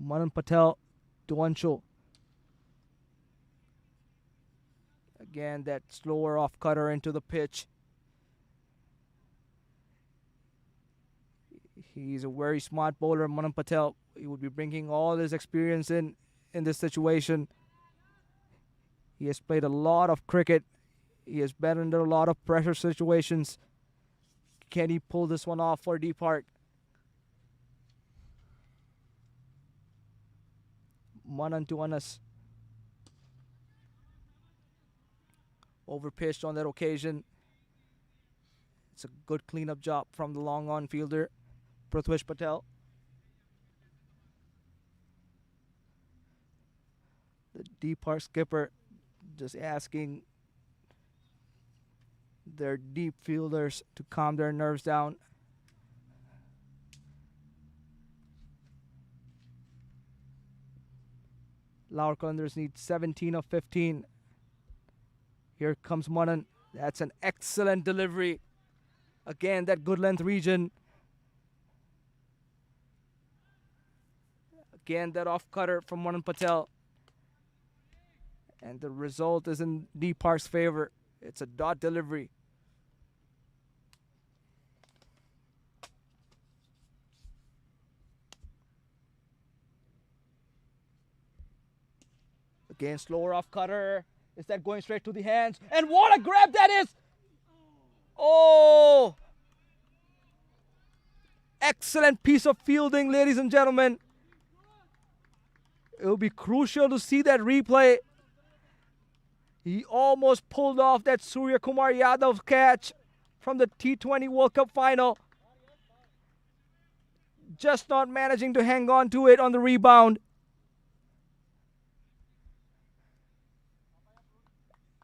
Manan Patel to Anshu. Again, that slower off cutter into the pitch. He's a very smart bowler, Manan Patel. He would be bringing all his experience in this situation. He has played a lot of cricket. He has been under a lot of pressure situations. Can he pull this one off for DeePark? Manan to Anas. Overpitched on that occasion. It's a good cleanup job from the long on fielder, Prithvish Patel. The DeePark skipper just asking their deep fielders to calm their nerves down. Lahore Qalandars need 17 of 15. Here comes Manan. That's an excellent delivery. Again, that good length region. Again, that off cutter from Manan Patel. And the result is in DeePark's favor. It's a dot delivery. Again, slower off cutter. Is that going straight to the hands? And what a grab that is! Oh! Excellent piece of fielding, ladies and gentlemen. It will be crucial to see that replay. He almost pulled off that Surya Kumar Yadav catch from the T20 World Cup final. Just not managing to hang on to it on the rebound.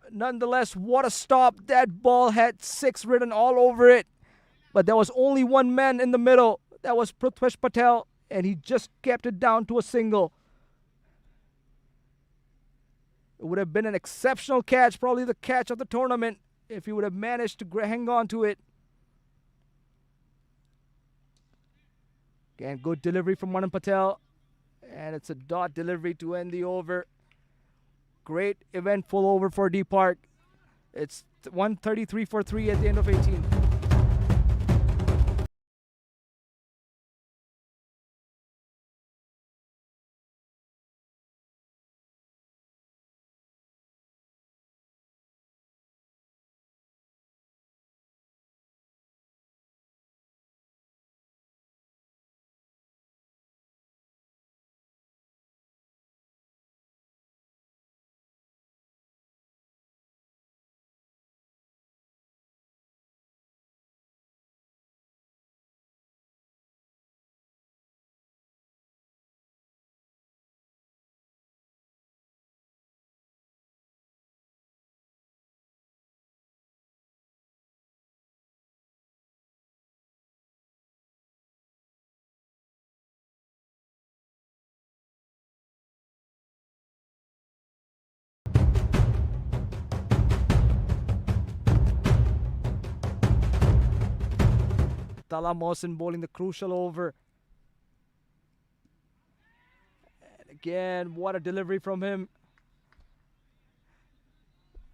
Nonetheless, what a stop. That ball had 6 written all over it. But there was only one man in the middle. That was Prithvish Patel. And he just kept it down to a single. It would have been an exceptional catch, probably the catch of the tournament, if he would have managed to hang on to it. Again, good delivery from Manan Patel. And it's a dot delivery to end the over. Great eventful over for DeePark. It's 133 for 3 at the end of 18. Tala Mohsin bowling the crucial over. And again, what a delivery from him.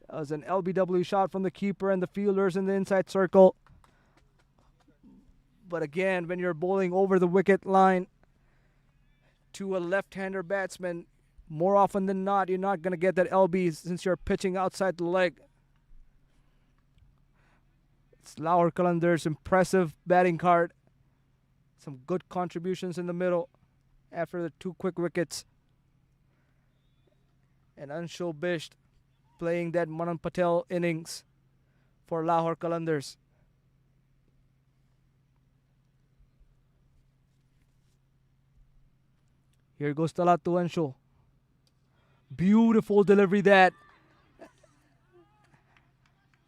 That was an LBW shot from the keeper and the fielders in the inside circle. But again, when you're bowling over the wicket line to a left-hander batsman, More often than not, you're not going to get that LB since you're pitching outside the leg. It's Lahore Qalandars' impressive batting card. Some good contributions in the middle after the 2 quick wickets. And Anshul Bisht playing that Patel innings for Lahore Qalandars. Here goes Tala to Anshul. Beautiful delivery that.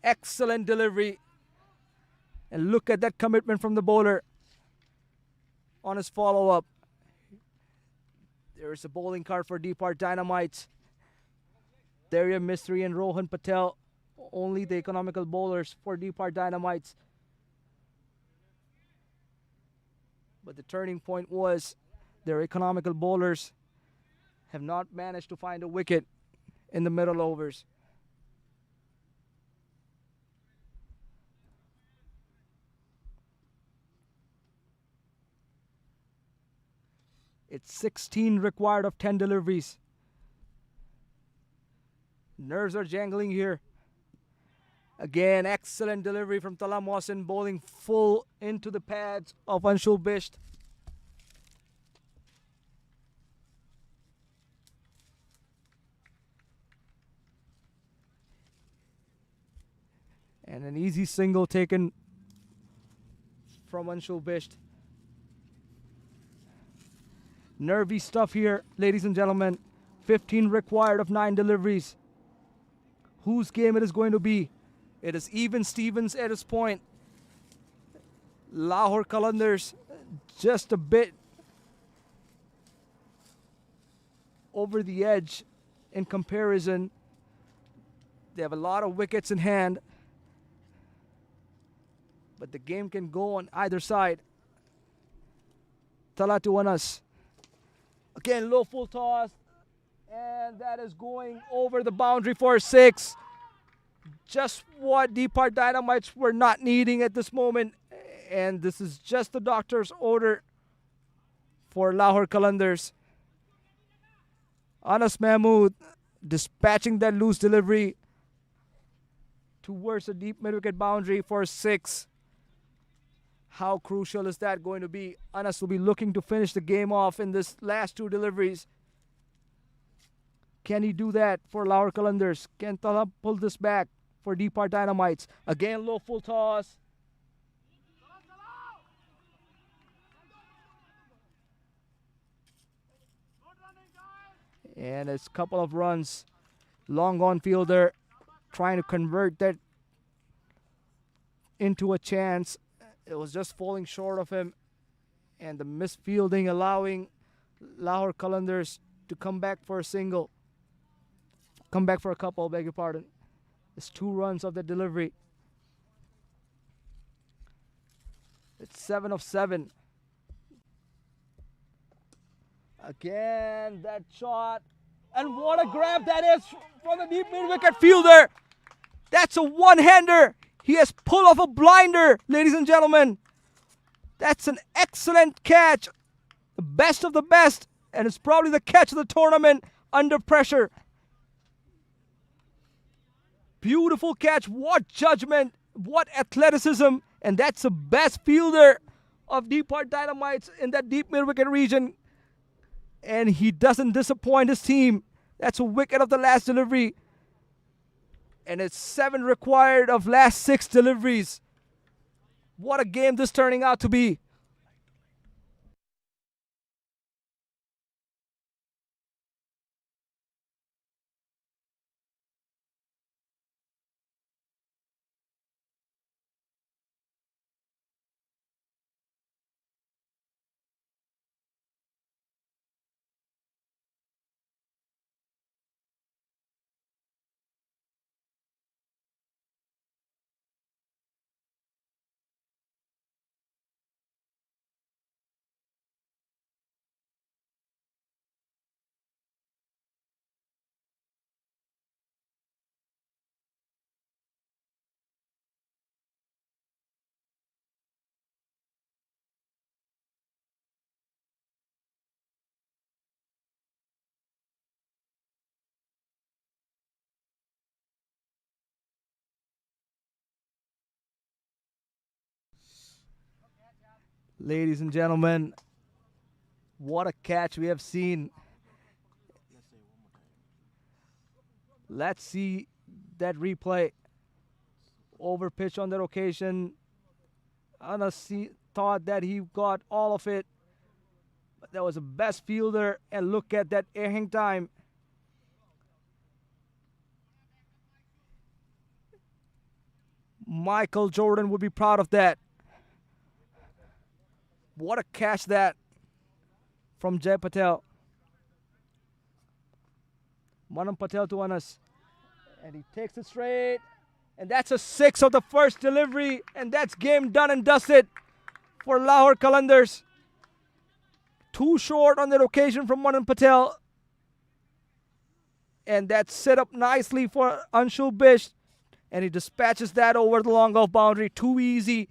Excellent delivery. And look at that commitment from the bowler on his follow-up. There is a bowling card for DeePark Dynamite. Daria Mystery and Rohan Patel, only the economical bowlers for DeePark Dynamites. But the turning point was their economical bowlers have not managed to find a wicket in the middle overs. It's 16 required of 10 deliveries. Nerves are jangling here. Again, excellent delivery from Tala Mohsin, bowling full into the pads of Anshul Bisht. And an easy single taken from Anshul Bisht. Nervy stuff here, ladies and gentlemen. 15 required of 9 deliveries. Whose game it is going to be? It is even Stevens at his point. Lahore Qalandars just a bit over the edge in comparison. They have a lot of wickets in hand, but the game can go on either side. Tala to Anas. Again, low full toss. And that is going over the boundary for 6. Just what DeePark Dynamites were not needing at this moment. And this is just the doctor's order for Lahore Qalandars. Anas Mahmood dispatching that loose delivery towards the deep mid-wicket boundary for 6. How crucial is that going to be? Anas will be looking to finish the game off in this last 2 deliveries. Can he do that for Lahore Qalandars? Can Tala pull this back for DeePark Dynamites? Again, low full toss. And it's a couple of runs. Long on fielder trying to convert that into a chance. It was just falling short of him. And the misfielding allowing Lahore Qalandars to come back for a single. Come back for a couple, beg your pardon. It's 2 runs of the delivery. It's 7 of 7. Again, that shot. And what a grab that is from the deep mid-wicket fielder. That's a one-hander. He has pulled off a blinder, ladies and gentlemen. That's an excellent catch. The best of the best. And it's probably the catch of the tournament under pressure. Beautiful catch. What judgment. What athleticism. And that's the best fielder of DeePark Dynamites in that deep mid-wicket region. And he doesn't disappoint his team. That's a wicket of the last delivery. And it's 7 required of last 6 deliveries. What a game this turning out to be. Ladies and gentlemen, what a catch we have seen. Let's see that replay. Over pitch on that occasion. Anas thought that he got all of it. But that was the best fielder. And look at that air time. Michael Jordan would be proud of that. What a catch that from Jai Patel. Manam Patel to Anas. And he takes it straight. And that's a 6 of the first delivery. And that's game done and dusted for Lahore Qalandars. Too short on that occasion from Manam Patel. And that's set up nicely for Anshul Bish. And he dispatches that over the long off boundary. Too easy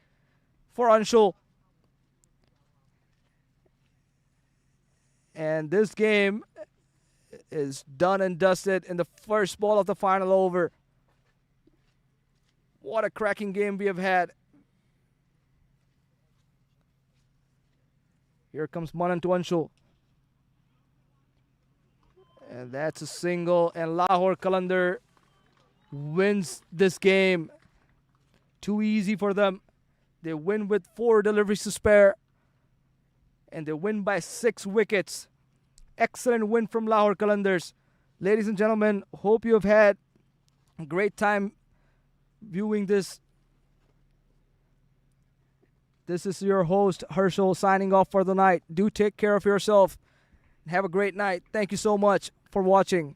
for Anshul. And this game is done and dusted in the first ball of the final over. What a cracking game we have had. Here comes Manan to Anshul. And that's a single. And Lahore Qalandar wins this game. Too easy for them. They win with 4 deliveries to spare. And they win by 6 wickets. Excellent win from Lahore Qalandars. Ladies and gentlemen, hope you have had a great time viewing this. This is your host, Herschel, signing off for the night. Do take care of yourself. Have a great night. Thank you so much for watching.